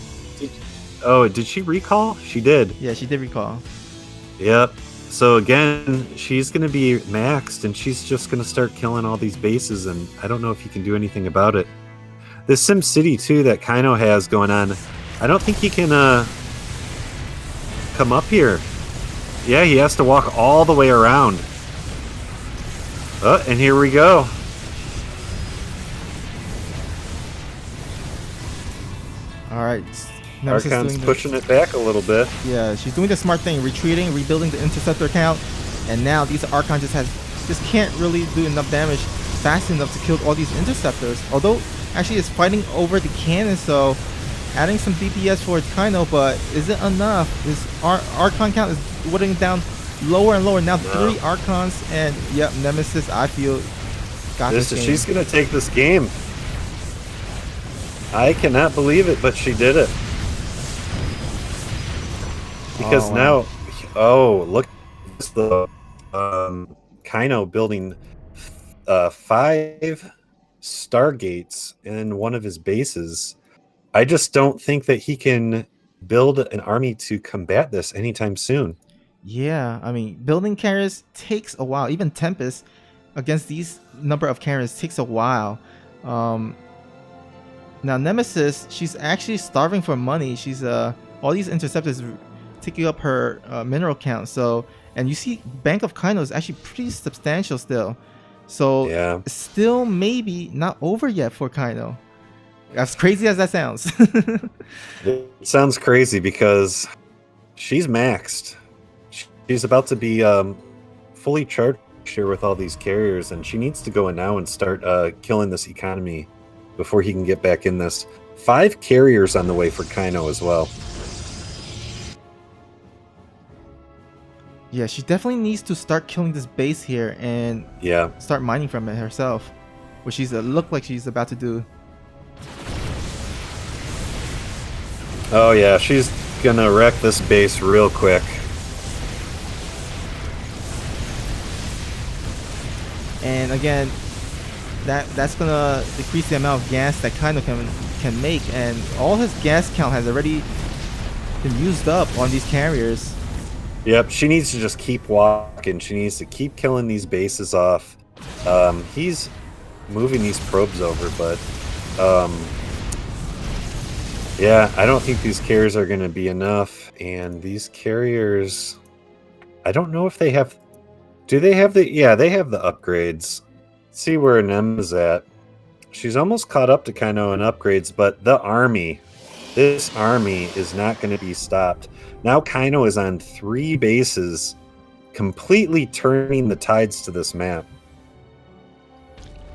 Did she recall? She did. Yeah, she did recall. Yep. So again, she's going to be maxed, and she's just going to start killing all these bases, and I don't know if he can do anything about it. This Sim City, too, that Kaino has going on, I don't think he can come up here. Yeah, he has to walk all the way around. Oh, and here we go. All right. Archon's pushing it back a little bit. Yeah, she's doing the smart thing, retreating, rebuilding the interceptor count, and now these Archons just can't really do enough damage fast enough to kill all these interceptors. Although, actually, it's fighting over the cannon, so adding some DPS for Kaino, but is it enough? His Archon count is whittling down lower and lower. Now 3 Archons, and yep, Nemesis, I feel, got this game. She's going to take this game. I cannot believe it, but she did it. Because now, look, the Kaino building 5 Stargates in one of his bases. I just don't think that he can build an army to combat this anytime soon. Yeah, I mean, building carriers takes a while. Even Tempest against these number of carriers takes a while. Now Nemesis, she's actually starving for money. She's all these interceptors taking up her mineral count. So, and you see Bank of Kaino is actually pretty substantial still. So, still maybe not over yet for Kaino. As crazy as that sounds. It sounds crazy because she's maxed. She's about to be fully charged here with all these carriers, and she needs to go in now and start killing this economy before he can get back in this. 5 carriers on the way for Kaino as well. Yeah, she definitely needs to start killing this base here and start mining from it herself, which she's look like she's about to do. Oh yeah, she's gonna wreck this base real quick. And again, that's gonna decrease the amount of gas that Kaino can make, and all his gas count has already been used up on these carriers. Yep, she needs to just keep walking. She needs to keep killing these bases off. He's moving these probes over, but yeah, I don't think these carriers are going to be enough. And these carriers, I don't know if they have... Do they have the... Yeah, they have the upgrades. Let's see where Nem is at. She's almost caught up to Kaino in upgrades, but the army... This army is not going to be stopped. Now Kaino is on 3 bases, completely turning the tides to this map.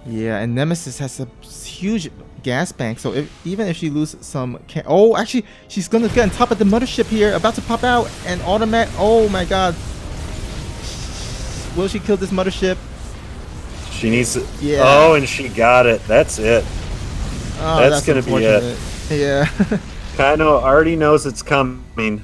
Yeah, and Nemesis has a huge gas bank, so even if she loses some... Oh, actually, she's going to get on top of the mothership here, about to pop out, and automatic... Oh my god. Will she kill this mothership? She needs to... Yeah. Oh, and she got it. That's it. Oh, that's going to be it. Yeah. Kaino already knows it's coming.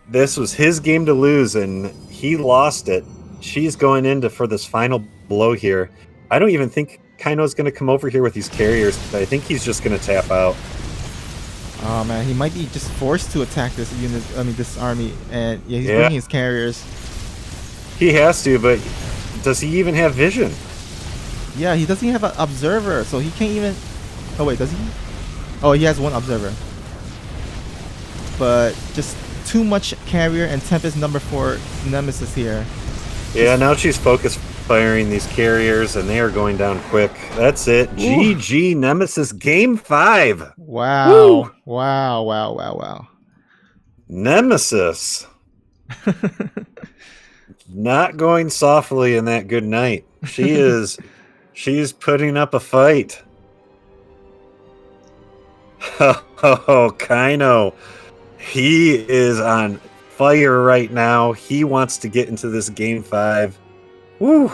This was his game to lose, and he lost it. She's going into for this final blow here. I don't even think Kaino's going to come over here with these carriers. I think he's just going to tap out. Oh man, he might be just forced to attack this unit. I mean, this army, and yeah, he's bringing his carriers. He has to, but does he even have vision? Yeah, he doesn't have an observer, so he can't even... Oh wait, does he? Oh, he has 1 observer. But just too much carrier and Tempest number 4 Nemesis here. Yeah, now she's focused firing these carriers, and they are going down quick. That's it. Ooh. GG Nemesis Game 5. Wow. Woo! Wow, wow, wow, wow. Nemesis. Not going softly in that good night. She's putting up a fight. Oh, Kaino. He is on fire right now. He wants to get into this Game 5. Woo!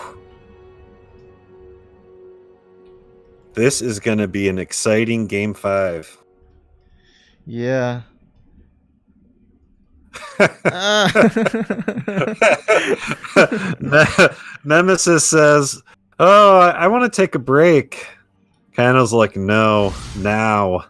This is going to be an exciting Game 5. Yeah. Nemesis says, "Oh, I want to take a break." Kaino's like, "No, now."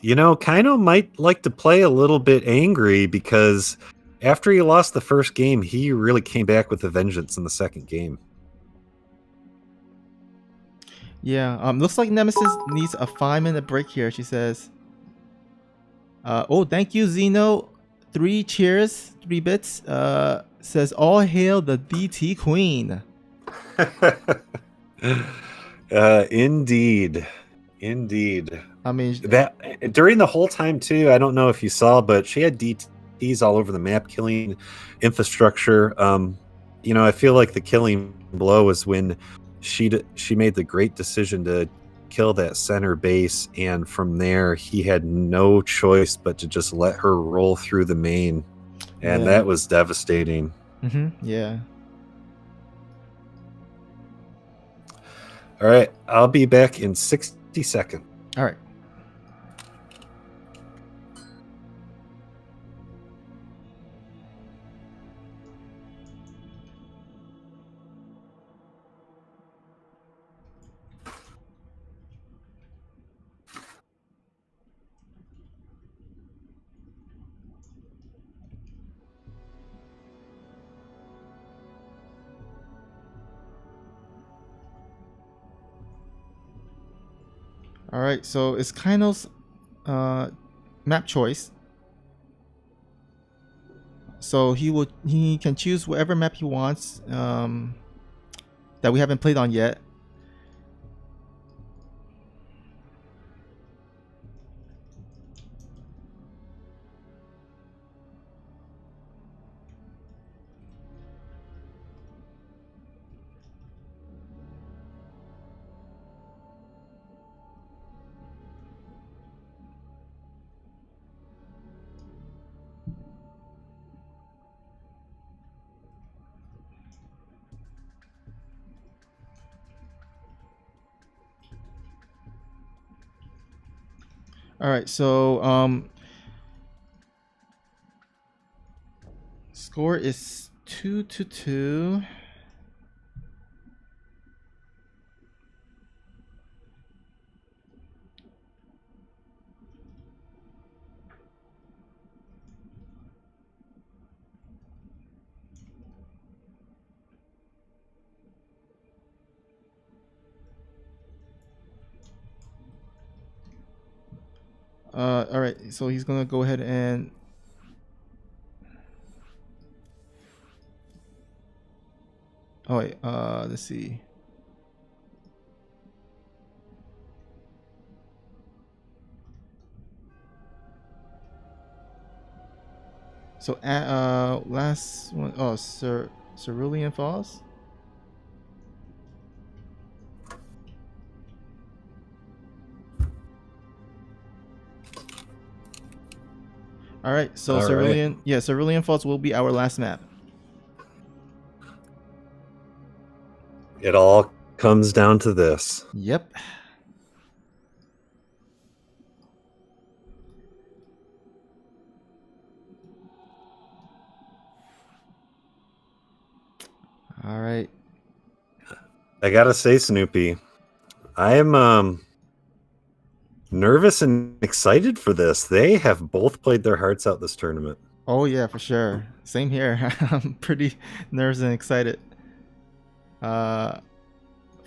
You know, Kaino might like to play a little bit angry because after he lost the first game, he really came back with a vengeance in the second game. Yeah, looks like Nemesis needs a 5-minute break here, she says. Oh, thank you, Zeno. 3 cheers, 3 bits. Says, all hail the DT Queen. Indeed. Indeed. I mean, that during the whole time too, I don't know if you saw, but she had DTs all over the map killing infrastructure. You know, I feel like the killing blow was when she made the great decision to kill that center base, and from there he had no choice but to just let her roll through the main, and that was devastating. Yeah. All right, I'll be back in 60 seconds. All right. All right, so it's Kaino's map choice. So he can choose whatever map he wants that we haven't played on yet. All right, so score is 2-2. All right, so he's gonna go ahead and wait, let's see. So last one, oh, Cerulean Falls. All right, so All right. Cerulean Falls will be our last map. It all comes down to this. Yep. All right. I gotta say, Snoopy, I am nervous and excited for this. They have both played their hearts out this tournament. Oh yeah, for sure. Same here. I'm pretty nervous and excited for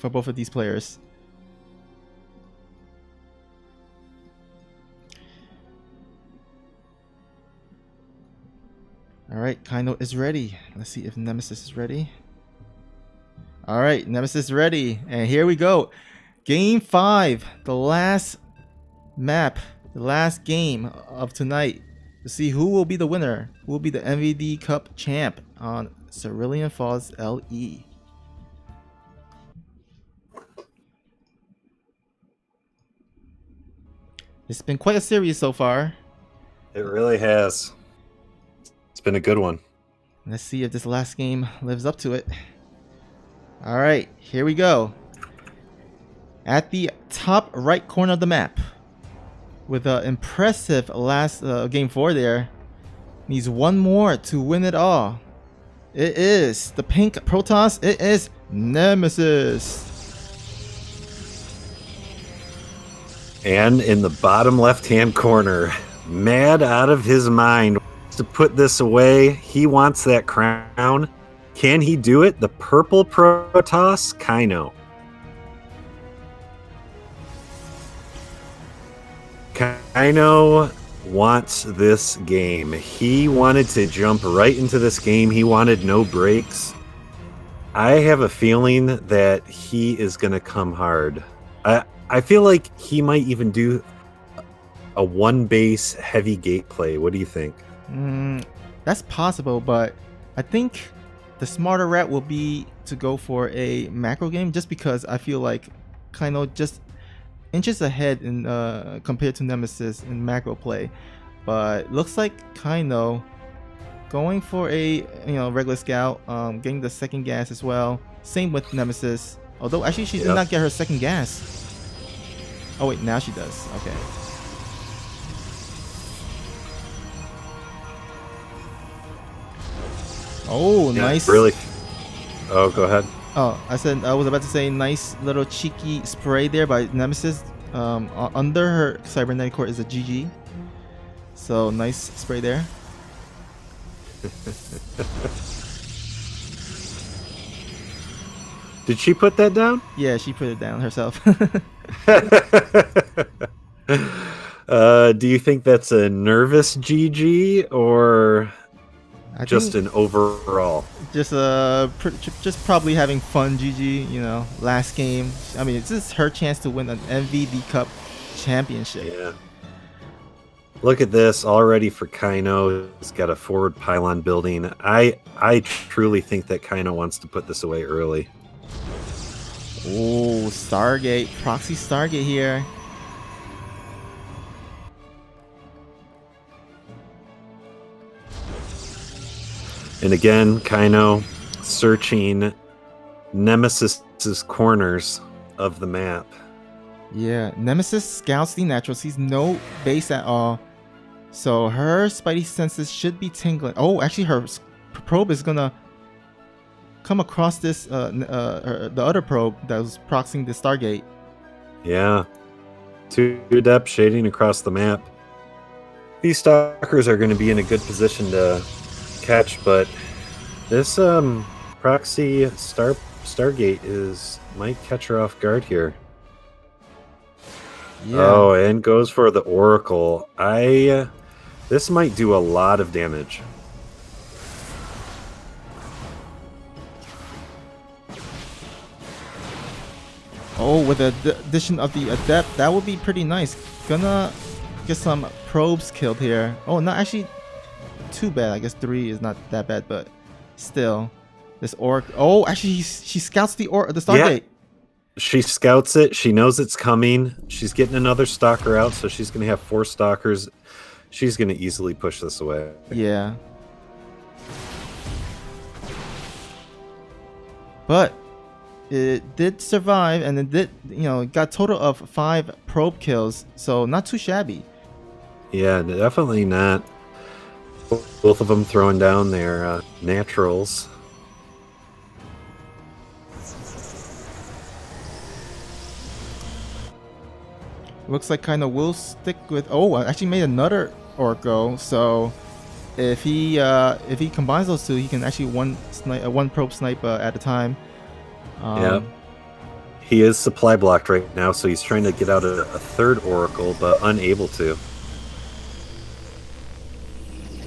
both of these players. All right, Kaino is ready. Let's see if Nemesis is ready. All right, Nemesis is ready, and here we go. Game 5, the last map, the last game of tonight, to see who will be the winner, who will be the MVD Cup champ on Cerulean Falls LE. It's been quite a series so far. It really has. It's been a good one. Let's see if this last game lives up to it. All right, here we go. At the top right corner of the map, with an impressive last game 4 there, needs one more to win it all. It is the pink Protoss. It is Nemesis. And in the bottom left-hand corner, mad out of his mind, wants to put this away. He wants that crown. Can he do it? The purple Protoss, Kaino. Kaino wants this game. He wanted to jump right into this game. He wanted no breaks. I have a feeling that he is going to come hard. I feel like he might even do a one base heavy gate play. What do you think? That's possible, but I think the smarter route will be to go for a macro game, just because I feel like Kaino just inches ahead in compared to Nemesis in macro play. But looks like Kaino going for a regular scout, getting the second gas as well. Same with Nemesis, although actually she did not get her second gas. Oh wait, now she does. Okay. Oh, yeah, nice. Really? Oh, go ahead. Oh, I was about to say nice little cheeky spray there by Nemesis. Under her cybernetic core is a GG. So nice spray there. Did she put that down? Yeah, she put it down herself. Do you think that's a nervous GG or just an overall? Just probably having fun GG, last game. I mean, it's just her chance to win an MVD Cup championship. Yeah. Look at this already for Kaino. He's got a forward pylon building. I truly think that Kaino wants to put this away early. Oh, Stargate, proxy Stargate here. And again, Kaino searching Nemesis's corners of the map. Yeah, Nemesis scouts the natural, sees no base at all. So her spidey senses should be tingling. Oh, actually her probe is gonna come across this, the other probe that was proxying the Stargate. Yeah. 2 depth shading across the map. These stalkers are going to be in a good position to catch, but this proxy Stargate might catch her off guard here. Yeah. Oh, and goes for the Oracle. This might do a lot of damage. Oh, with the addition of the Adept, that would be pretty nice. Gonna get some probes killed here. Oh, not actually too bad. I guess 3 is not that bad, but still. This Orc. Oh, actually, she scouts the Stargate. Yeah. She scouts it. She knows it's coming. She's getting another stalker out, so she's going to have 4 stalkers. She's going to easily push this away. Yeah. But it did survive, and it did, got a total of 5 probe kills, so not too shabby. Yeah, definitely not. Both of them throwing down their naturals. Looks like kind of will stick with. Oh, I actually made another Orco. So if he combines those 2, he can actually one probe snipe at a time. Yeah. He is supply blocked right now, so he's trying to get out a 3rd Oracle, but unable to.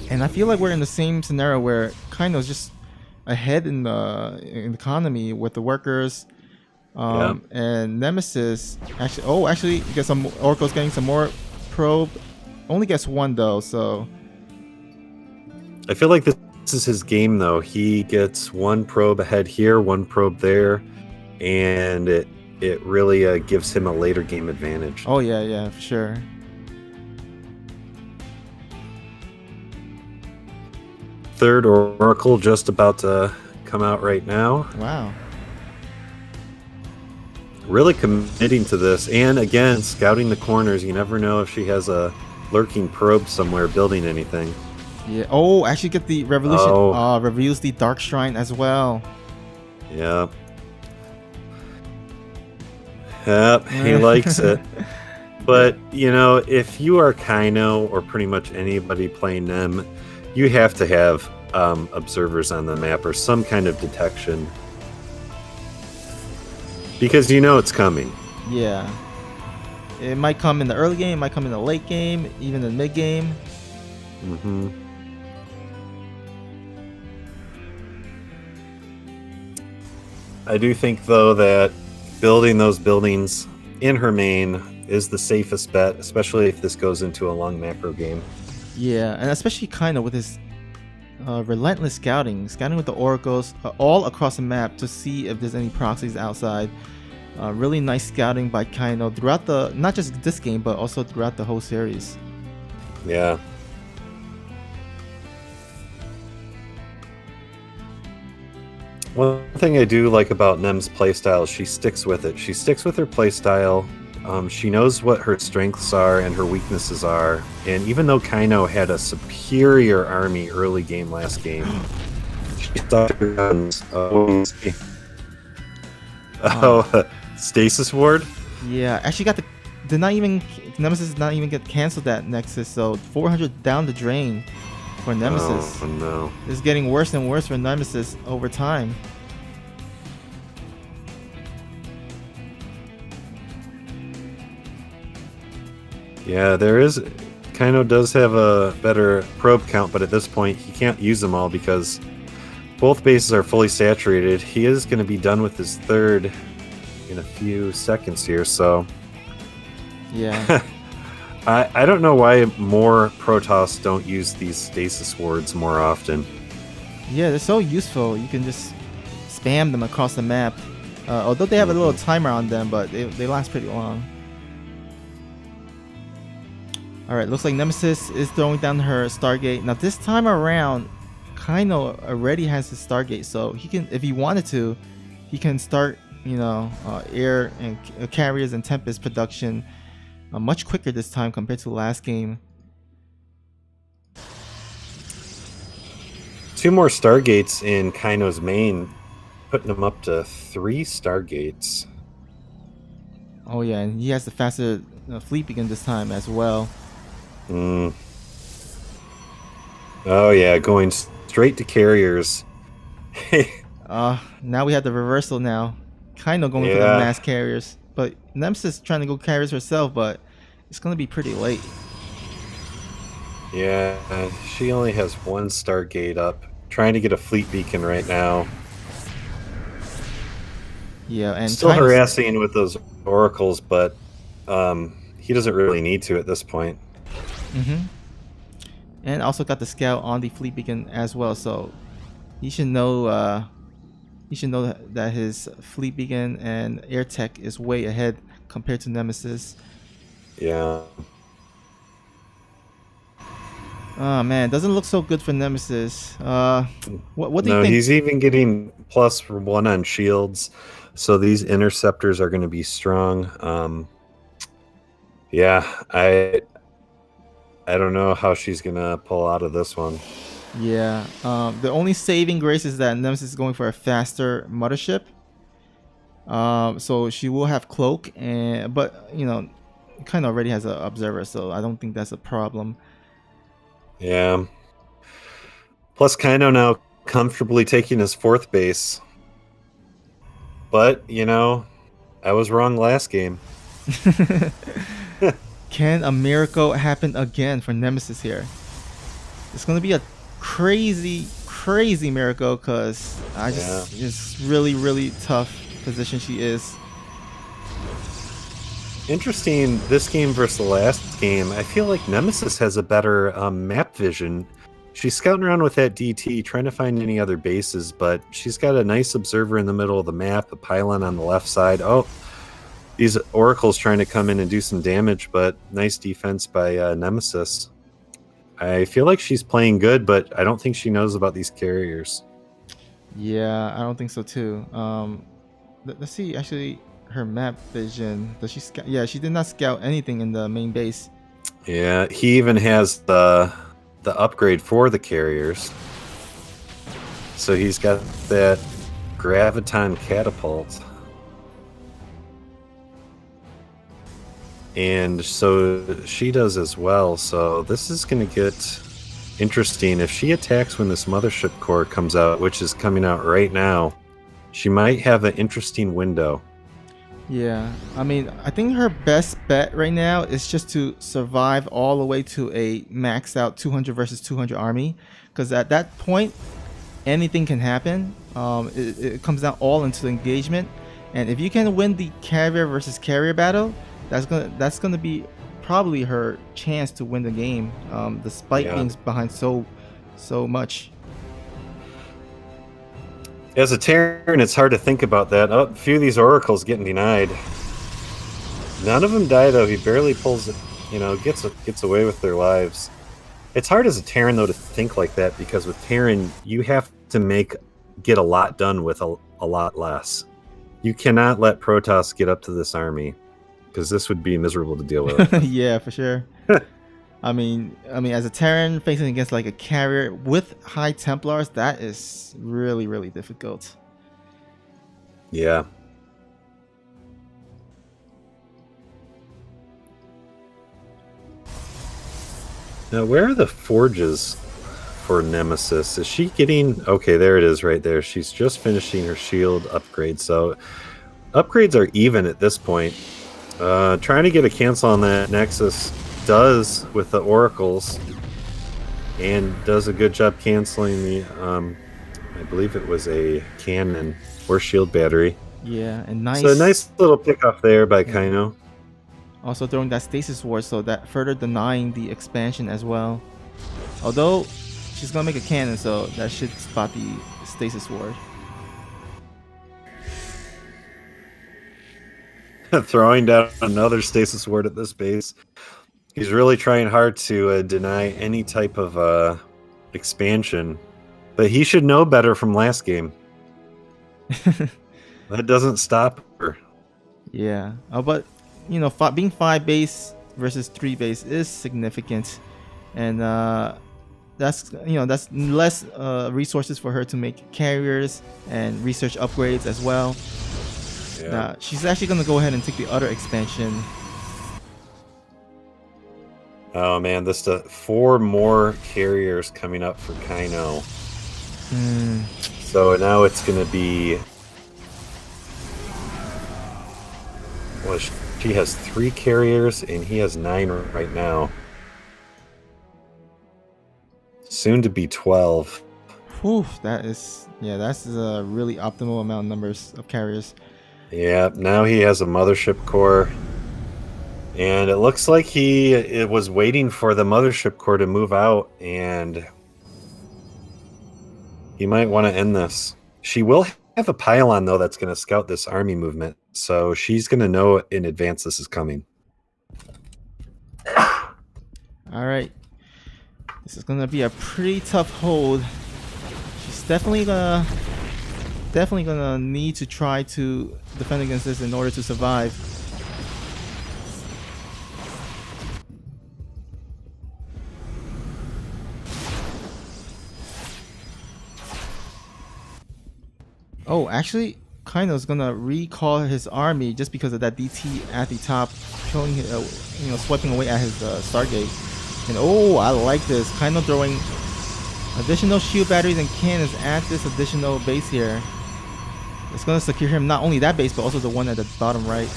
And I feel like we're in the same scenario where Kaino's just ahead in the economy with the workers. And Nemesis actually get some Oracle's getting some more probe. Only gets 1 though, so I feel like this is his game though. He gets 1 probe ahead here, 1 probe there, and it really gives him a later game advantage. Oh yeah, for sure. Third Oracle just about to come out right now. Wow. Really committing to this, and again, scouting the corners. You never know if she has a lurking probe somewhere building anything. Yeah. Oh, actually get the Revolution. Reveals the Dark Shrine as well. Yeah. Yep, he likes it. But, if you are Kaino or pretty much anybody playing them, you have to have observers on the map or some kind of detection. Because it's coming. Yeah. It might come in the early game, it might come in the late game, even the mid game. Mm-hmm. I do think, though, that building those buildings in her main is the safest bet, especially if this goes into a long macro game. Yeah, and especially kind of with his relentless scouting with the oracles all across the map to see if there's any proxies outside. Really nice scouting by Kaino throughout not just this game, but also throughout the whole series. Yeah. One thing I do like about Nem's playstyle is she sticks with it. She sticks with her playstyle. She knows what her strengths are and her weaknesses are. And even though Kaino had a superior army early game last game, she stuck her guns. Stasis Ward? Yeah, actually Nemesis did not even get canceled that Nexus, so 400 down the drain for Nemesis. Oh no. It's getting worse and worse for Nemesis over time. Yeah, Kaino does have a better probe count, but at this point he can't use them all because both bases are fully saturated. He is going to be done with his 3rd in a few seconds here, so yeah. I don't know why more Protoss don't use these stasis wards more often. Yeah, they're so useful. You can just spam them across the map. Although they have a little timer on them, but they last pretty long. Alright, looks like Nemesis is throwing down her Stargate. Now this time around, Kaino already has his Stargate, so he can, if he wanted to, he can start air and carriers and Tempest production much quicker this time compared to the last game. 2 more Stargates in Kaino's main, putting him up to 3 Stargates. Oh yeah, and he has the faster fleet beacon this time as well. Oh yeah, going straight to carriers. Now we have the reversal now. Kaino going for the mass carriers. But Nemesis trying to go carriers herself, but it's going to be pretty late. Yeah, she only has 1 Stargate up. Trying to get a fleet beacon right now. Yeah, and still harassing with those oracles, but he doesn't really need to at this point. And also got the scout on the fleet beacon as well, so he should know. That his fleet beacon and air tech is way ahead compared to Nemesis. Yeah. Oh man, doesn't look so good for Nemesis. What do you think? No, he's even getting +1 on shields, so these interceptors are going to be strong. Yeah, I don't know how she's going to pull out of this one. Yeah, the only saving grace is that Nemesis is going for a faster mothership. So she will have cloak, but kind of already has an observer, so I don't think that's a problem. Yeah. Plus, Kaino now comfortably taking his 4th base. But I was wrong last game. Can a miracle happen again for Nemesis here? It's gonna be a crazy miracle, because it's really tough position she is. Interesting, this game versus the last game. I feel like Nemesis has a better map vision. She's scouting around with that DT, trying to find any other bases, but she's got a nice observer in the middle of the map, a pylon on the left side. Oh, these oracles trying to come in and do some damage, but nice defense by Nemesis. I feel like she's playing good, but I don't think she knows about these carriers. Yeah, I don't think so too. Let's see actually her map vision. Does she scout? Yeah, she did not scout anything in the main base. Yeah, he even has the upgrade for the carriers. So he's got that graviton catapult. And so she does as well. So this is going to get interesting. If she attacks when this mothership core comes out, which is coming out right now, she might have an interesting window. Yeah, I mean, I think her best bet right now is just to survive all the way to a maxed out 200 versus 200 army, because at that point, anything can happen. It comes down all into the engagement, and if you can win the carrier versus carrier battle, that's gonna be probably her chance to win the game, despite being behind so much. As a Terran, it's hard to think about that. Oh, a few of these oracles getting denied. None of them die, though. He barely pulls it, gets away with their lives. It's hard as a Terran, though, to think like that, because with Terran, you have to get a lot done with a lot less. You cannot let Protoss get up to this army, because this would be miserable to deal with. Yeah, for sure. I mean, as a Terran facing against like a carrier with high Templars, that is really difficult. Yeah. Now, where are the forges for Nemesis? Is she getting... Okay, there it is right there. She's just finishing her shield upgrade. So upgrades are even at this point. Trying to get a cancel on that Nexus does with the oracles, and does a good job canceling the I believe it was a cannon or shield battery. Yeah, and nice. So a nice little pick off there by Kaino. Also throwing that stasis ward, so that further denying the expansion as well. Although she's gonna make a cannon, so that should spot the stasis ward. Throwing down another stasis ward at this base. He's really trying hard to deny any type of expansion, but he should know better from last game. That doesn't stop her. Yeah, but you know, being 5 base versus 3 base is significant, and that's that's less resources for her to make carriers and research upgrades as well. Yeah. She's actually gonna go ahead and take the other expansion. Oh man, this 4 more carriers coming up for Kaino. So now it's gonna be. Well, she has 3 carriers and he has 9 right now. Soon to be 12. Whew, that's a really optimal amount of numbers of carriers. Yeah, now he has a mothership core. And it looks like it was waiting for the mothership core to move out, and he might want to end this. She will have a pylon, though, that's going to scout this army movement. So she's going to know in advance this is coming. All right. This is going to be a pretty tough hold. She's definitely gonna need to try to defend against this in order to survive. Oh, actually, Kaino's gonna recall his army just because of that DT at the top, showing swiping away at his Stargate. And oh, I like this. Kaino throwing additional shield batteries and cannons at this additional base here. It's gonna secure him not only that base but also the one at the bottom right.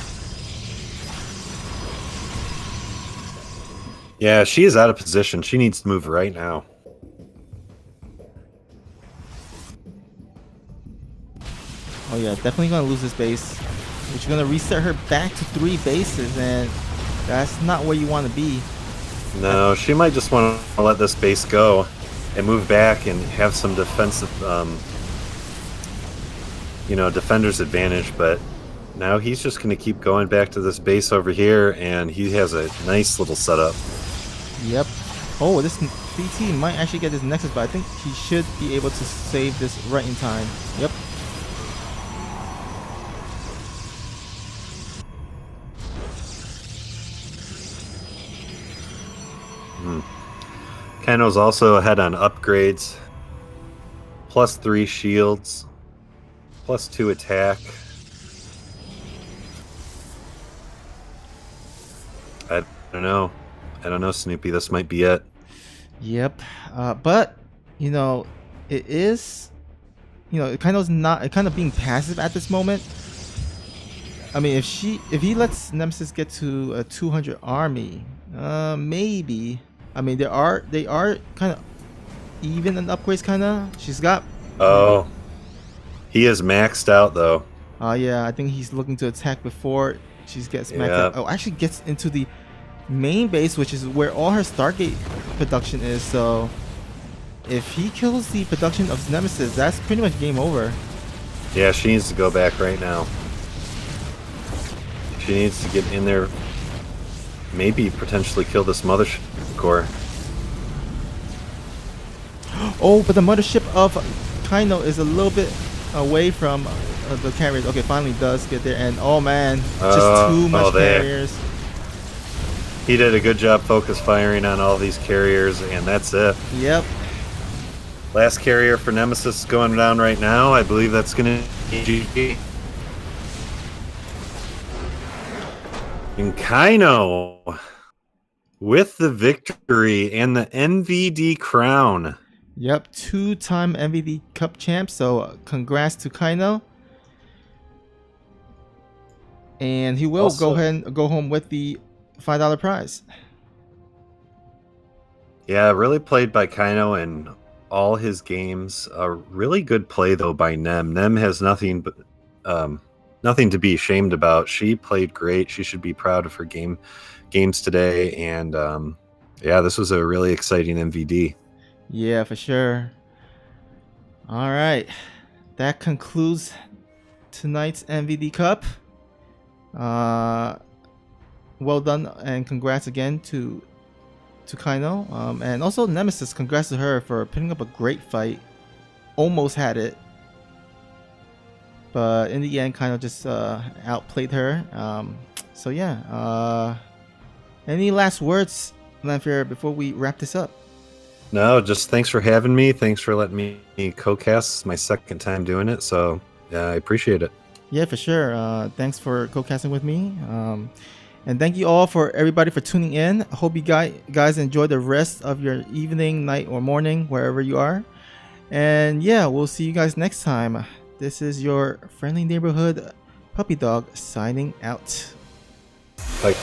Yeah, she is out of position. She needs to move right now. Oh yeah, definitely gonna lose this base, which is gonna reset her back to 3 bases, and that's not where you want to be. No, she might just want to let this base go and move back and have some defensive, defender's advantage. But now he's just going to keep going back to this base over here, and he has a nice little setup. Yep. Oh, this BT might actually get this Nexus, but I think he should be able to save this right in time. Yep. Kaino's also ahead on upgrades. +3 shields. +2 attack. I don't know. Snoopy. This might be it. Yep. But it is, it kind of being passive at this moment. I mean, if he lets Nemesis get to a 200 army, maybe. I mean, they are kind of even in upgrades, kind of. She's got. Oh, he is maxed out though. Yeah, I think he's looking to attack before she gets maxed out. Oh, actually gets into the main base, which is where all her Stargate production is. So if he kills the production of Nemesis, that's pretty much game over. Yeah, she needs to go back right now. She needs to get in there. Maybe potentially kill this mothership core. Oh, but the mothership of Kaino is a little bit away from the carriers. Okay, finally does get there, and oh man, just too much carriers. He did a good job focus firing on all these carriers, and that's it. Yep. Last carrier for Nemesis is going down right now. I believe that's going to be GG. And Kaino with the victory and the MVD crown. Yep, 2-time MVD Cup champ. So congrats to Kaino. And he will go ahead and go home with the $5 prize. Yeah, really played by Kaino in all his games. A really good play though by Nem. Nem has nothing to be ashamed about. She played great. She should be proud of her games today. And yeah, this was a really exciting MVD. Yeah, for sure. All right, that concludes tonight's MVD Cup. Well done, and congrats again to Kaino. And also Nemesis, congrats to her for putting up a great fight. Almost had it. but in the end, kind of just outplayed her. So yeah. Any last words, Lanfear, before we wrap this up? No, just thanks for having me. Thanks for letting me co-cast. It's my second time doing it, so yeah, I appreciate it. Yeah, for sure. Thanks for co-casting with me. And thank you all for everybody for tuning in. I hope you guys enjoy the rest of your evening, night, or morning, wherever you are. And yeah, we'll see you guys next time. This is your friendly neighborhood puppy dog signing out. Bye.